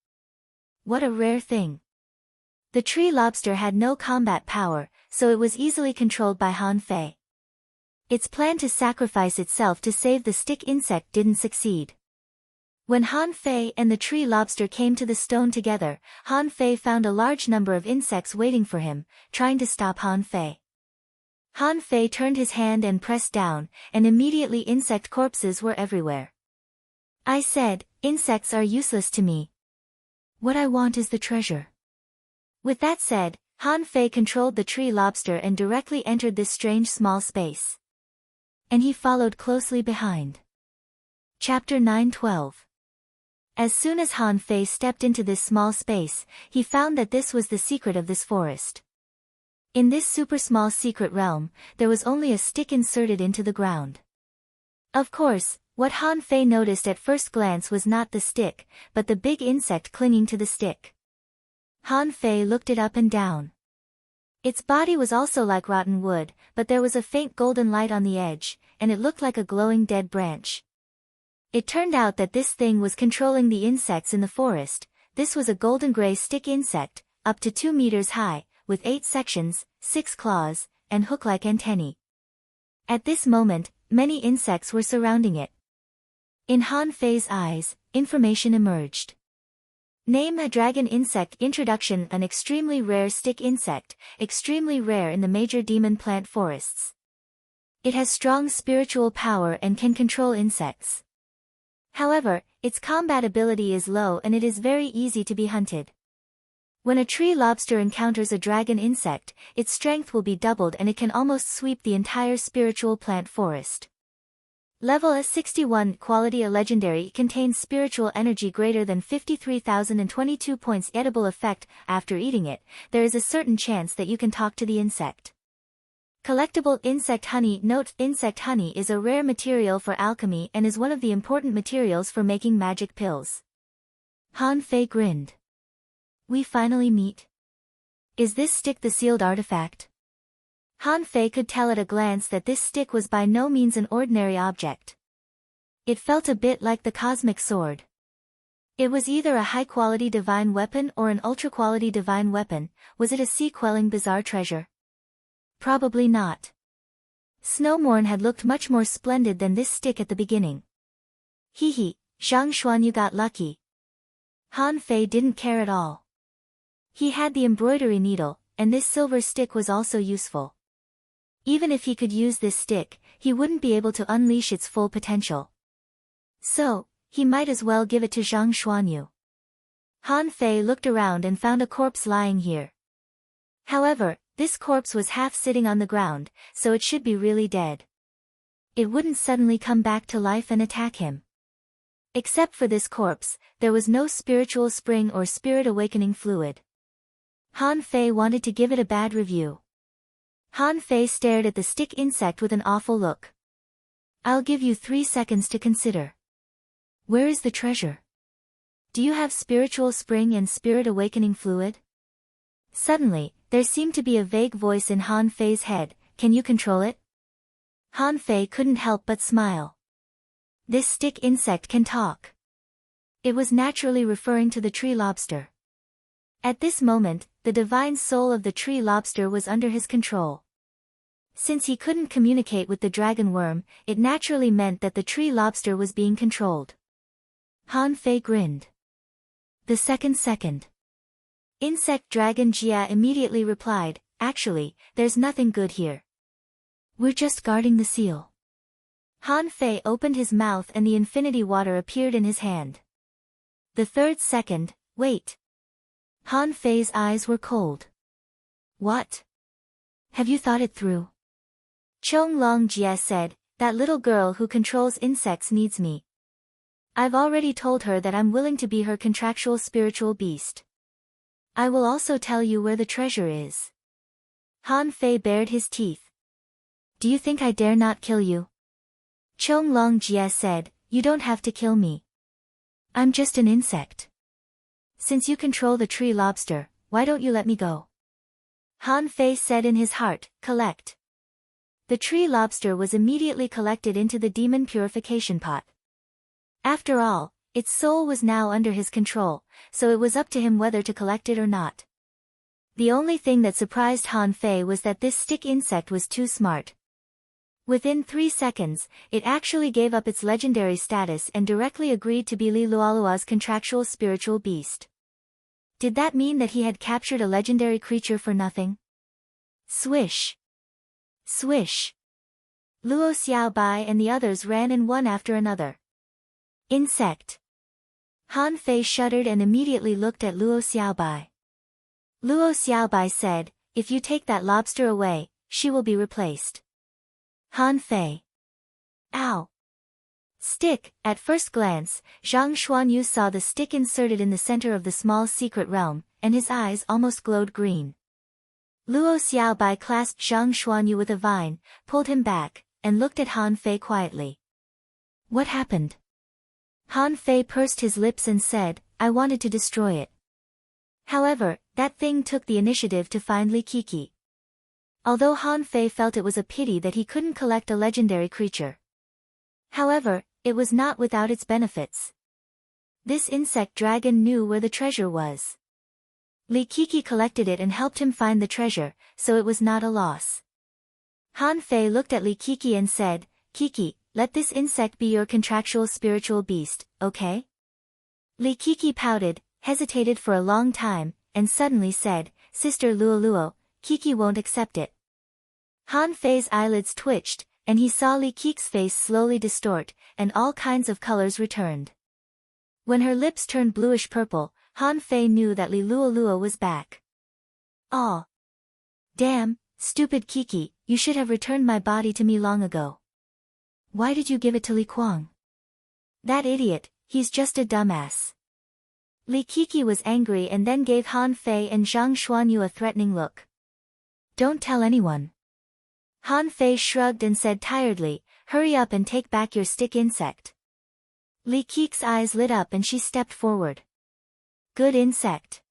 What a rare thing. The tree lobster had no combat power, so it was easily controlled by Han Fei. Its plan to sacrifice itself to save the stick insect didn't succeed. When Han Fei and the tree lobster came to the stone together, Han Fei found a large number of insects waiting for him, trying to stop Han Fei. Han Fei turned his hand and pressed down, and immediately insect corpses were everywhere. "I said, insects are useless to me. What I want is the treasure." With that said, Han Fei controlled the tree lobster and directly entered this strange small space. And he followed closely behind. Chapter 9:12. As soon as Han Fei stepped into this small space, he found that this was the secret of this forest. In this super small secret realm, there was only a stick inserted into the ground. Of course, what Han Fei noticed at first glance was not the stick, but the big insect clinging to the stick. Han Fei looked it up and down. Its body was also like rotten wood, but there was a faint golden light on the edge, and it looked like a glowing dead branch. It turned out that this thing was controlling the insects in the forest. This was a golden gray stick insect, up to 2 meters high, with 8 sections, 6 claws, and hook-like antennae. At this moment, many insects were surrounding it. In Han Fei's eyes, information emerged. Name a dragon insect. Introduction: an extremely rare stick insect, extremely rare in the major demon plant forests. It has strong spiritual power and can control insects. However, its combat ability is low and it is very easy to be hunted. When a tree lobster encounters a dragon insect, its strength will be doubled and it can almost sweep the entire spiritual plant forest. Level S61 Quality: a legendary. It contains spiritual energy greater than 53,022 points. Edible effect: after eating it, there is a certain chance that you can talk to the insect. Collectible: insect honey. Note: insect honey is a rare material for alchemy and is one of the important materials for making magic pills. Han Fei grinned. We finally meet. Is this stick the sealed artifact? Han Fei could tell at a glance that this stick was by no means an ordinary object. It felt a bit like the cosmic sword. It was either a high-quality divine weapon or an ultra-quality divine weapon. Was it a sea-quelling bizarre treasure? Probably not. Snowmorn had looked much more splendid than this stick at the beginning. Hee, Zhang Xuan, you got lucky. Han Fei didn't care at all. He had the embroidery needle, and this silver stick was also useful. Even if he could use this stick, he wouldn't be able to unleash its full potential. So, he might as well give it to Zhang Xuanyu. Han Fei looked around and found a corpse lying here. However, this corpse was half sitting on the ground, so it should be really dead. It wouldn't suddenly come back to life and attack him. Except for this corpse, there was no spiritual spring or spirit awakening fluid. Han Fei wanted to give it a bad review. Han Fei stared at the stick insect with an awful look. I'll give you 3 seconds to consider. Where is the treasure? Do you have spiritual spring and spirit awakening fluid? Suddenly, there seemed to be a vague voice in Han Fei's head. Can you control it? Han Fei couldn't help but smile. This stick insect can talk. It was naturally referring to the tree lobster. At this moment, the divine soul of the tree lobster was under his control. Since he couldn't communicate with the dragon worm, it naturally meant that the tree lobster was being controlled. Han Fei grinned. The second. Insect dragon Jia immediately replied, actually, there's nothing good here. We're just guarding the seal. Han Fei opened his mouth and the infinity water appeared in his hand. The second, wait. Han Fei's eyes were cold. What? Have you thought it through? Chong Long Jie said, that little girl who controls insects needs me. I've already told her that I'm willing to be her contractual spiritual beast. I will also tell you where the treasure is. Han Fei bared his teeth. Do you think I dare not kill you? Chong Long Jie said, you don't have to kill me. I'm just an insect. Since you control the tree lobster, why don't you let me go? Han Fei said in his heart, collect. The tree lobster was immediately collected into the demon purification pot. After all, its soul was now under his control, so it was up to him whether to collect it or not. The only thing that surprised Han Fei was that this stick insect was too smart. Within 3 seconds, it actually gave up its legendary status and directly agreed to be Li Luolua's contractual spiritual beast. Did that mean that he had captured a legendary creature for nothing? Swish! Swish! Luo Xiaobai and the others ran in one after another. Insect! Han Fei shuddered and immediately looked at Luo Xiaobai. Luo Xiaobai said, if you take that lobster away, she will be replaced. Han Fei. Ow! Stick. At first glance, Zhang Xuanyu saw the stick inserted in the center of the small secret realm, and his eyes almost glowed green. Luo Xiaobai clasped Zhang Xuanyu with a vine, pulled him back, and looked at Han Fei quietly. What happened? Han Fei pursed his lips and said, I wanted to destroy it. However, that thing took the initiative to find Li Kiki. Although Han Fei felt it was a pity that he couldn't collect a legendary creature. However, it was not without its benefits. This insect dragon knew where the treasure was. Li Kiki collected it and helped him find the treasure, so it was not a loss. Han Fei looked at Li Kiki and said, Kiki, let this insect be your contractual spiritual beast, okay? Li Kiki pouted, hesitated for a long time, and suddenly said, Sister Luoluo, Kiki won't accept it. Han Fei's eyelids twitched, and he saw Li Kiki's face slowly distort, and all kinds of colors returned. When her lips turned bluish-purple, Han Fei knew that Li Luoluo was back. Aw! Damn, stupid Kiki, you should have returned my body to me long ago. Why did you give it to Li Kuang? That idiot, he's just a dumbass. Li Kiki was angry and then gave Han Fei and Zhang Xuanyu a threatening look. Don't tell anyone. Han Fei shrugged and said tiredly, hurry up and take back your stick insect. Li Kiki's eyes lit up and she stepped forward. Good insect.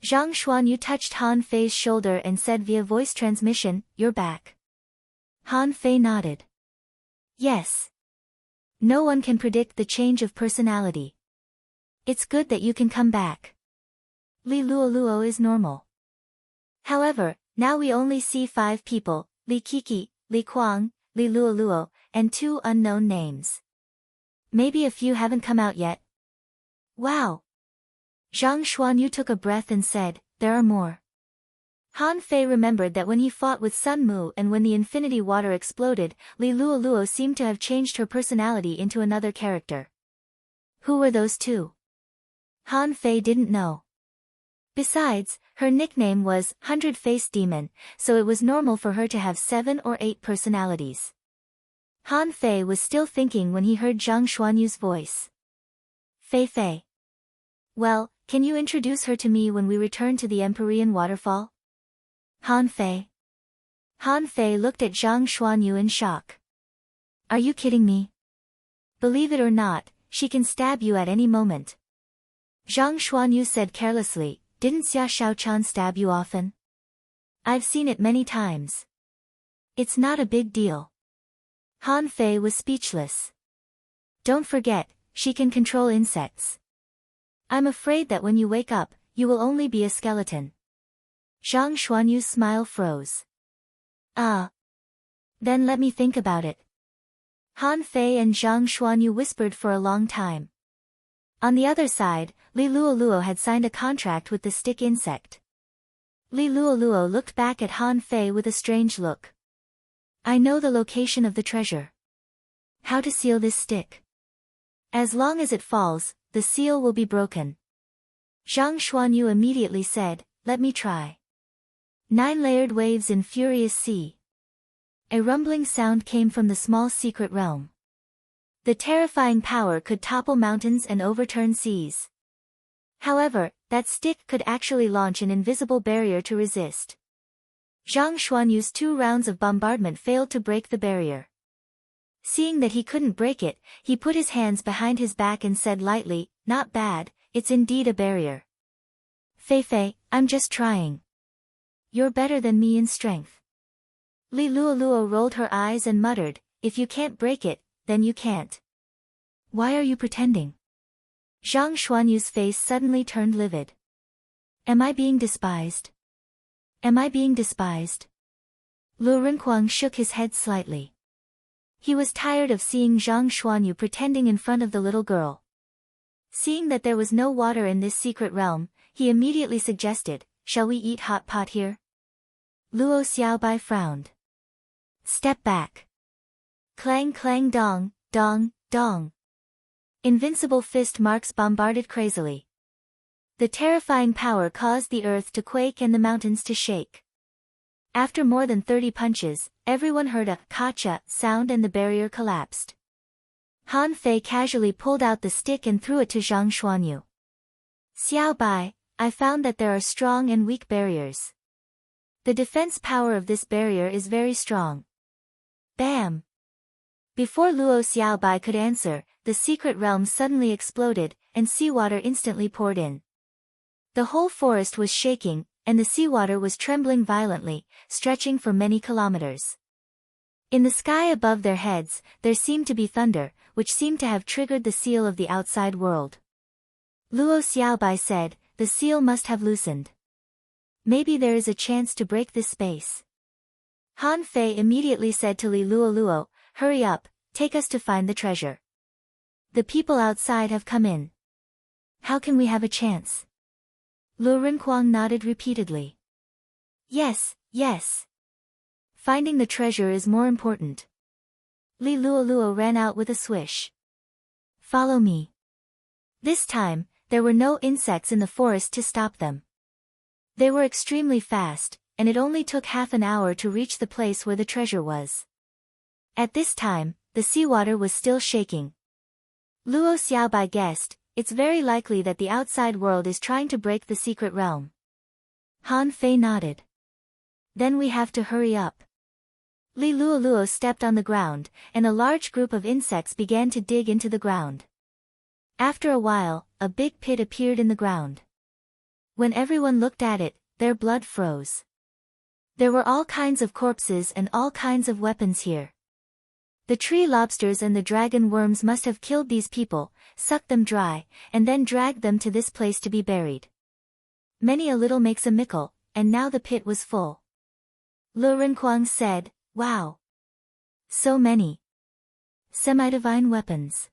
Zhang Xuanyu touched Han Fei's shoulder and said via voice transmission, you're back. Han Fei nodded. Yes. No one can predict the change of personality. It's good that you can come back. Li Luoluo is normal. However, now we only see 5 people, Li Kiki, Li Kuang, Li Luoluo, and 2 unknown names. Maybe a few haven't come out yet. Wow. Zhang Xuanyu took a breath and said, there are more. Han Fei remembered that when he fought with Sun Mu and when the infinity water exploded, Li Luoluo seemed to have changed her personality into another character. Who were those 2? Han Fei didn't know. Besides, her nickname was 100-Faced Demon, so it was normal for her to have 7 or 8 personalities. Han Fei was still thinking when he heard Zhang Xuanyu's voice. Fei Fei. Well, can you introduce her to me when we return to the Empyrean waterfall? Han Fei. Han Fei looked at Zhang Xuanyu in shock. Are you kidding me? Believe it or not, she can stab you at any moment. Zhang Xuanyu said carelessly, didn't Xia Shaochan stab you often? I've seen it many times. It's not a big deal. Han Fei was speechless. Don't forget, she can control insects. I'm afraid that when you wake up, you will only be a skeleton. Zhang Xuanyu's smile froze. Then let me think about it. Han Fei and Zhang Xuanyu whispered for a long time. On the other side, Li Luoluo had signed a contract with the stick insect. Li Luoluo looked back at Han Fei with a strange look. I know the location of the treasure. How to seal this stick? As long as it falls, the seal will be broken. Zhang Xuanyu immediately said, let me try. 9 layered waves in furious sea. A rumbling sound came from the small secret realm. The terrifying power could topple mountains and overturn seas. However, that stick could actually launch an invisible barrier to resist. Zhang Xuanyu's 2 rounds of bombardment failed to break the barrier. Seeing that he couldn't break it, he put his hands behind his back and said lightly, not bad, it's indeed a barrier. Fei Fei, I'm just trying. You're better than me in strength. Li Luoluo rolled her eyes and muttered, if you can't break it, then you can't. Why are you pretending? Zhang Xuanyu's face suddenly turned livid. Am I being despised? Am I being despised? Lu Renkuang shook his head slightly. He was tired of seeing Zhang Xuanyu pretending in front of the little girl. Seeing that there was no water in this secret realm, he immediately suggested, shall we eat hot pot here? Luo Xiaobai frowned. Step back. Clang clang dong, dong, dong. Invincible fist marks bombarded crazily. The terrifying power caused the earth to quake and the mountains to shake. After more than 30 punches, everyone heard a "kacha" sound and the barrier collapsed. Han Fei casually pulled out the stick and threw it to Zhang Xuanyu. Xiao Bai, I found that there are strong and weak barriers. The defense power of this barrier is very strong. Bam! Before Luo Xiaobai could answer, the secret realm suddenly exploded, and seawater instantly poured in. The whole forest was shaking, and the seawater was trembling violently, stretching for many kilometers. In the sky above their heads, there seemed to be thunder, which seemed to have triggered the seal of the outside world. Luo Xiaobai said, the seal must have loosened. Maybe there is a chance to break this space. Han Fei immediately said to Li Luoluo, hurry up, take us to find the treasure. The people outside have come in. How can we have a chance? Lu Renquang nodded repeatedly. Yes, yes. Finding the treasure is more important. Li Luoluo ran out with a swish. Follow me. This time, there were no insects in the forest to stop them. They were extremely fast, and it only took half an hour to reach the place where the treasure was. At this time, the seawater was still shaking. Luo Xiaobai guessed, it's very likely that the outside world is trying to break the secret realm. Han Fei nodded. Then we have to hurry up. Li Luoluo stepped on the ground, and a large group of insects began to dig into the ground. After a while, a big pit appeared in the ground. When everyone looked at it, their blood froze. There were all kinds of corpses and all kinds of weapons here. The tree lobsters and the dragon worms must have killed these people, sucked them dry, and then dragged them to this place to be buried. Many a little makes a mickle, and now the pit was full. Lu Renquang said, wow. So many. Semi-divine weapons.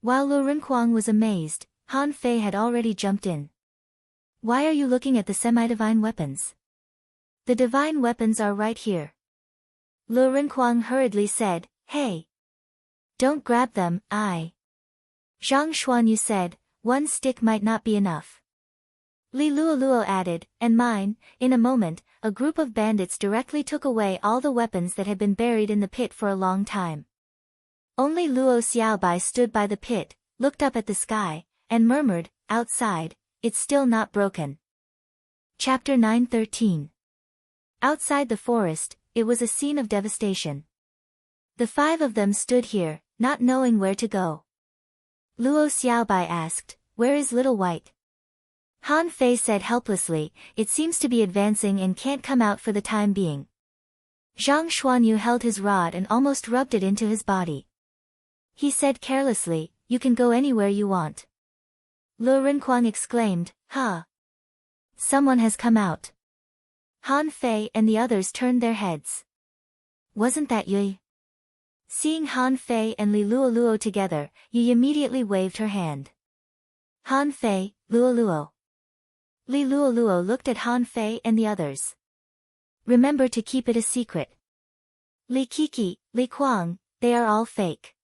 While Lu Renquang was amazed, Han Fei had already jumped in. Why are you looking at the semi-divine weapons? The divine weapons are right here. Lu Renquang hurriedly said, hey. Don't grab them, Zhang Xuanyu said, one stick might not be enough. Li Luoluo added, and mine. In a moment, a group of bandits directly took away all the weapons that had been buried in the pit for a long time. Only Luo Xiaobai stood by the pit, looked up at the sky, and murmured, outside, it's still not broken. Chapter 9:13. Outside the forest, it was a scene of devastation. The five of them stood here, not knowing where to go. Luo Xiaobai asked, where is Little White? Han Fei said helplessly, it seems to be advancing and can't come out for the time being. Zhang Xuanyu held his rod and almost rubbed it into his body. He said carelessly, you can go anywhere you want. Lu Renquang exclaimed, huh? Someone has come out. Han Fei and the others turned their heads. Wasn't that Yui? Seeing Han Fei and Li Luoluo together, Yui immediately waved her hand. Han Fei, Luoluo. Li Luoluo looked at Han Fei and the others. Remember to keep it a secret. Li Kiki, Li Kuang, they are all fake.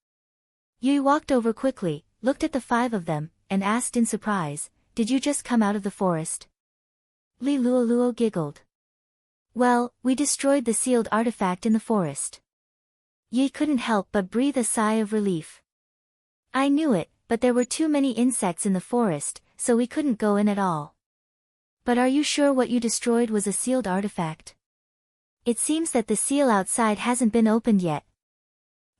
Yui walked over quickly, looked at the five of them, and asked in surprise, did you just come out of the forest? Li Luoluo giggled. Well, we destroyed the sealed artifact in the forest. Yi couldn't help but breathe a sigh of relief. I knew it, but there were too many insects in the forest, so we couldn't go in at all. But are you sure what you destroyed was a sealed artifact? It seems that the seal outside hasn't been opened yet.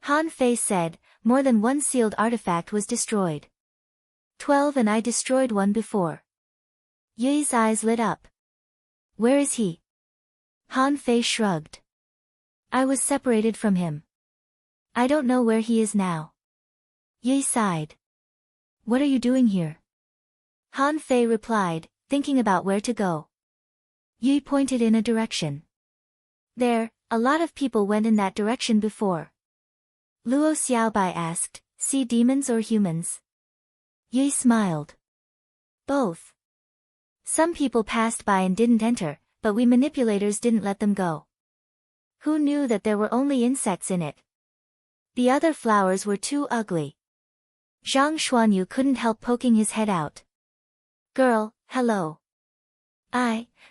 Han Fei said, more than one sealed artifact was destroyed. 12 and I destroyed one before. Yui's eyes lit up. Where is he? Han Fei shrugged. I was separated from him. I don't know where he is now. Yui sighed. What are you doing here? Han Fei replied, thinking about where to go. Yui pointed in a direction. There, a lot of people went in that direction before. Luo Xiaobai asked, see demons or humans? Yui smiled. Both. Some people passed by and didn't enter, but we manipulators didn't let them go. Who knew that there were only insects in it? The other flowers were too ugly. Zhang Xuanyu couldn't help poking his head out. Girl, hello.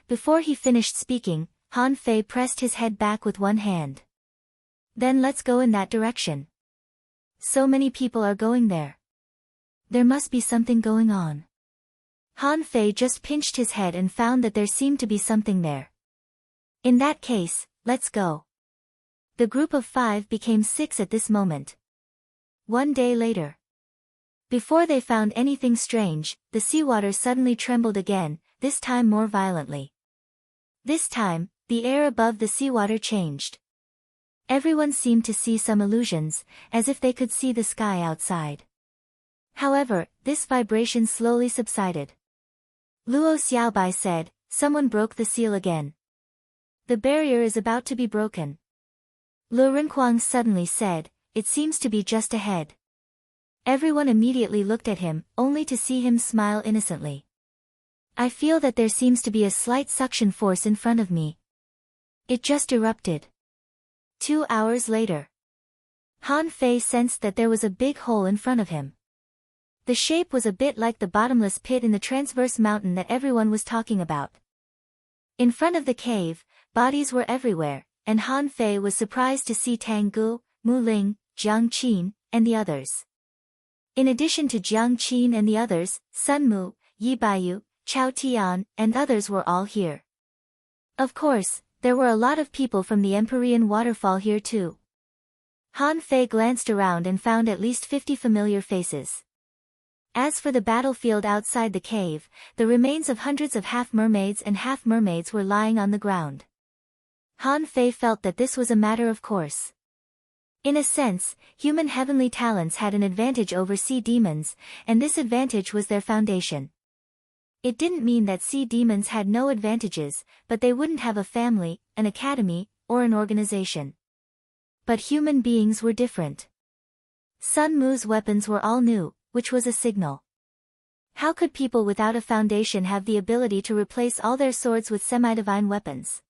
Before he finished speaking, Han Fei pressed his head back with one hand. Then let's go in that direction. So many people are going there. There must be something going on. Han Fei just pinched his head and found that there seemed to be something there. In that case, let's go. The group of 5 became 6 at this moment. One day later. Before they found anything strange, the seawater suddenly trembled again, this time more violently. This time, the air above the seawater changed. Everyone seemed to see some illusions, as if they could see the sky outside. However, this vibration slowly subsided. Luo Xiaobai said, someone broke the seal again. The barrier is about to be broken. Lu Renquang suddenly said, it seems to be just ahead. Everyone immediately looked at him, only to see him smile innocently. I feel that there seems to be a slight suction force in front of me. It just erupted. 2 hours later. Han Fei sensed that there was a big hole in front of him. The shape was a bit like the bottomless pit in the transverse mountain that everyone was talking about. In front of the cave, bodies were everywhere, and Han Fei was surprised to see Tang Gu, Mu Ling, Jiang Qin, and the others. In addition to Jiang Qin and the others, Sun Mu, Yi Baiyu, Chao Tian, and others were all here. Of course, there were a lot of people from the Empyrean waterfall here too. Han Fei glanced around and found at least 50 familiar faces. As for the battlefield outside the cave, the remains of hundreds of half-mermaids and half-mermaids were lying on the ground. Han Fei felt that this was a matter of course. In a sense, human heavenly talents had an advantage over sea demons, and this advantage was their foundation. It didn't mean that sea demons had no advantages, but they wouldn't have a family, an academy, or an organization. But human beings were different. Sun Mu's weapons were all new, which was a signal. How could people without a foundation have the ability to replace all their swords with semi-divine weapons?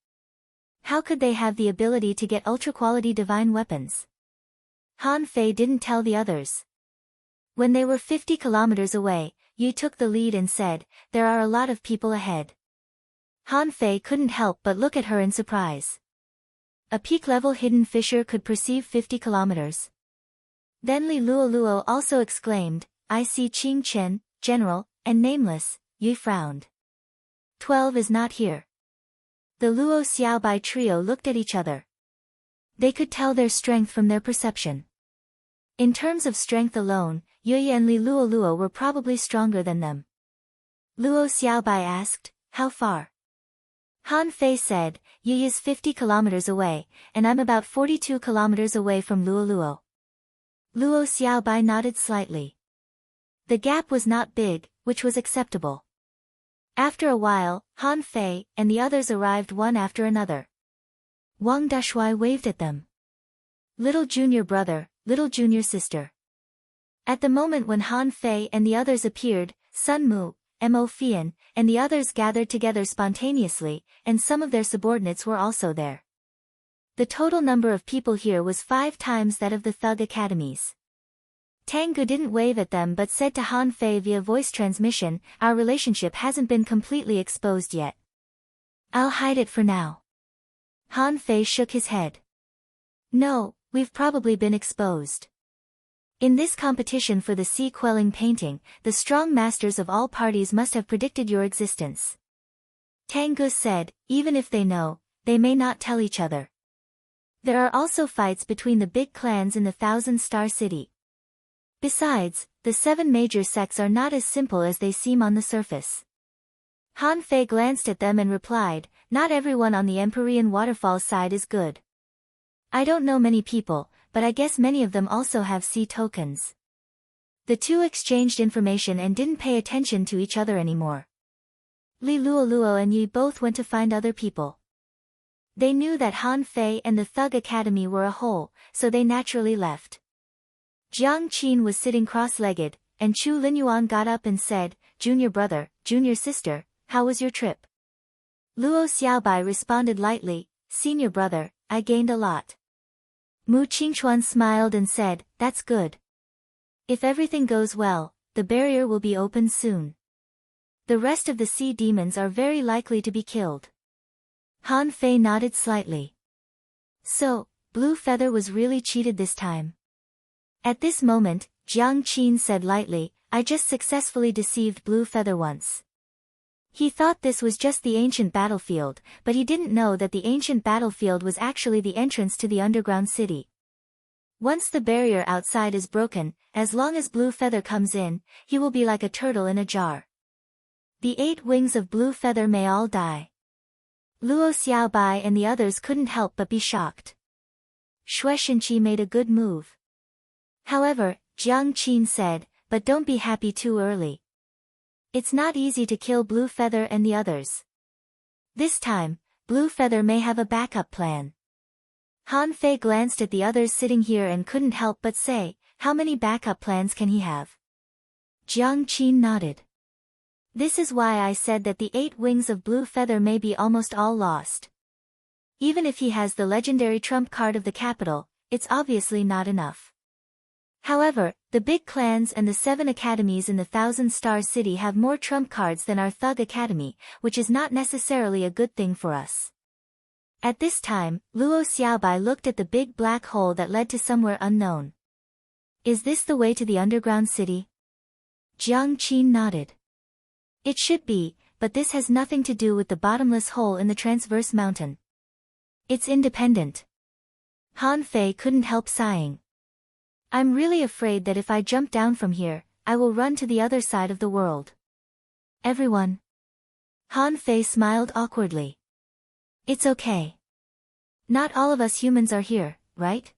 How could they have the ability to get ultra-quality divine weapons? Han Fei didn't tell the others. When they were 50 kilometers away, Yi took the lead and said, there are a lot of people ahead. Han Fei couldn't help but look at her in surprise. A peak-level hidden fissure could perceive 50 kilometers. Then Li Luoluo also exclaimed, I see Qing Chen, General, and Nameless. Yi frowned. 12 is not here. The Luo Xiaobai trio looked at each other. They could tell their strength from their perception. In terms of strength alone, Yi and Li Luoluo were probably stronger than them. Luo Xiaobai asked, how far? Han Fei said, Yi is 50 kilometers away, and I'm about 42 kilometers away from Luoluo. Luo Xiaobai nodded slightly. The gap was not big, which was acceptable. After a while, Han Fei and the others arrived one after another. Wang Dashui waved at them. Little junior brother, little junior sister. At the moment when Han Fei and the others appeared, Sun Mu, Mo Fian, and the others gathered together spontaneously, and some of their subordinates were also there. The total number of people here was 5 times that of the thug academies. Tang Gu didn't wave at them but said to Han Fei via voice transmission, our relationship hasn't been completely exposed yet. I'll hide it for now. Han Fei shook his head. No, we've probably been exposed. In this competition for the sea-quelling painting, the strong masters of all parties must have predicted your existence. Tang Gu said, even if they know, they may not tell each other. There are also fights between the big clans in the Thousand-Star City. Besides, the 7 major sects are not as simple as they seem on the surface. Han Fei glanced at them and replied, not everyone on the Empyrean waterfall side is good. I don't know many people, but I guess many of them also have sea tokens. The two exchanged information and didn't pay attention to each other anymore. Li Luoluo and Yi both went to find other people. They knew that Han Fei and the Thug Academy were a whole, so they naturally left. Jiang Qin was sitting cross-legged, and Chu Linyuan got up and said, Junior brother, junior sister, how was your trip? Luo Xiaobai responded lightly, Senior brother, I gained a lot. Mu Qingchuan smiled and said, that's good. If everything goes well, the barrier will be opened soon. The rest of the sea demons are very likely to be killed. Han Fei nodded slightly. So, Blue Feather was really cheated this time. At this moment, Jiang Qin said lightly, I just successfully deceived Blue Feather once. He thought this was just the ancient battlefield, but he didn't know that the ancient battlefield was actually the entrance to the underground city. Once the barrier outside is broken, as long as Blue Feather comes in, he will be like a turtle in a jar. The 8 wings of Blue Feather may all die. Luo Xiaobai and the others couldn't help but be shocked. Xue Shenqi made a good move. However, Jiang Qin said, but don't be happy too early. It's not easy to kill Blue Feather and the others. This time, Blue Feather may have a backup plan. Han Fei glanced at the others sitting here and couldn't help but say, how many backup plans can he have? Jiang Qin nodded. This is why I said that the 8 wings of Blue Feather may be almost all lost. Even if he has the legendary trump card of the capital, it's obviously not enough. However, the big clans and the 7 academies in the Thousand-Star City have more trump cards than our Thug Academy, which is not necessarily a good thing for us. At this time, Luo Xiaobai looked at the big black hole that led to somewhere unknown. Is this the way to the underground city? Jiang Qin nodded. It should be, but this has nothing to do with the bottomless hole in the transverse mountain. It's independent. Han Fei couldn't help sighing. I'm really afraid that if I jump down from here, I will run to the other side of the world. Everyone. Han Fei smiled awkwardly. It's okay. Not all of us humans are here, right?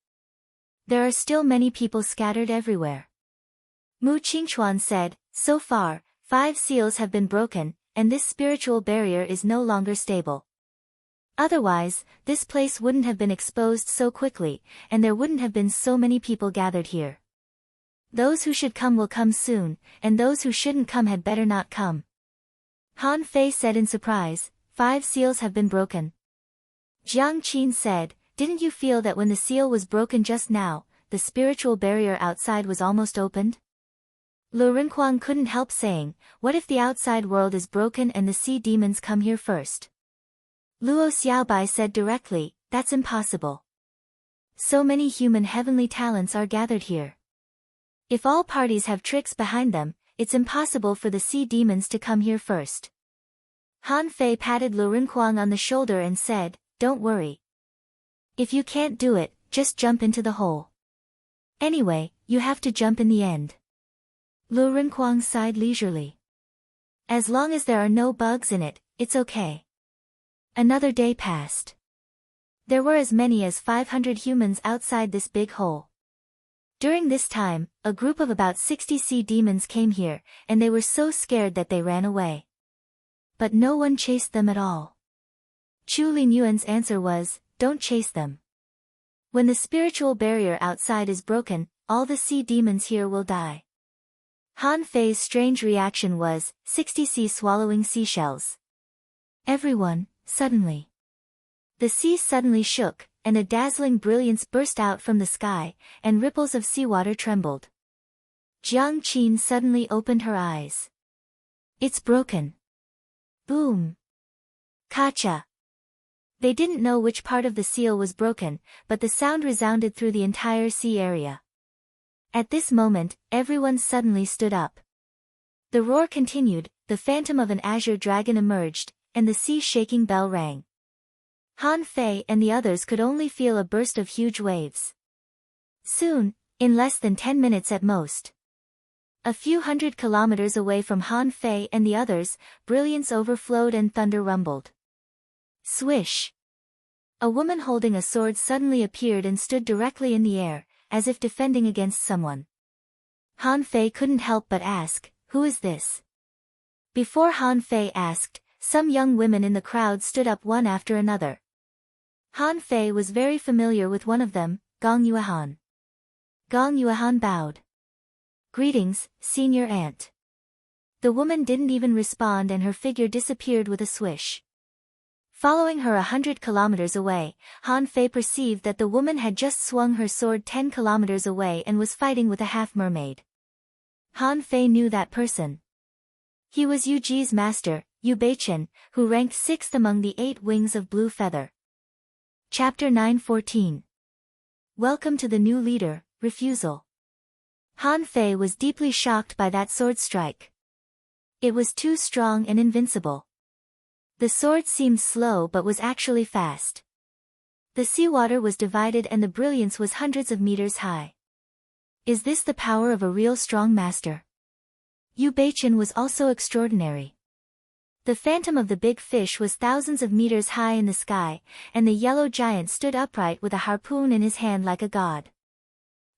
There are still many people scattered everywhere. Mu Qingchuan said, so far, 5 seals have been broken, and this spiritual barrier is no longer stable. Otherwise, this place wouldn't have been exposed so quickly, and there wouldn't have been so many people gathered here. Those who should come will come soon, and those who shouldn't come had better not come. Han Fei said in surprise, 5 seals have been broken. Jiang Qin said, didn't you feel that when the seal was broken just now, the spiritual barrier outside was almost opened? Lu Rinquang couldn't help saying, what if the outside world is broken and the sea demons come here first? Luo Xiaobai said directly, that's impossible. So many human heavenly talents are gathered here. If all parties have tricks behind them, it's impossible for the sea demons to come here first. Han Fei patted Lu Rinquang on the shoulder and said, don't worry. If you can't do it, just jump into the hole. Anyway, you have to jump in the end. Lu Rinquang sighed leisurely. As long as there are no bugs in it, it's okay. Another day passed. There were as many as 500 humans outside this big hole. During this time, a group of about 60 sea demons came here, and they were so scared that they ran away. But no one chased them at all. Chu Linyuan's answer was, don't chase them. When the spiritual barrier outside is broken, all the sea demons here will die. Han Fei's strange reaction was, 60 sea swallowing seashells. Everyone, suddenly. The sea suddenly shook, and a dazzling brilliance burst out from the sky, and ripples of seawater trembled. Jiang Qin suddenly opened her eyes. It's broken. Boom. Kacha. They didn't know which part of the seal was broken, but the sound resounded through the entire sea area. At this moment, everyone suddenly stood up. The roar continued, the phantom of an azure dragon emerged, and the sea-shaking bell rang. Han Fei and the others could only feel a burst of huge waves. Soon, in less than 10 minutes at most. A few hundred kilometers away from Han Fei and the others, brilliance overflowed and thunder rumbled. Swish! A woman holding a sword suddenly appeared and stood directly in the air, as if defending against someone. Han Fei couldn't help but ask, who is this? Before Han Fei asked, some young women in the crowd stood up one after another. Han Fei was very familiar with one of them, Gong Yuehan. Gong Yuehan bowed. Greetings, senior aunt. The woman didn't even respond and her figure disappeared with a swish. Following her 100 kilometers away, Han Fei perceived that the woman had just swung her sword 10 kilometers away and was fighting with a half-mermaid. Han Fei knew that person. He was Yu Ji's master, Yu Beichen, who ranked 6th among the 8 wings of Blue Feather. Chapter 9:14. Welcome to the new leader, Refusal. Han Fei was deeply shocked by that sword strike. It was too strong and invincible. The sword seemed slow but was actually fast. The seawater was divided and the brilliance was hundreds of meters high. Is this the power of a real strong master? Yu Beichen was also extraordinary. The phantom of the big fish was thousands of meters high in the sky, and the yellow giant stood upright with a harpoon in his hand like a god.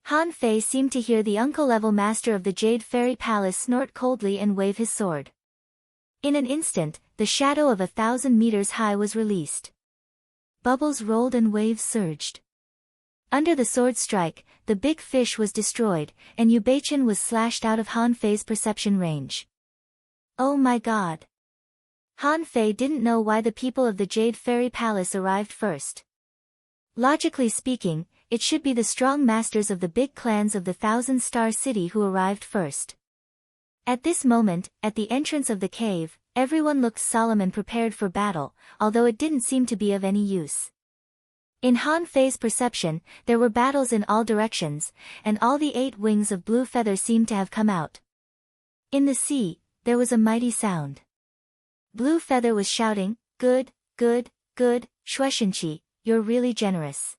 Han Fei seemed to hear the uncle-level master of the Jade Fairy Palace snort coldly and wave his sword. In an instant, the shadow of 1,000 meters high was released. Bubbles rolled and waves surged. Under the sword strike, the big fish was destroyed, and Yubeichen was slashed out of Han Fei's perception range. Oh my god! Han Fei didn't know why the people of the Jade Fairy Palace arrived first. Logically speaking, it should be the strong masters of the big clans of the Thousand-Star City who arrived first. At this moment, at the entrance of the cave, everyone looked solemn and prepared for battle, although it didn't seem to be of any use. In Han Fei's perception, there were battles in all directions, and all the 8 wings of Blue Feather seemed to have come out. In the sea, there was a mighty sound. Blue Feather was shouting, "Good, good, good, Shueishenqi, you're really generous.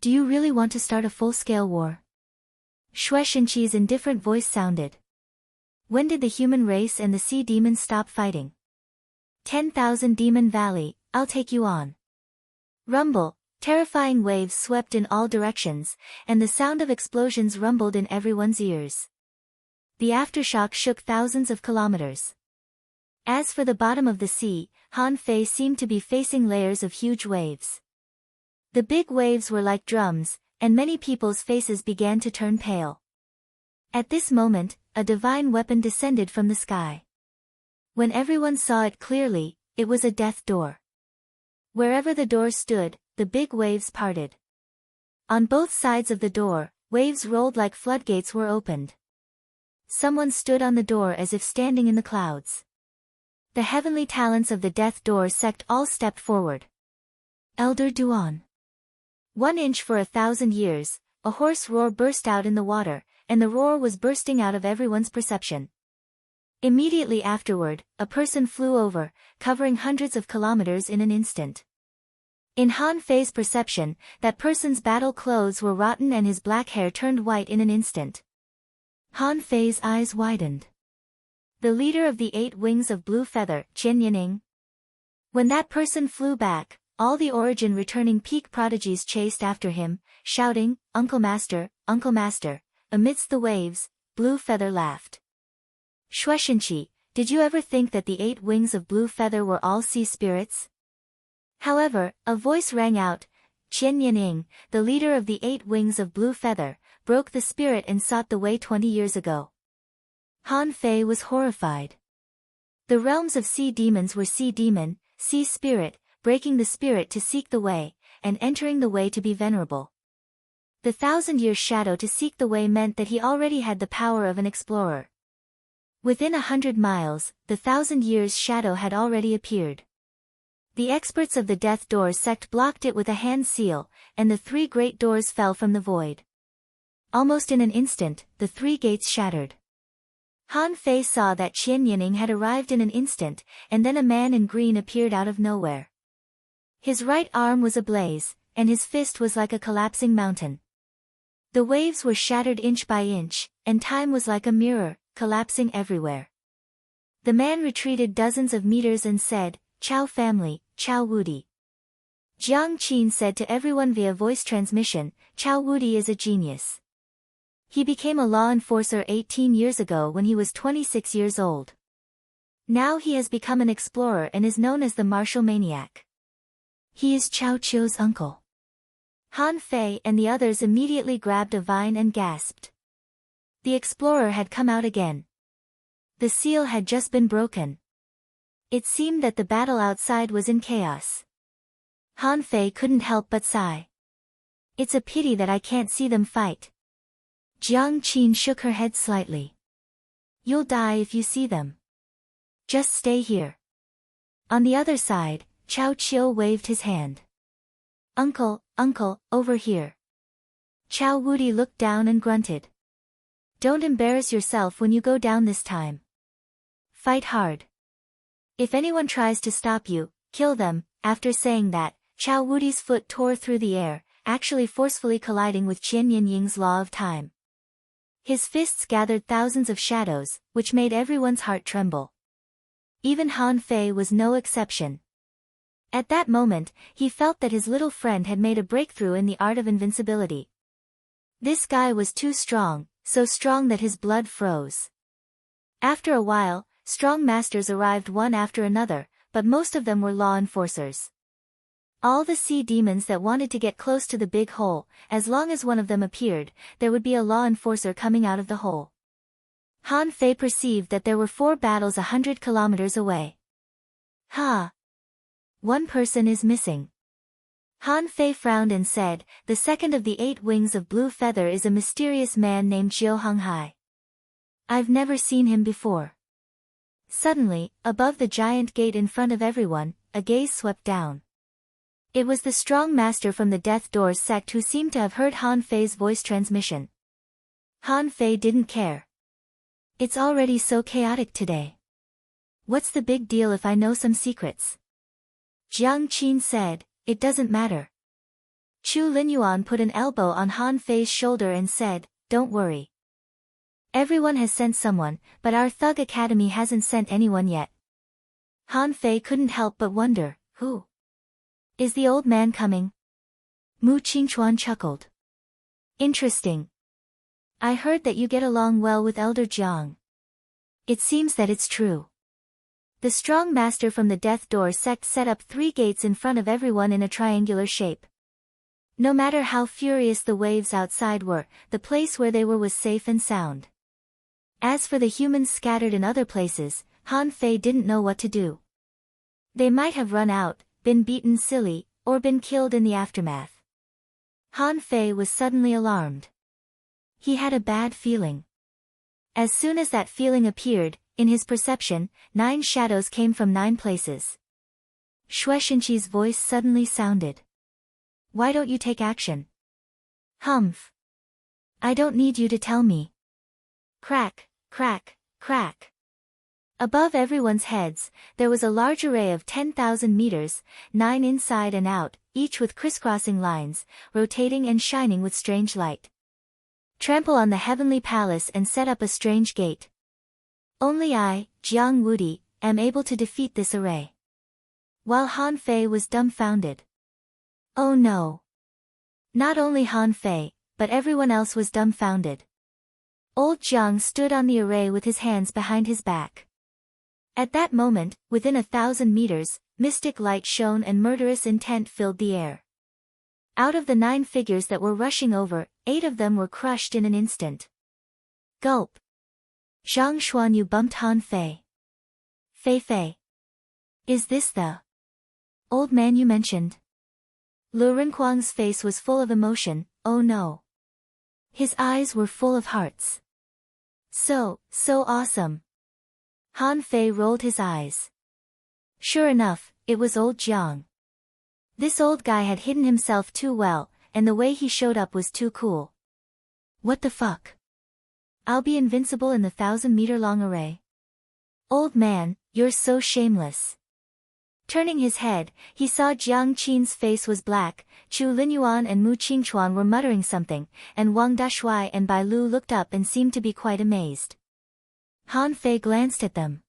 Do you really want to start a full-scale war?" Shueishenqi's indifferent voice sounded. When did the human race and the sea demons stop fighting? 10,000 Demon Valley, I'll take you on. Rumble, terrifying waves swept in all directions, and the sound of explosions rumbled in everyone's ears. The aftershock shook thousands of kilometers. As for the bottom of the sea, Han Fei seemed to be facing layers of huge waves. The big waves were like drums, and many people's faces began to turn pale. At this moment, a divine weapon descended from the sky. When everyone saw it clearly, it was a death door. Wherever the door stood, the big waves parted. On both sides of the door, waves rolled like floodgates were opened. Someone stood on the door as if standing in the clouds. The heavenly talents of the death door sect all stepped forward. Elder Duan. 1 inch for 1,000 years, a hoarse roar burst out in the water, and the roar was bursting out of everyone's perception. Immediately afterward, a person flew over, covering hundreds of kilometers in an instant. In Han Fei's perception, that person's battle clothes were rotten and his black hair turned white in an instant. Han Fei's eyes widened. The leader of the 8 wings of Blue Feather, Qian Yining. When that person flew back, all the origin returning peak prodigies chased after him, shouting, Uncle Master, Uncle Master." Amidst the waves, Blue Feather laughed. Shueishenqi, did you ever think that the 8 wings of Blue Feather were all sea spirits? However, a voice rang out, Qian Yining, the leader of the 8 wings of Blue Feather, broke the spirit and sought the way 20 years ago. Han Fei was horrified. The realms of sea demons were sea demon, sea spirit, breaking the spirit to seek the way, and entering the way to be venerable. The 1,000-year shadow to seek the way meant that he already had the power of an explorer. Within 100 miles, the 1,000 years shadow had already appeared. The experts of the Death Door sect blocked it with a hand seal, and the 3 great doors fell from the void. Almost in an instant, the 3 gates shattered. Han Fei saw that Qian Yining had arrived in an instant, and then a man in green appeared out of nowhere. His right arm was ablaze, and his fist was like a collapsing mountain. The waves were shattered inch by inch, and time was like a mirror, collapsing everywhere. The man retreated dozens of meters and said, Chao family, Chao Wudi. Jiang Qin said to everyone via voice transmission, Chao Wudi is a genius. He became a law enforcer 18 years ago when he was 26 years old. Now he has become an explorer and is known as the martial maniac. He is Chao Qiu's uncle. Han Fei and the others immediately grabbed a vine and gasped. The explorer had come out again. The seal had just been broken. It seemed that the battle outside was in chaos. Han Fei couldn't help but sigh. It's a pity that I can't see them fight. Jiang Qin shook her head slightly. You'll die if you see them. Just stay here. On the other side, Chao Qiu waved his hand. Uncle, uncle, over here. Chao Wudi looked down and grunted. Don't embarrass yourself when you go down this time. Fight hard. If anyone tries to stop you, kill them. After saying that, Chao Wudi's foot tore through the air, actually forcefully colliding with Qian Yining's law of time. His fists gathered thousands of shadows, which made everyone's heart tremble. Even Han Fei was no exception. At that moment, he felt that his little friend had made a breakthrough in the art of invincibility. This guy was too strong, so strong that his blood froze. After a while, strong masters arrived one after another, but most of them were law enforcers. All the sea demons that wanted to get close to the big hole, as long as one of them appeared, there would be a law enforcer coming out of the hole. Han Fei perceived that there were 4 battles 100 kilometers away. Ha! One person is missing. Han Fei frowned and said, the second of the 8 wings of blue feather is a mysterious man named Jiu Honghai. I've never seen him before. Suddenly, above the giant gate in front of everyone, a gaze swept down. It was the strong master from the Death Doors sect who seemed to have heard Han Fei's voice transmission. Han Fei didn't care. It's already so chaotic today. What's the big deal if I know some secrets? Jiang Qin said, it doesn't matter. Chu Linyuan put an elbow on Han Fei's shoulder and said, don't worry. Everyone has sent someone, but our Thug Academy hasn't sent anyone yet. Han Fei couldn't help but wonder, who? Is the old man coming? Mu Qingchuan chuckled. Interesting. I heard that you get along well with Elder Jiang. It seems that it's true. The strong master from the Death Door sect set up 3 gates in front of everyone in a triangular shape. No matter how furious the waves outside were, the place where they were was safe and sound. As for the humans scattered in other places, Han Fei didn't know what to do. They might have run out, been beaten silly, or been killed in the aftermath. Han Fei was suddenly alarmed. He had a bad feeling. As soon as that feeling appeared, in his perception, 9 shadows came from 9 places. Xue Xinqi's voice suddenly sounded. Why don't you take action? Humph. I don't need you to tell me. Crack, crack, crack. Above everyone's heads, there was a large array of 10,000 meters, 9 inside and out, each with crisscrossing lines, rotating and shining with strange light. Trample on the heavenly palace and set up a strange gate. Only I, Jiang Wudi, am able to defeat this array. While Han Fei was dumbfounded. Oh no. Not only Han Fei, but everyone else was dumbfounded. Old Jiang stood on the array with his hands behind his back. At that moment, within 1,000 meters, mystic light shone and murderous intent filled the air. Out of the 9 figures that were rushing over, 8 of them were crushed in an instant. Gulp. Zhang Xuanyu bumped Han Fei. Fei Fei. Is this the old man you mentioned? Lu Renkuang's face was full of emotion, oh no. His eyes were full of hearts. So awesome. Han Fei rolled his eyes. Sure enough, it was old Jiang. This old guy had hidden himself too well, and the way he showed up was too cool. What the fuck? I'll be invincible in the 1,000-meter-long array. Old man, you're so shameless. Turning his head, he saw Jiang Qin's face was black, Chu Linyuan and Mu Qingchuan were muttering something, and Wang Dashuai and Bai Lu looked up and seemed to be quite amazed. Han Fei glanced at them.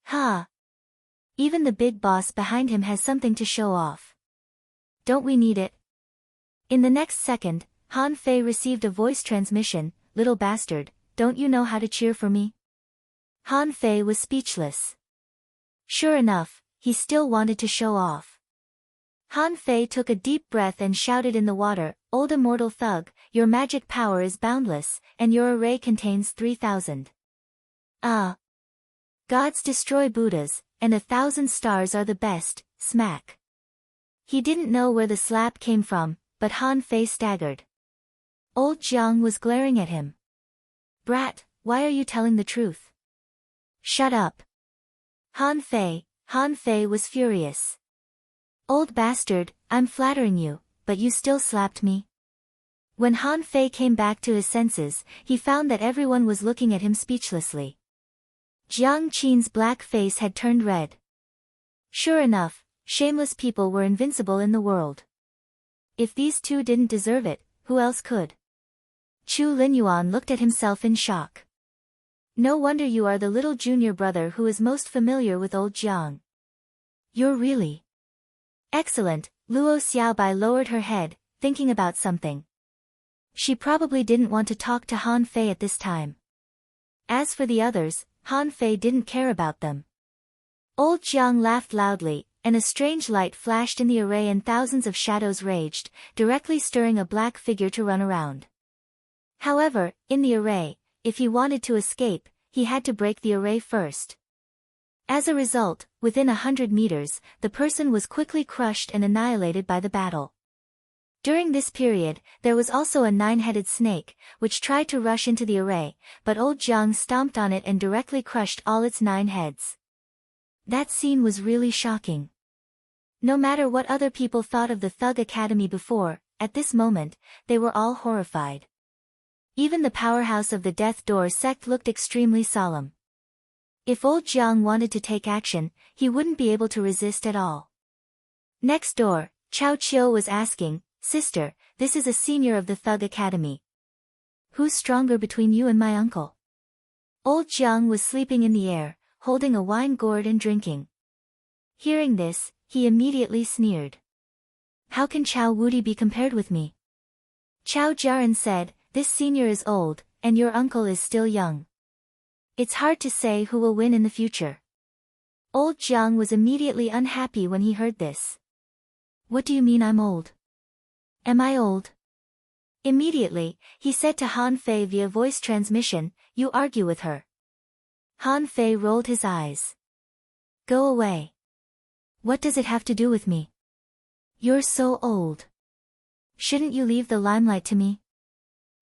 Ha! Even the big boss behind him has something to show off. Don't we need it? In the next second, Han Fei received a voice transmission, little bastard, don't you know how to cheer for me? Han Fei was speechless. Sure enough, he still wanted to show off. Han Fei took a deep breath and shouted in the water, old immortal thug, your magic power is boundless, and your array contains 3,000. Gods destroy Buddhas, and 1,000 stars are the best, smack. He didn't know where the slap came from, but Han Fei staggered. Old Jiang was glaring at him. Brat, why are you telling the truth? Shut up. Han Fei was furious. Old bastard, I'm flattering you, but you still slapped me. When Han Fei came back to his senses, he found that everyone was looking at him speechlessly. Jiang Qin's black face had turned red. Sure enough, shameless people were invincible in the world. If these 2 didn't deserve it, who else could? Chu Linyuan looked at himself in shock. No wonder you are the little junior brother who is most familiar with old Jiang. You're really excellent. Luo Xiaobai lowered her head, thinking about something. She probably didn't want to talk to Han Fei at this time. As for the others, Han Fei didn't care about them. Old Jiang laughed loudly, and a strange light flashed in the array and thousands of shadows raged, directly stirring a black figure to run around. However, in the array, if he wanted to escape, he had to break the array first. As a result, within 100 meters, the person was quickly crushed and annihilated by the battle. During this period, there was also a 9-headed snake, which tried to rush into the array, but old Jiang stomped on it and directly crushed all its 9 heads. That scene was really shocking. No matter what other people thought of the Thug Academy before, at this moment, they were all horrified. Even the powerhouse of the Death Door sect looked extremely solemn. If old Jiang wanted to take action, he wouldn't be able to resist at all. Next door, Chao Chiu was asking, "Sister, this is a senior of the Thug Academy. Who's stronger between you and my uncle?" Old Jiang was sleeping in the air, holding a wine gourd and drinking. Hearing this, he immediately sneered. "How can Chao Wudi be compared with me?" Chao Jiaran said, "This senior is old, and your uncle is still young. It's hard to say who will win in the future." Old Jiang was immediately unhappy when he heard this. "What do you mean I'm old? Am I old?" Immediately, he said to Han Fei via voice transmission, "You argue with her." Han Fei rolled his eyes. "Go away. What does it have to do with me? You're so old. Shouldn't you leave the limelight to me?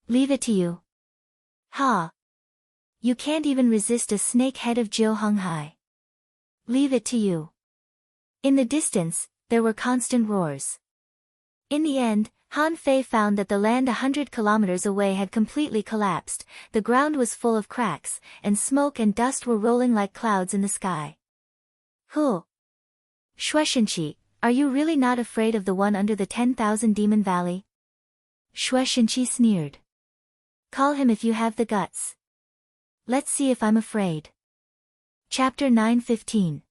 Leave it to you. Ha! You can't even resist a snake head of Jiu Honghai. Leave it to you." In the distance, there were constant roars. In the end, Han Fei found that the land 100 kilometers away had completely collapsed, the ground was full of cracks, and smoke and dust were rolling like clouds in the sky. "Hu! Shueshenqi, are you really not afraid of the one under the 10,000 Demon Valley?" Shueshenqi sneered. "Call him if you have the guts. Let's see if I'm afraid." Chapter 9:15.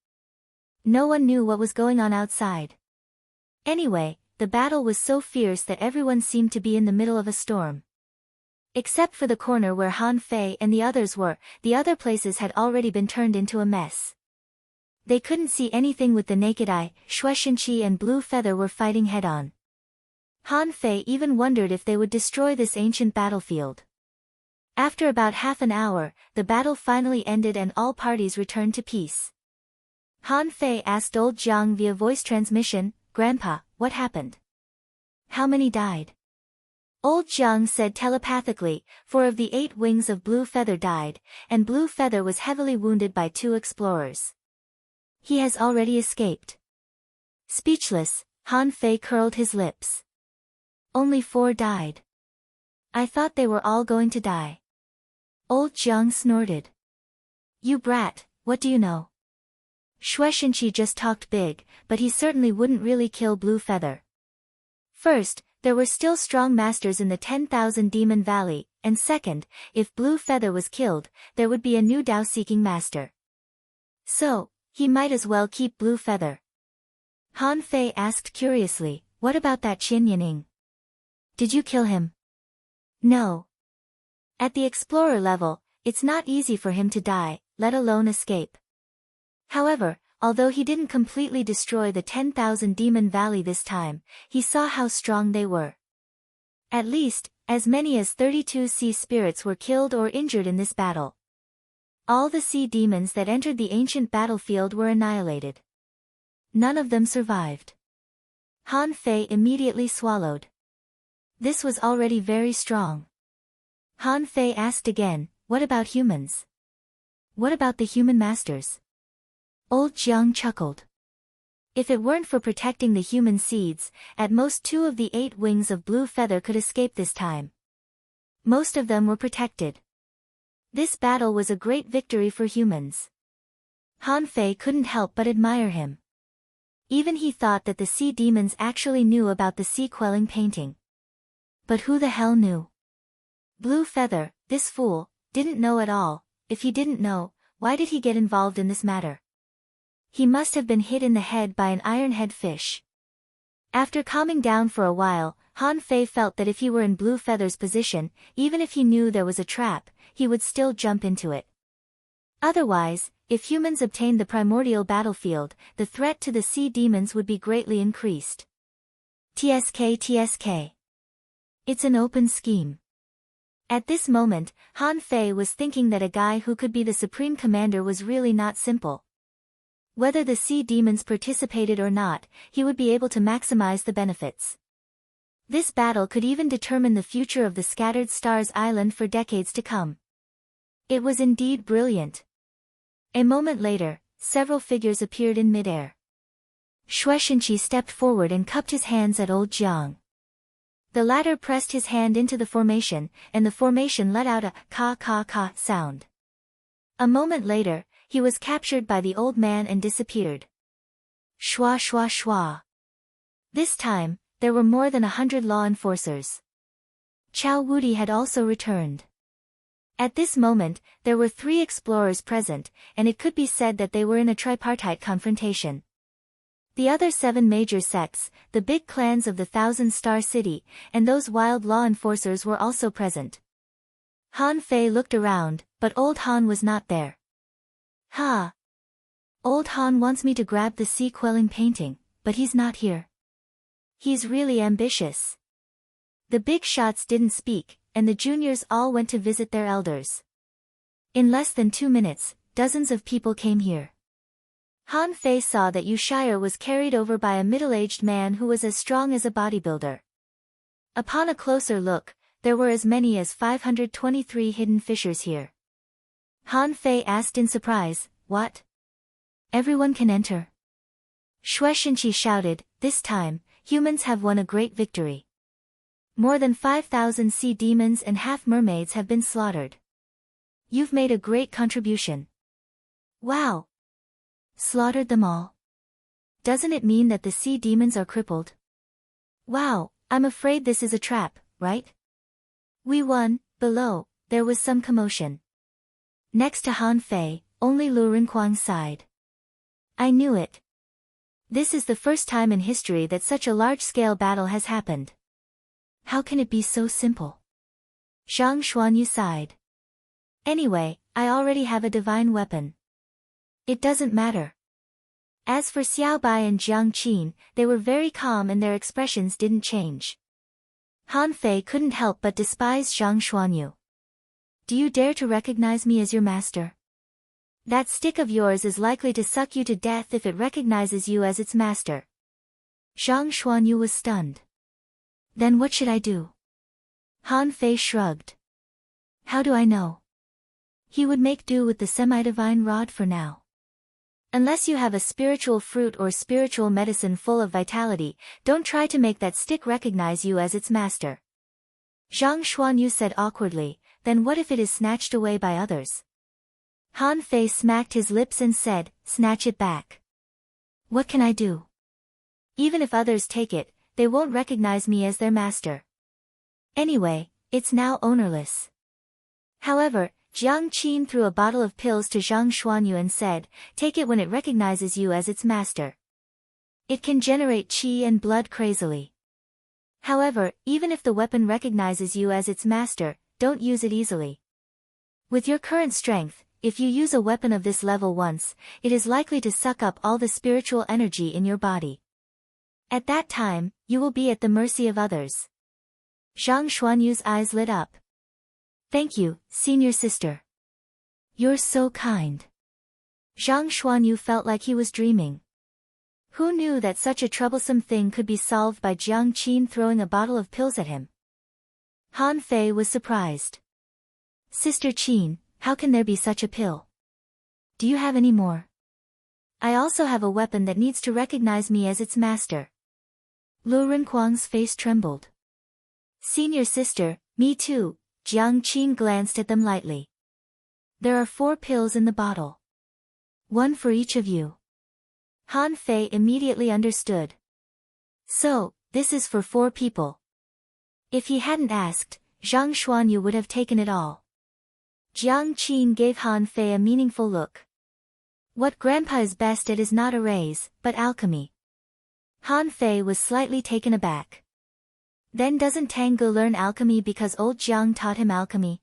No one knew what was going on outside. Anyway, the battle was so fierce that everyone seemed to be in the middle of a storm. Except for the corner where Han Fei and the others were, the other places had already been turned into a mess. They couldn't see anything with the naked eye. Shueshenqi and Blue Feather were fighting head-on. Han Fei even wondered if they would destroy this ancient battlefield. After about half an hour, the battle finally ended and all parties returned to peace. Han Fei asked old Jiang via voice transmission, "Grandpa, what happened? How many died?" Old Jiang said telepathically, 4 of the 8 wings of Blue Feather died, and Blue Feather was heavily wounded by 2 explorers. He has already escaped. Speechless, Han Fei curled his lips. Only 4 died. I thought they were all going to die. Old Jiang snorted. You brat, what do you know? Shueshenqi just talked big, but he certainly wouldn't really kill Blue Feather. First, there were still strong masters in the 10,000 Demon Valley, and second, if Blue Feather was killed, there would be a new Dao-seeking master. So, he might as well keep Blue Feather. Han Fei asked curiously, what about that Qin Yaning? Did you kill him? No. At the explorer level, it's not easy for him to die, let alone escape. However, although he didn't completely destroy the 10,000 Demon Valley this time, he saw how strong they were. At least, as many as 32 sea spirits were killed or injured in this battle. All the sea demons that entered the ancient battlefield were annihilated. None of them survived. Han Fei immediately swallowed. This was already very strong. Han Fei asked again, what about humans? What about the human masters? Old Jiang chuckled. If it weren't for protecting the human seeds, at most 2 of the 8 wings of Blue Feather could escape this time. Most of them were protected. This battle was a great victory for humans. Han Fei couldn't help but admire him. Even he thought that the sea demons actually knew about the sea quelling painting. But who the hell knew? Blue Feather, this fool, didn't know at all. If he didn't know, why did he get involved in this matter? He must have been hit in the head by an ironhead fish. After calming down for a while, Han Fei felt that if he were in Blue Feather's position, even if he knew there was a trap, he would still jump into it. Otherwise, if humans obtained the primordial battlefield, the threat to the sea demons would be greatly increased. TSK. It's an open scheme. At this moment, Han Fei was thinking that a guy who could be the supreme commander was really not simple. Whether the sea demons participated or not, he would be able to maximize the benefits. This battle could even determine the future of the Scattered Stars Island for decades to come. It was indeed brilliant. A moment later, several figures appeared in midair. Shueishenqi stepped forward and cupped his hands at old Jiang. The latter pressed his hand into the formation, and the formation let out a ka sound. A moment later, he was captured by the old man and disappeared. Shwa. This time, there were more than 100 law enforcers. Chow Wudi had also returned. At this moment, there were 3 explorers present, and it could be said that they were in a tripartite confrontation. The other 7 major sects, the big clans of the Thousand-Star City, and those wild law enforcers were also present. Han Fei looked around, but old Han was not there. Ha! Old Han wants me to grab the sea-quelling painting, but he's not here. He's really ambitious. The big shots didn't speak, and the juniors all went to visit their elders. In less than 2 minutes, dozens of people came here. Han Fei saw that Yu Shire was carried over by a middle-aged man who was as strong as a bodybuilder. Upon a closer look, there were as many as 523 hidden fissures here. Han Fei asked in surprise, "What? Everyone can enter?" Shueishenqi shouted, "This time, humans have won a great victory. More than 5,000 sea demons and half-mermaids have been slaughtered. You've made a great contribution." "Wow! Slaughtered them all? Doesn't it mean that the sea demons are crippled?" "Wow, I'm afraid this is a trap, right?" "We won." Below, there was some commotion. Next to Han Fei, only Lu Renquang sighed. "I knew it. This is the first time in history that such a large-scale battle has happened. How can it be so simple?" Zhang Xuanyu sighed. "Anyway, I already have a divine weapon. It doesn't matter." As for Xiao Bai and Jiang Qin, they were very calm and their expressions didn't change. Han Fei couldn't help but despise Zhang Xuanyu. "Do you dare to recognize me as your master? That stick of yours is likely to suck you to death if it recognizes you as its master." Zhang Xuanyu was stunned. "Then what should I do?" Han Fei shrugged. "How do I know?" He would make do with the semi-divine rod for now. Unless you have a spiritual fruit or spiritual medicine full of vitality, don't try to make that stick recognize you as its master. Zhang Xuanyu said awkwardly, "Then what if it is snatched away by others?" Han Fei smacked his lips and said, "Snatch it back. What can I do? Even if others take it, they won't recognize me as their master. Anyway, it's now ownerless." However, Jiang Qin threw a bottle of pills to Zhang Xuanyu and said, "Take it when it recognizes you as its master. It can generate qi and blood crazily. However, even if the weapon recognizes you as its master, don't use it easily. With your current strength, if you use a weapon of this level once, it is likely to suck up all the spiritual energy in your body. At that time, you will be at the mercy of others." Zhang Xuanyu's eyes lit up. "Thank you, senior sister. You're so kind." Zhang Xuanyu felt like he was dreaming. Who knew that such a troublesome thing could be solved by Jiang Qin throwing a bottle of pills at him? Han Fei was surprised. "Sister Qin, how can there be such a pill? Do you have any more? I also have a weapon that needs to recognize me as its master." Lu Renquang's face trembled. "Senior sister, me too." Jiang Qin glanced at them lightly. "There are 4 pills in the bottle. 1 for each of you." Han Fei immediately understood. So, this is for 4 people. If he hadn't asked, Zhang Xuanyu would have taken it all. Jiang Qin gave Han Fei a meaningful look. What Grandpa is best at is not arrays, but alchemy. Han Fei was slightly taken aback. Then doesn't Tang Gu learn alchemy because old Jiang taught him alchemy?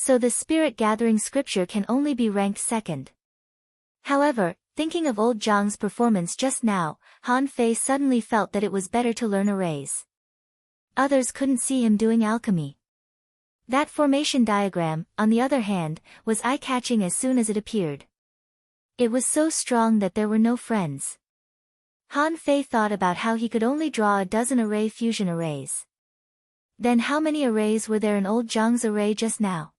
So the spirit-gathering scripture can only be ranked second. However, thinking of old Zhang's performance just now, Han Fei suddenly felt that it was better to learn arrays. Others couldn't see him doing alchemy. That formation diagram, on the other hand, was eye-catching as soon as it appeared. It was so strong that there were no friends. Han Fei thought about how he could only draw a dozen array fusion arrays. Then how many arrays were there in old Zhang's array just now?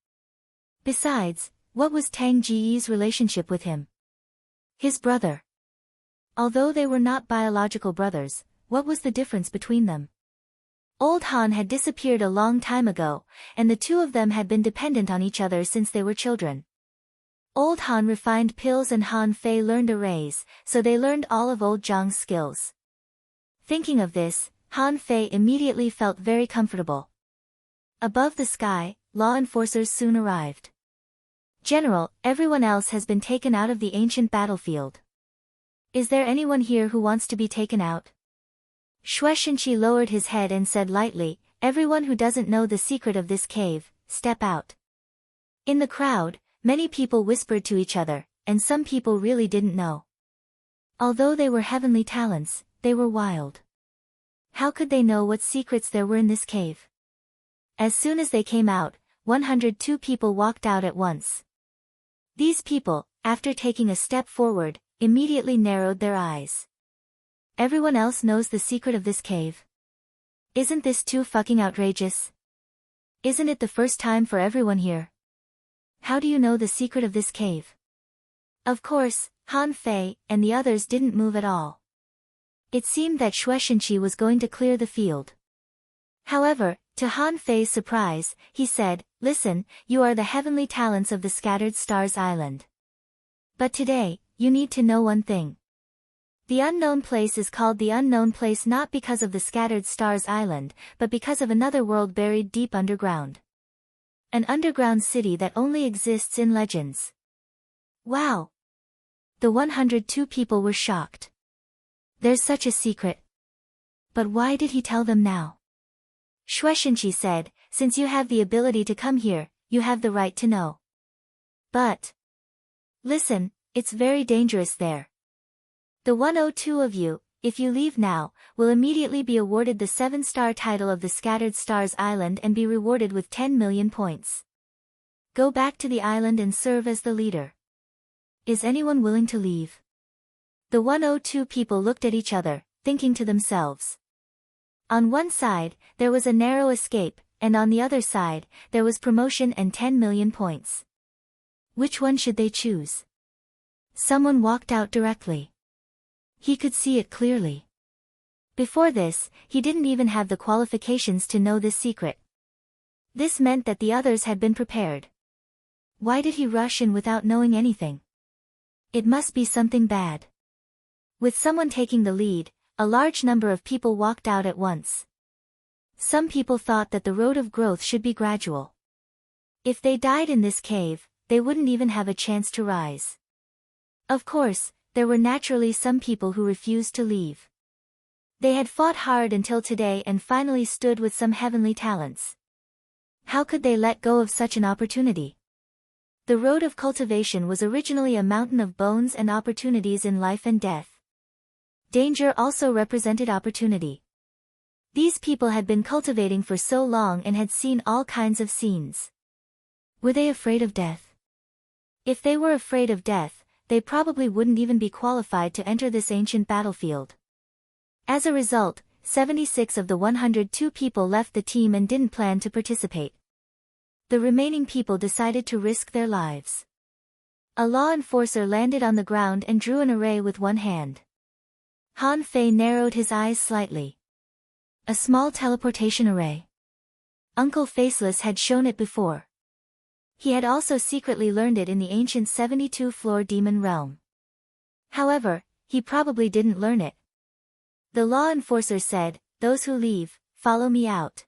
Besides, what was Tang Jiyi's relationship with him? His brother. Although they were not biological brothers, what was the difference between them? Old Han had disappeared a long time ago, and the two of them had been dependent on each other since they were children. Old Han refined pills and Han Fei learned arrays, so they learned all of old Zhang's skills. Thinking of this, Han Fei immediately felt very comfortable. Above the sky, law enforcers soon arrived. General, everyone else has been taken out of the ancient battlefield. Is there anyone here who wants to be taken out? Xue Shenqi lowered his head and said lightly, everyone who doesn't know the secret of this cave, step out. In the crowd, many people whispered to each other, and some people really didn't know. Although they were heavenly talents, they were wild. How could they know what secrets there were in this cave? As soon as they came out, 102 people walked out at once. These people, after taking a step forward, immediately narrowed their eyes. Everyone else knows the secret of this cave. Isn't this too fucking outrageous? Isn't it the first time for everyone here? How do you know the secret of this cave? Of course, Han Fei and the others didn't move at all. It seemed that Xue Shenqi was going to clear the field. However, to Han Fei's surprise, he said, listen, you are the heavenly talents of the Scattered Stars Island. But today, you need to know one thing. The unknown place is called the unknown place not because of the Scattered Stars Island, but because of another world buried deep underground. An underground city that only exists in legends. Wow! The 102 people were shocked. There's such a secret. But why did he tell them now? Xue Shenqi said, since you have the ability to come here, you have the right to know. But listen, it's very dangerous there. The 102 of you, if you leave now, will immediately be awarded the 7-star title of the Scattered Stars Island and be rewarded with 10 million points. Go back to the island and serve as the leader. Is anyone willing to leave? The 102 people looked at each other, thinking to themselves. On one side, there was a narrow escape, and on the other side, there was promotion and 10 million points. Which one should they choose? Someone walked out directly. He could see it clearly. Before this, he didn't even have the qualifications to know this secret. This meant that the others had been prepared. Why did he rush in without knowing anything? It must be something bad. With someone taking the lead, a large number of people walked out at once. Some people thought that the road of growth should be gradual. If they died in this cave, they wouldn't even have a chance to rise. Of course, there were naturally some people who refused to leave. They had fought hard until today and finally stood with some heavenly talents. How could they let go of such an opportunity? The road of cultivation was originally a mountain of bones and opportunities in life and death. Danger also represented opportunity. These people had been cultivating for so long and had seen all kinds of scenes. Were they afraid of death? If they were afraid of death, they probably wouldn't even be qualified to enter this ancient battlefield. As a result, 76 of the 102 people left the team and didn't plan to participate. The remaining people decided to risk their lives. A law enforcer landed on the ground and drew an array with one hand. Han Fei narrowed his eyes slightly. A small teleportation array. Uncle Faceless had shown it before. He had also secretly learned it in the ancient 72-floor demon realm. However, he probably didn't learn it. The law enforcer said, those who leave, follow me out.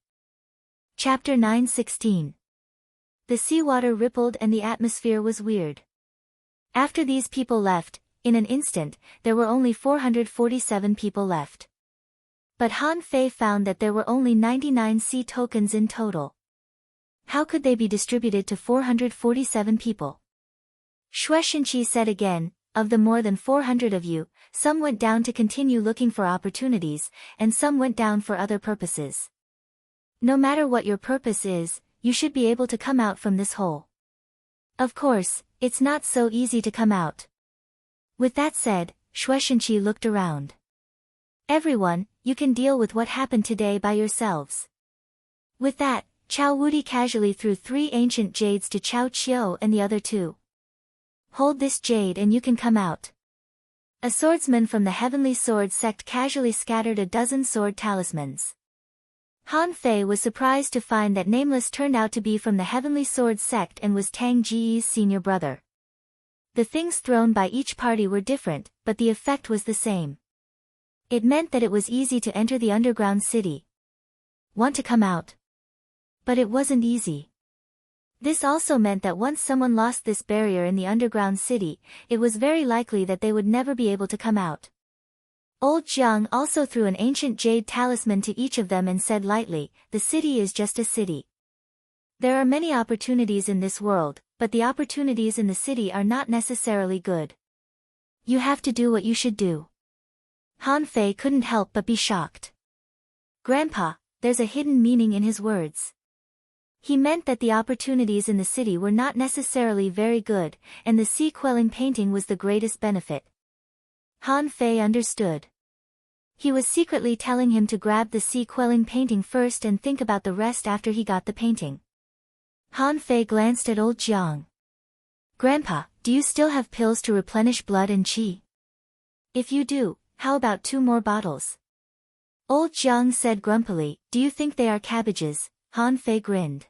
Chapter 9:16. The seawater rippled and the atmosphere was weird. After these people left, in an instant, there were only 447 people left. But Han Fei found that there were only 99 sea tokens in total. How could they be distributed to 447 people? Shueishenqi said again, of the more than 400 of you, some went down to continue looking for opportunities, and some went down for other purposes. No matter what your purpose is, you should be able to come out from this hole. Of course, it's not so easy to come out. With that said, Shueishenqi looked around. Everyone, you can deal with what happened today by yourselves. With that, Chao Wudi casually threw 3 ancient jades to Chao Qiu and the other 2. Hold this jade and you can come out. A swordsman from the Heavenly Sword sect casually scattered a dozen sword talismans. Han Fei was surprised to find that Nameless turned out to be from the Heavenly Sword sect and was Tang Ji's senior brother. The things thrown by each party were different, but the effect was the same. It meant that it was easy to enter the underground city. Want to come out? But it wasn't easy. This also meant that once someone lost this barrier in the underground city, it was very likely that they would never be able to come out. Old Jiang also threw an ancient jade talisman to each of them and said lightly, the city is just a city. There are many opportunities in this world, but the opportunities in the city are not necessarily good. You have to do what you should do. Han Fei couldn't help but be shocked. Grandpa, there's a hidden meaning in his words. He meant that the opportunities in the city were not necessarily very good, and the sea quelling painting was the greatest benefit. Han Fei understood. He was secretly telling him to grab the sea quelling painting first and think about the rest after he got the painting. Han Fei glanced at old Jiang. Grandpa, do you still have pills to replenish blood and qi? If you do, how about 2 more bottles? Old Jiang said grumpily, do you think they are cabbages? Han Fei grinned.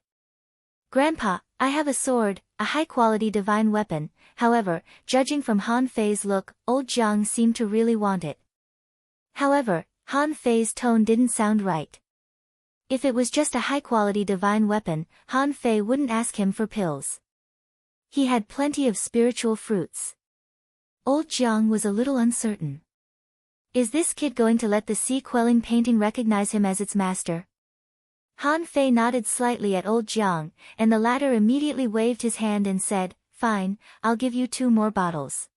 Grandpa, I have a sword, a high-quality divine weapon. However, judging from Han Fei's look, old Jiang seemed to really want it. However, Han Fei's tone didn't sound right. If it was just a high-quality divine weapon, Han Fei wouldn't ask him for pills. He had plenty of spiritual fruits. Old Jiang was a little uncertain. Is this kid going to let the sea quelling painting recognize him as its master? Han Fei nodded slightly at old Jiang, and the latter immediately waved his hand and said, fine, I'll give you 2 more bottles.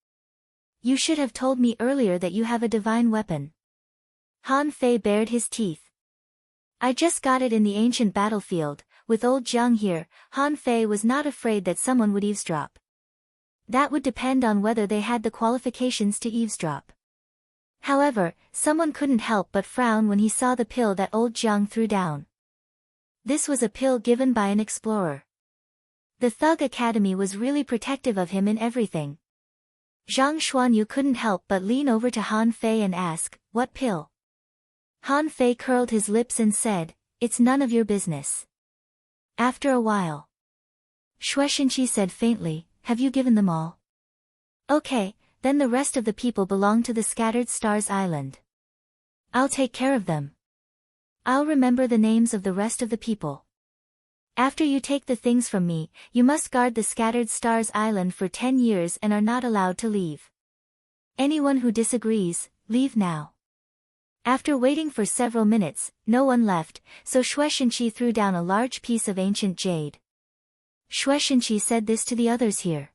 You should have told me earlier that you have a divine weapon. Han Fei bared his teeth. I just got it in the ancient battlefield. With old Jiang here, Han Fei was not afraid that someone would eavesdrop. That would depend on whether they had the qualifications to eavesdrop. However, someone couldn't help but frown when he saw the pill that old Jiang threw down. This was a pill given by an explorer. The Thug Academy was really protective of him in everything. Zhang Xuanyu couldn't help but lean over to Han Fei and ask, what pill? Han Fei curled his lips and said, it's none of your business. After a while, Shueishenqi said faintly, have you given them all? Okay, then the rest of the people belong to the Scattered Stars Island. I'll take care of them. I'll remember the names of the rest of the people. After you take the things from me, you must guard the Scattered Stars Island for 10 years and are not allowed to leave. Anyone who disagrees, leave now. After waiting for several minutes, no one left, so Shueishenqi threw down a large piece of ancient jade. Shueishenqi said this to the others here.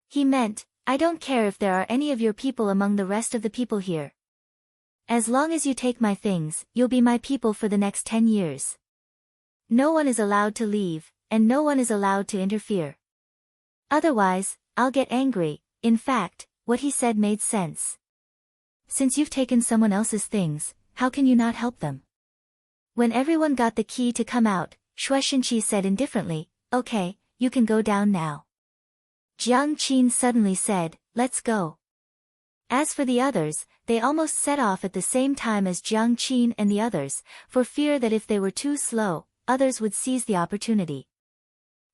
He meant, I don't care if there are any of your people among the rest of the people here. As long as you take my things, you'll be my people for the next 10 years. No one is allowed to leave, and no one is allowed to interfere. Otherwise, I'll get angry. In fact, what he said made sense. Since you've taken someone else's things, how can you not help them? When everyone got the key to come out, Shueishenqi said indifferently, okay, you can go down now. Jiang Qin suddenly said, let's go. As for the others, they almost set off at the same time as Jiang Qin and the others, for fear that if they were too slow, others would seize the opportunity.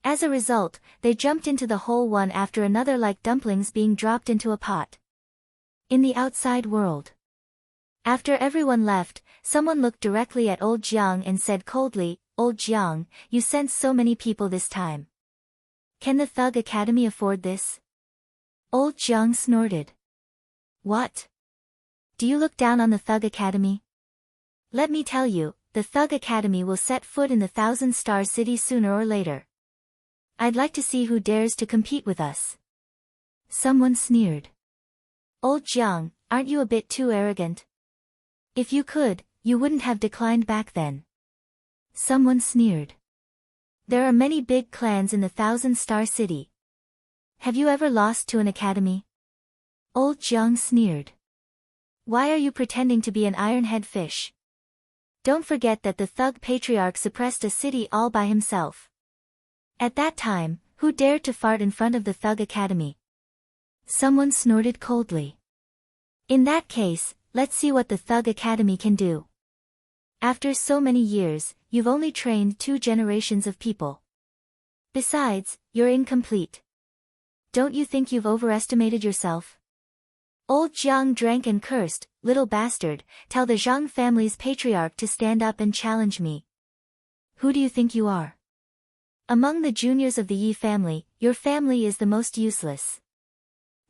As a result, they jumped into the hole one after another like dumplings being dropped into a pot. In the outside world. After everyone left, someone looked directly at old Jiang and said coldly, Old Jiang, you sent so many people this time. Can the Thug Academy afford this? Old Jiang snorted. What? Do you look down on the Thug Academy? Let me tell you, the Thug Academy will set foot in the Thousand-Star City sooner or later. I'd like to see who dares to compete with us. Someone sneered. Old Jiang, aren't you a bit too arrogant? If you could, you wouldn't have declined back then. Someone sneered. There are many big clans in the Thousand-Star City. Have you ever lost to an academy? Old Jiang sneered. Why are you pretending to be an iron-head fish? Don't forget that the Thug Patriarch suppressed a city all by himself. At that time, who dared to fart in front of the Thug Academy? Someone snorted coldly. In that case, let's see what the Thug Academy can do. After so many years, you've only trained 2 generations of people. Besides, you're incomplete. Don't you think you've overestimated yourself? Old Jiang drank and cursed, little bastard, tell the Zhang family's patriarch to stand up and challenge me. Who do you think you are? Among the juniors of the Yi family, your family is the most useless.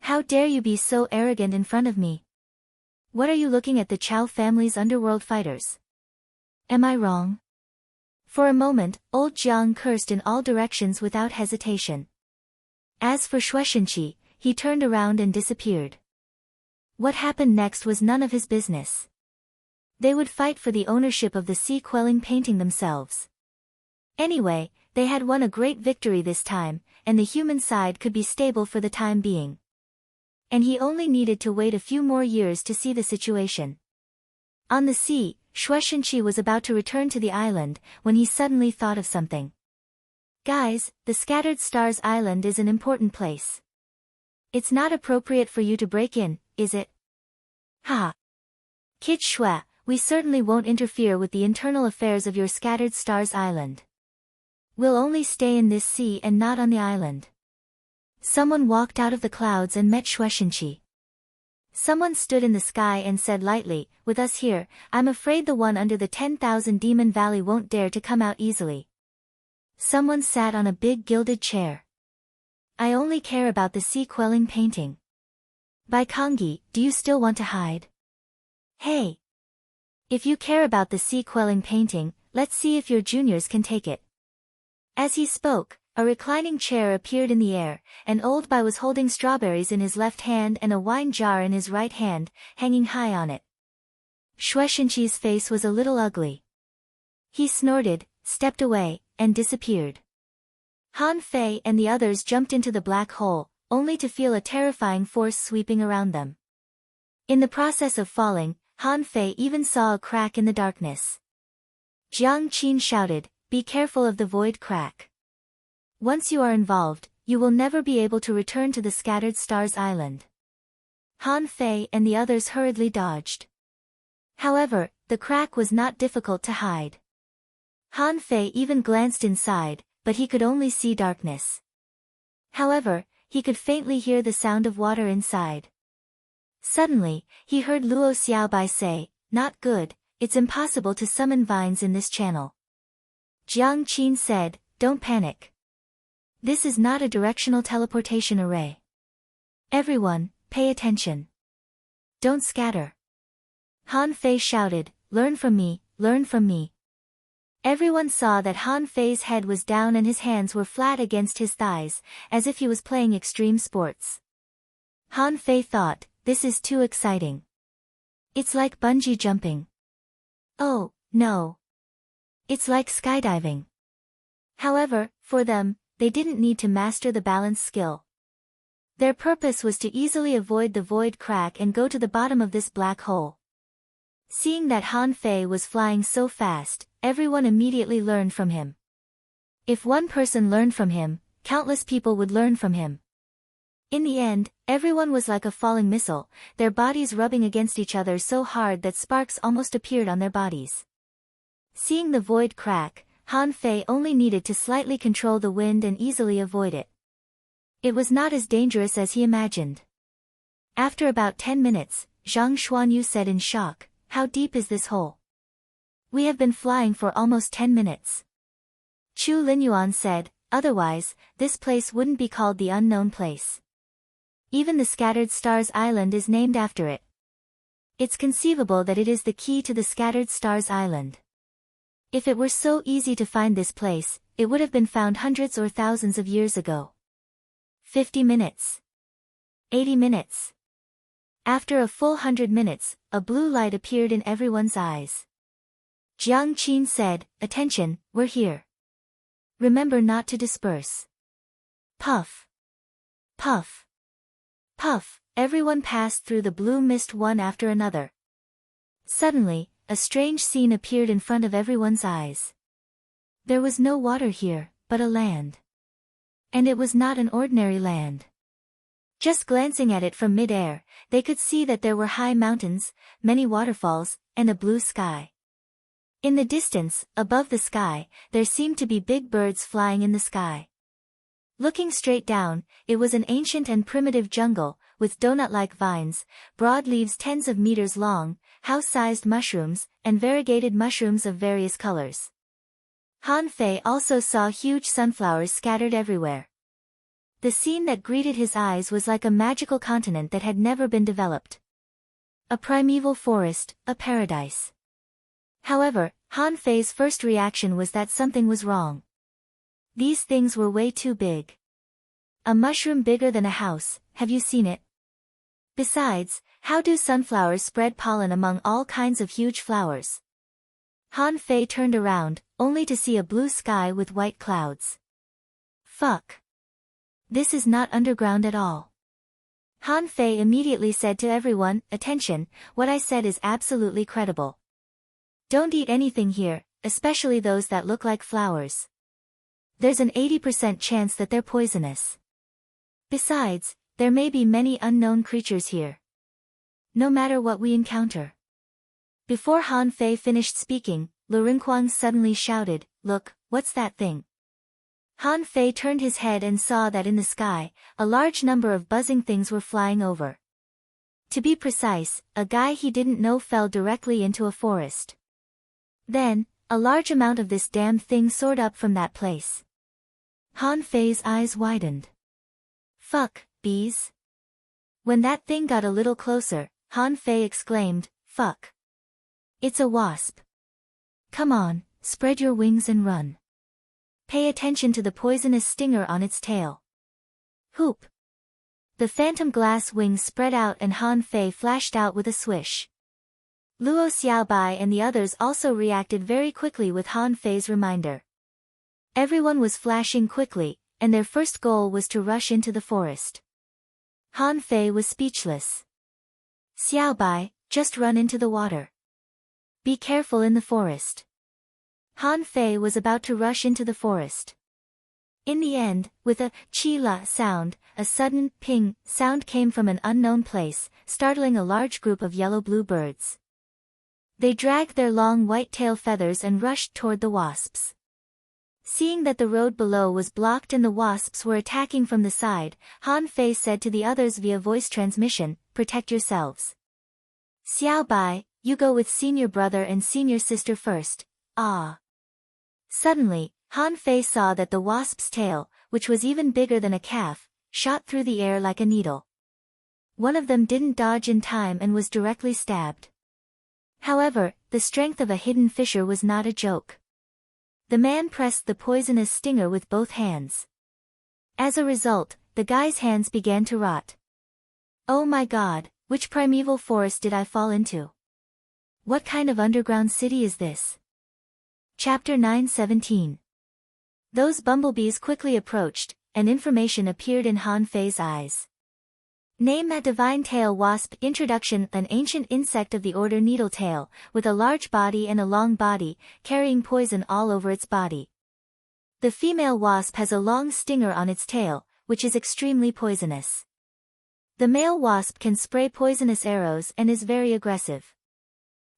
How dare you be so arrogant in front of me? What are you looking at the Chao family's underworld fighters? Am I wrong? For a moment, old Jiang cursed in all directions without hesitation. As for Shueishenqi, he turned around and disappeared. What happened next was none of his business. They would fight for the ownership of the sea quelling painting themselves. Anyway, they had won a great victory this time, and the human side could be stable for the time being. And he only needed to wait a few more years to see the situation. On the sea, Shueishenqi was about to return to the island, when he suddenly thought of something. Guys, the Scattered Stars Island is an important place. It's not appropriate for you to break in, is it? Ha! Kid Shui, we certainly won't interfere with the internal affairs of your Scattered Stars Island. We'll only stay in this sea and not on the island. Someone walked out of the clouds and met Shueishenqi. Someone stood in the sky and said lightly, with us here, I'm afraid the one under the 10,000 Demon Valley won't dare to come out easily. Someone sat on a big gilded chair. I only care about the sea quelling painting. By Kongi, do you still want to hide? Hey! If you care about the sea quelling painting, let's see if your juniors can take it. As he spoke, a reclining chair appeared in the air, and Old Bai was holding strawberries in his left hand and a wine jar in his right hand, hanging high on it. Shueishenqi's face was a little ugly. He snorted, stepped away, and disappeared. Han Fei and the others jumped into the black hole, only to feel a terrifying force sweeping around them. In the process of falling, Han Fei even saw a crack in the darkness. Jiang Qin shouted, "Be careful of the void crack. Once you are involved, you will never be able to return to the Scattered Stars Island." Han Fei and the others hurriedly dodged. However, the crack was not difficult to hide. Han Fei even glanced inside, but he could only see darkness. However, he could faintly hear the sound of water inside. Suddenly, he heard Luo Xiaobai say, "Not good, it's impossible to summon vines in this channel." Jiang Qin said, "Don't panic. This is not a directional teleportation array. Everyone, pay attention. Don't scatter." Han Fei shouted, "Learn from me, learn from me." Everyone saw that Han Fei's head was down and his hands were flat against his thighs, as if he was playing extreme sports. Han Fei thought, this is too exciting. It's like bungee jumping. Oh, no. It's like skydiving. However, for them, they didn't need to master the balance skill. Their purpose was to easily avoid the void crack and go to the bottom of this black hole. Seeing that Han Fei was flying so fast, everyone immediately learned from him. If one person learned from him, countless people would learn from him. In the end, everyone was like a falling missile, their bodies rubbing against each other so hard that sparks almost appeared on their bodies. Seeing the void crack, Han Fei only needed to slightly control the wind and easily avoid it. It was not as dangerous as he imagined. After about 10 minutes, Zhang Xuanyu said in shock, "How deep is this hole? We have been flying for almost 10 minutes. Chu Linyuan said, "Otherwise, this place wouldn't be called the unknown place. Even the Scattered Stars Island is named after it. It's conceivable that it is the key to the Scattered Stars Island." If it were so easy to find this place, it would have been found hundreds or thousands of years ago. 50 minutes. 80 minutes. After a full 100 minutes, a blue light appeared in everyone's eyes. Jiang Qin said, "Attention, we're here. Remember not to disperse." Puff. Puff. Puff, everyone passed through the blue mist one after another. Suddenly, a strange scene appeared in front of everyone's eyes. There was no water here, but a land. And it was not an ordinary land. Just glancing at it from mid-air, they could see that there were high mountains, many waterfalls, and a blue sky. In the distance, above the sky, there seemed to be big birds flying in the sky. Looking straight down, it was an ancient and primitive jungle, with donut-like vines, broad leaves tens of meters long, house-sized mushrooms, and variegated mushrooms of various colors. Han Fei also saw huge sunflowers scattered everywhere. The scene that greeted his eyes was like a magical continent that had never been developed. A primeval forest, a paradise. However, Han Fei's first reaction was that something was wrong. These things were way too big. A mushroom bigger than a house, have you seen it? Besides, how do sunflowers spread pollen among all kinds of huge flowers? Han Fei turned around, only to see a blue sky with white clouds. Fuck. This is not underground at all. Han Fei immediately said to everyone, "Attention, what I said is absolutely credible. Don't eat anything here, especially those that look like flowers. There's an 80% chance that they're poisonous. Besides, there may be many unknown creatures here. No matter what we encounter." Before Han Fei finished speaking, Lu Rinquang suddenly shouted, "Look, what's that thing?" Han Fei turned his head and saw that in the sky, a large number of buzzing things were flying over. To be precise, a guy he didn't know fell directly into a forest. Then, a large amount of this damn thing soared up from that place. Han Fei's eyes widened. Fuck, bees. When that thing got a little closer, Han Fei exclaimed, "Fuck. It's a wasp. Come on, spread your wings and run. Pay attention to the poisonous stinger on its tail." Whoop. The phantom glass wings spread out and Han Fei flashed out with a swish. Luo Xiaobai and the others also reacted very quickly with Han Fei's reminder. Everyone was flashing quickly, and their first goal was to rush into the forest. Han Fei was speechless. "Xiaobai, just run into the water. Be careful in the forest." Han Fei was about to rush into the forest. In the end, with a chi-la sound, a sudden ping sound came from an unknown place, startling a large group of yellow-blue birds. They dragged their long white tail feathers and rushed toward the wasps. Seeing that the road below was blocked and the wasps were attacking from the side, Han Fei said to the others via voice transmission, "Protect yourselves. Xiaobai, you go with senior brother and senior sister first." Ah. Suddenly, Han Fei saw that the wasp's tail, which was even bigger than a calf, shot through the air like a needle. One of them didn't dodge in time and was directly stabbed. However, the strength of a hidden fisher was not a joke. The man pressed the poisonous stinger with both hands. As a result, the guy's hands began to rot. Oh my god, which primeval forest did I fall into? What kind of underground city is this? Chapter 9:17. Those bumblebees quickly approached, and information appeared in Han Fei's eyes. Name: a divine tail wasp. Introduction: an ancient insect of the order needletail, with a large body and a long body, carrying poison all over its body. The female wasp has a long stinger on its tail, which is extremely poisonous. The male wasp can spray poisonous arrows and is very aggressive.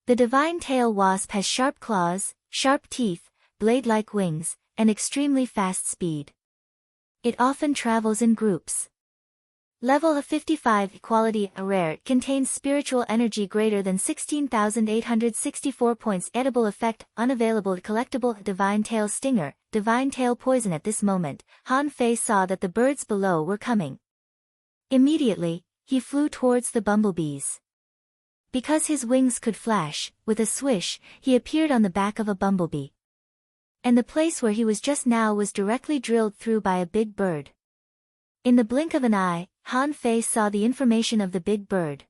The divine tail wasp has sharp claws, sharp teeth, blade-like wings, and extremely fast speed. It often travels in groups. Level of 55. Quality: rare. Contains spiritual energy greater than 16,864 points. Edible effect: unavailable. Collectible: divine tail stinger, divine tail poison. At this moment, Han Fei saw that the birds below were coming. Immediately, he flew towards the bumblebees. Because his wings could flash, with a swish, he appeared on the back of a bumblebee. And the place where he was just now was directly drilled through by a big bird. In the blink of an eye, Han Fei saw the information of the big bird.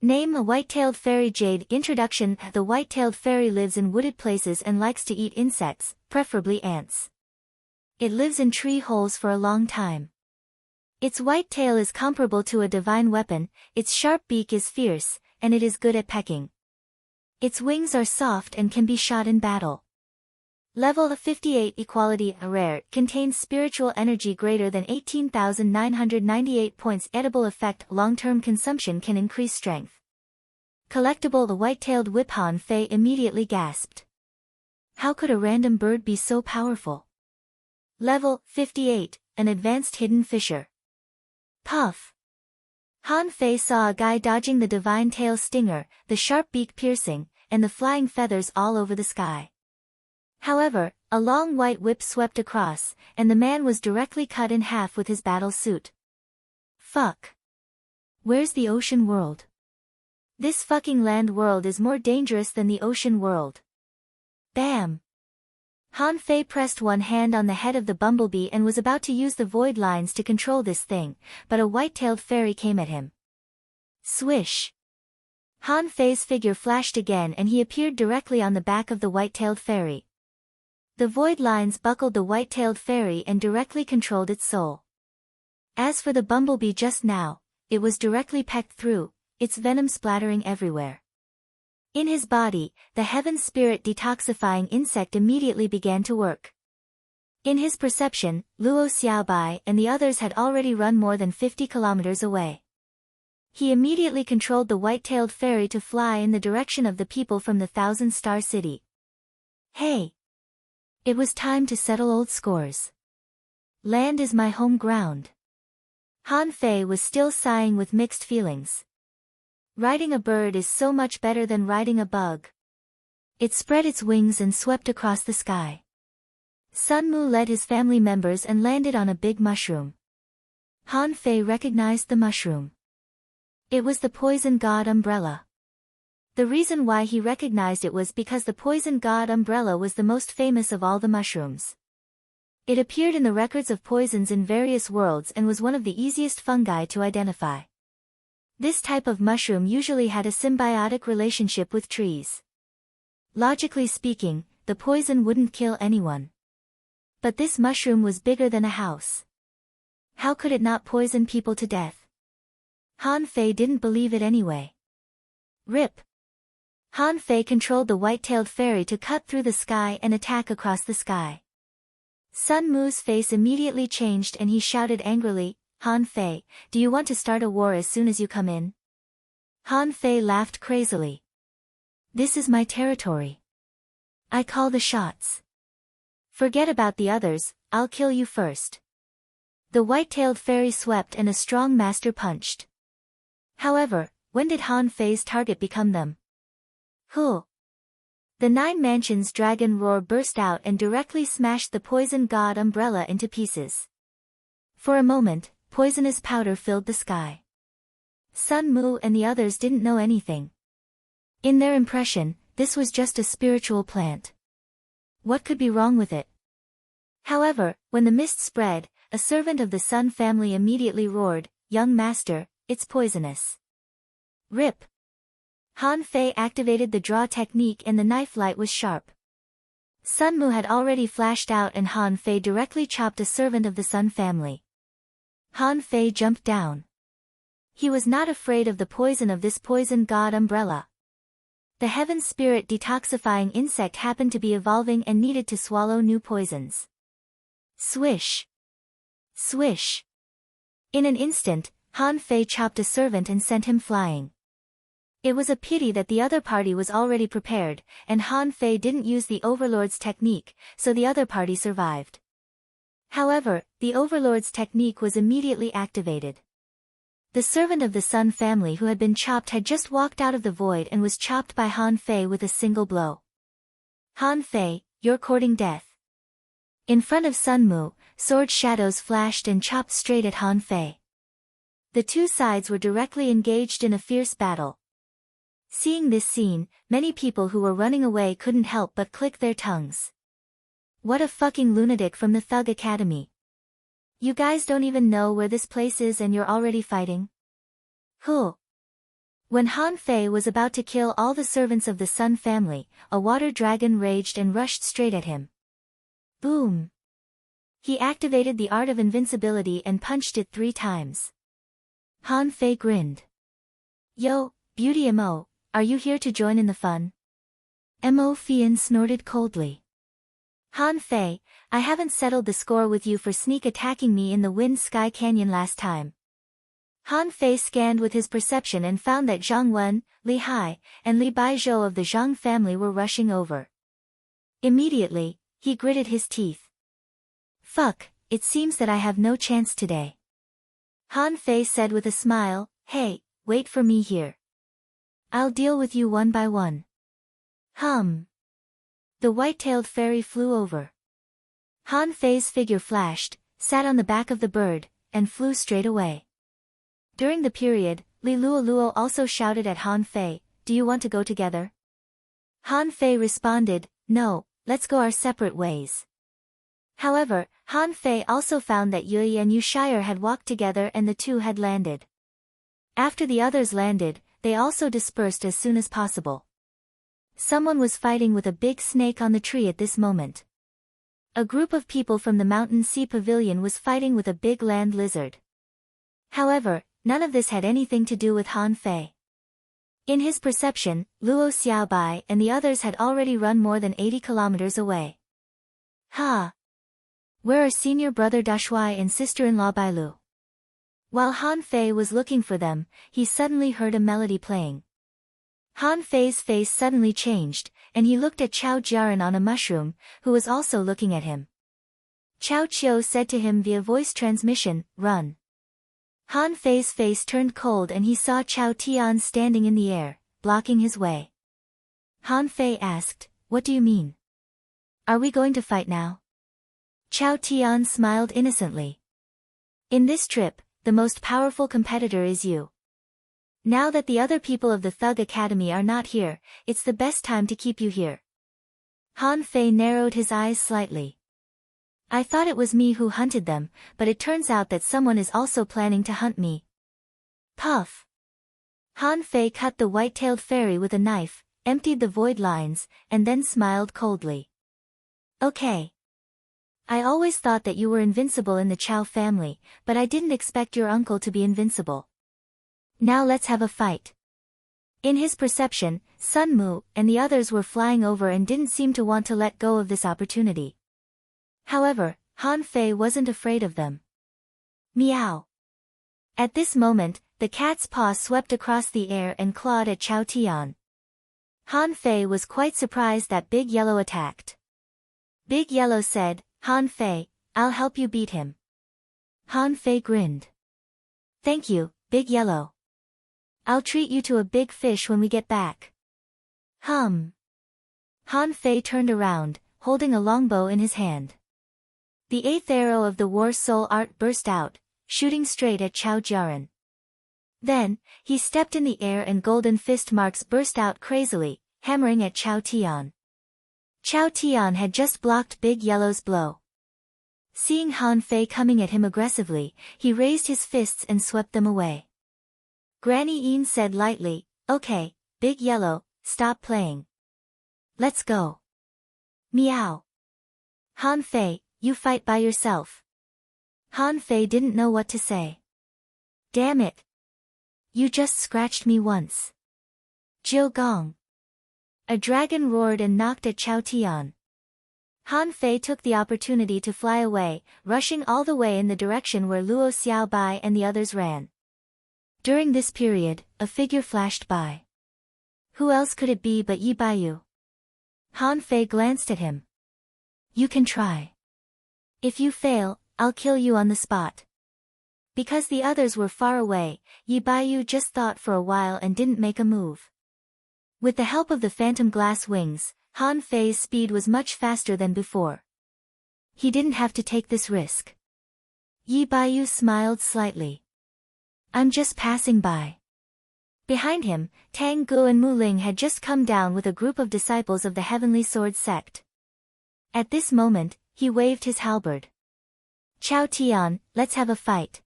Name: a white-tailed fairy. Jade. Introduction. The white-tailed fairy lives in wooded places and likes to eat insects, preferably ants. It lives in tree holes for a long time. Its white tail is comparable to a divine weapon, its sharp beak is fierce, and it is good at pecking. Its wings are soft and can be shot in battle. Level 58. Equality. Rare. Contains spiritual energy greater than 18,998 points. Edible effect. Long-term consumption can increase strength. Collectible. The white-tailed whip. Han Fei immediately gasped. How could a random bird be so powerful? Level 58. An advanced hidden fisher. Puff. Han Fei saw a guy dodging the divine tail stinger, the sharp beak piercing, and the flying feathers all over the sky. However, a long white whip swept across, and the man was directly cut in half with his battle suit. Fuck. Where's the ocean world? This fucking land world is more dangerous than the ocean world. Bam. Han Fei pressed one hand on the head of the bumblebee and was about to use the void lines to control this thing, but a white-tailed fairy came at him. Swish. Han Fei's figure flashed again and he appeared directly on the back of the white-tailed fairy. The void lines buckled the white-tailed fairy and directly controlled its soul. As for the bumblebee just now, it was directly pecked through, its venom splattering everywhere. In his body, the heaven spirit detoxifying insect immediately began to work. In his perception, Luo Xiaobai and the others had already run more than 50 kilometers away. He immediately controlled the white-tailed fairy to fly in the direction of the people from the Thousand-Star City. Hey! It was time to settle old scores. Land is my home ground. Han Fei was still sighing with mixed feelings. Riding a bird is so much better than riding a bug. It spread its wings and swept across the sky. Sun Mu led his family members and landed on a big mushroom. Han Fei recognized the mushroom. It was the poison god umbrella. The reason why he recognized it was because the poison god umbrella was the most famous of all the mushrooms. It appeared in the records of poisons in various worlds and was one of the easiest fungi to identify. This type of mushroom usually had a symbiotic relationship with trees. Logically speaking, the poison wouldn't kill anyone. But this mushroom was bigger than a house. How could it not poison people to death? Han Fei didn't believe it anyway. Rip. Han Fei controlled the white-tailed fairy to cut through the sky and attack across the sky. Sun Mu's face immediately changed and he shouted angrily, Han Fei, do you want to start a war as soon as you come in? Han Fei laughed crazily. This is my territory. I call the shots. Forget about the others, I'll kill you first. The white-tailed fairy swept and a strong master punched. However, when did Han Fei's target become them? Who? The Nine Mansions dragon roar burst out and directly smashed the poison god umbrella into pieces. For a moment, poisonous powder filled the sky. Sun Mu and the others didn't know anything. In their impression, this was just a spiritual plant. What could be wrong with it? However, when the mist spread, a servant of the Sun family immediately roared, Young master, it's poisonous. Rip. Han Fei activated the draw technique and the knife light was sharp. Sun Mu had already flashed out and Han Fei directly chopped a servant of the Sun family. Han Fei jumped down. He was not afraid of the poison of this poison god umbrella. The heaven spirit detoxifying insect happened to be evolving and needed to swallow new poisons. Swish. Swish. In an instant, Han Fei chopped a servant and sent him flying. It was a pity that the other party was already prepared, and Han Fei didn't use the Overlord's technique, so the other party survived. However, the Overlord's technique was immediately activated. The servant of the Sun family who had been chopped had just walked out of the void and was chopped by Han Fei with a single blow. Han Fei, you're courting death. In front of Sun Mu, sword shadows flashed and chopped straight at Han Fei. The two sides were directly engaged in a fierce battle. Seeing this scene, many people who were running away couldn't help but click their tongues. What a fucking lunatic from the Thug Academy. You guys don't even know where this place is and you're already fighting? Who? When Han Fei was about to kill all the servants of the Sun family, a water dragon raged and rushed straight at him. Boom! He activated the art of invincibility and punched it 3 times. Han Fei grinned. Yo, Beauty Mo, are you here to join in the fun? Mo Fian snorted coldly. Han Fei, I haven't settled the score with you for sneak attacking me in the Wind Sky Canyon last time. Han Fei scanned with his perception and found that Zhang Wen, Li Hai, and Li Baizhou of the Zhang family were rushing over. Immediately, he gritted his teeth. Fuck, it seems that I have no chance today. Han Fei said with a smile, hey, wait for me here. I'll deal with you one by one. The white-tailed fairy flew over. Han Fei's figure flashed, sat on the back of the bird, and flew straight away. During the period, Li Luoluo also shouted at Han Fei, do you want to go together? Han Fei responded, no, let's go our separate ways. However, Han Fei also found that Yui and Yu Shire had walked together and the two had landed. After the others landed, they also dispersed as soon as possible. Someone was fighting with a big snake on the tree at this moment. A group of people from the Mountain Sea Pavilion was fighting with a big land lizard. However, none of this had anything to do with Han Fei. In his perception, Luo Xiaobai and the others had already run more than 80 kilometers away. Where are senior brother Dashuai and sister-in-law Bailu? While Han Fei was looking for them, he suddenly heard a melody playing. Han Fei's face suddenly changed, and he looked at Chao Jiaran on a mushroom, who was also looking at him. Chao Qiu said to him via voice transmission, run. Han Fei's face turned cold and he saw Chao Tian standing in the air, blocking his way. Han Fei asked, what do you mean? Are we going to fight now? Chao Tian smiled innocently. In this trip, the most powerful competitor is you. Now that the other people of the Thug Academy are not here, it's the best time to keep you here. Han Fei narrowed his eyes slightly. I thought it was me who hunted them, but it turns out that someone is also planning to hunt me. Puff. Han Fei cut the white-tailed fairy with a knife, emptied the void lines, and then smiled coldly. Okay. I always thought that you were invincible in the Chao family, but I didn't expect your uncle to be invincible. Now let's have a fight. In his perception, Sun Mu and the others were flying over and didn't seem to want to let go of this opportunity. However, Han Fei wasn't afraid of them. Meow. At this moment, the cat's paw swept across the air and clawed at Chao Tian. Han Fei was quite surprised that Big Yellow attacked. Big Yellow said, Han Fei, I'll help you beat him. Han Fei grinned. Thank you, Big Yellow. I'll treat you to a big fish when we get back. Han Fei turned around, holding a longbow in his hand. The 8th arrow of the War Soul art burst out, shooting straight at Chao Jiaran. Then, he stepped in the air and golden fist marks burst out crazily, hammering at Chao Tian. Chao Tian had just blocked Big Yellow's blow. Seeing Han Fei coming at him aggressively, he raised his fists and swept them away. Granny Yin said lightly, okay, Big Yellow, stop playing. Let's go. Meow. Han Fei, you fight by yourself. Han Fei didn't know what to say. Damn it. You just scratched me once. Jiu Gong. A dragon roared and knocked at Chao Tian. Han Fei took the opportunity to fly away, rushing all the way in the direction where Luo Xiaobai and the others ran. During this period, a figure flashed by. Who else could it be but Yi Baiyu? Han Fei glanced at him. You can try. If you fail, I'll kill you on the spot. Because the others were far away, Yi Baiyu just thought for a while and didn't make a move. With the help of the phantom glass wings, Han Fei's speed was much faster than before. He didn't have to take this risk. Yi Baiyu smiled slightly. I'm just passing by. Behind him, Tang Gu and Mu Ling had just come down with a group of disciples of the Heavenly Sword sect. At this moment, he waved his halberd. Chow Tian, let's have a fight.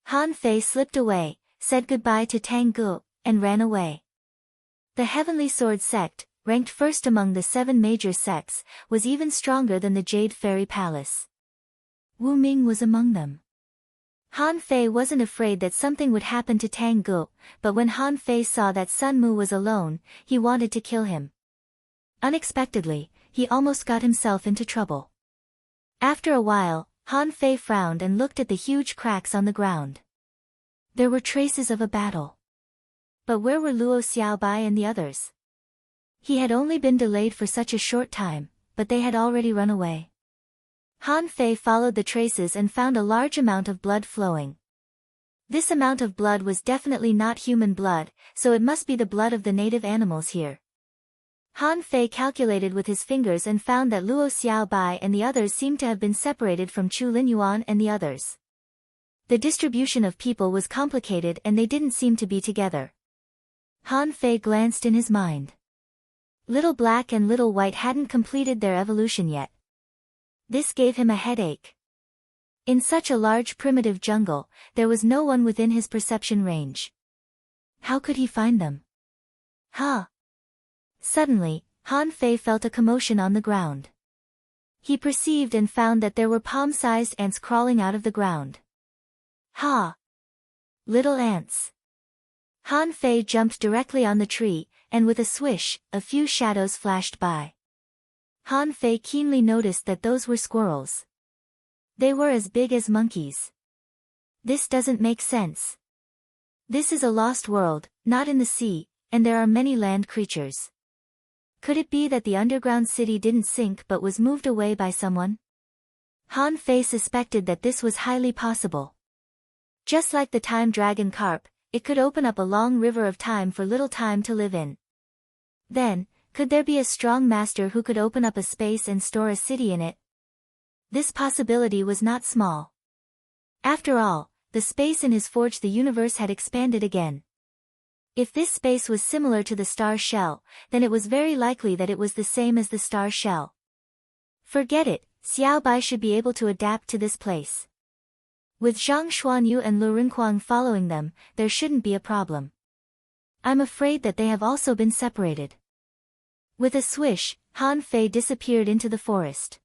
Han Fei slipped away, said goodbye to Tang Gu, and ran away. The Heavenly Sword sect, ranked first among the 7 major sects, was even stronger than the Jade Fairy Palace. Wu Ming was among them. Han Fei wasn't afraid that something would happen to Tang Gu, but when Han Fei saw that Sun Mu was alone, he wanted to kill him. Unexpectedly, he almost got himself into trouble. After a while, Han Fei frowned and looked at the huge cracks on the ground. There were traces of a battle. But where were Luo Xiaobai and the others? He had only been delayed for such a short time, but they had already run away. Han Fei followed the traces and found a large amount of blood flowing. This amount of blood was definitely not human blood, so it must be the blood of the native animals here. Han Fei calculated with his fingers and found that Luo Xiaobai and the others seemed to have been separated from Chu Linyuan and the others. The distribution of people was complicated and they didn't seem to be together. Han Fei glanced in his mind. Little Black and Little White hadn't completed their evolution yet. This gave him a headache. In such a large primitive jungle, there was no one within his perception range. How could he find them? Suddenly, Han Fei felt a commotion on the ground. He perceived and found that there were palm-sized ants crawling out of the ground. Little ants. Han Fei jumped directly on the tree, and with a swish, a few shadows flashed by. Han Fei keenly noticed that those were squirrels. They were as big as monkeys. This doesn't make sense. This is a lost world, not in the sea, and there are many land creatures. Could it be that the underground city didn't sink but was moved away by someone? Han Fei suspected that this was highly possible. Just like the time dragon carp, it could open up a long river of time for little time to live in. Then, could there be a strong master who could open up a space and store a city in it? This possibility was not small. After all, the space in his forge the universe had expanded again. If this space was similar to the star shell, then it was very likely that it was the same as the star shell. Forget it, Xiaobai should be able to adapt to this place. With Zhang Xuanyu and Lu Rinquang following them, there shouldn't be a problem. I'm afraid that they have also been separated. With a swish, Han Fei disappeared into the forest.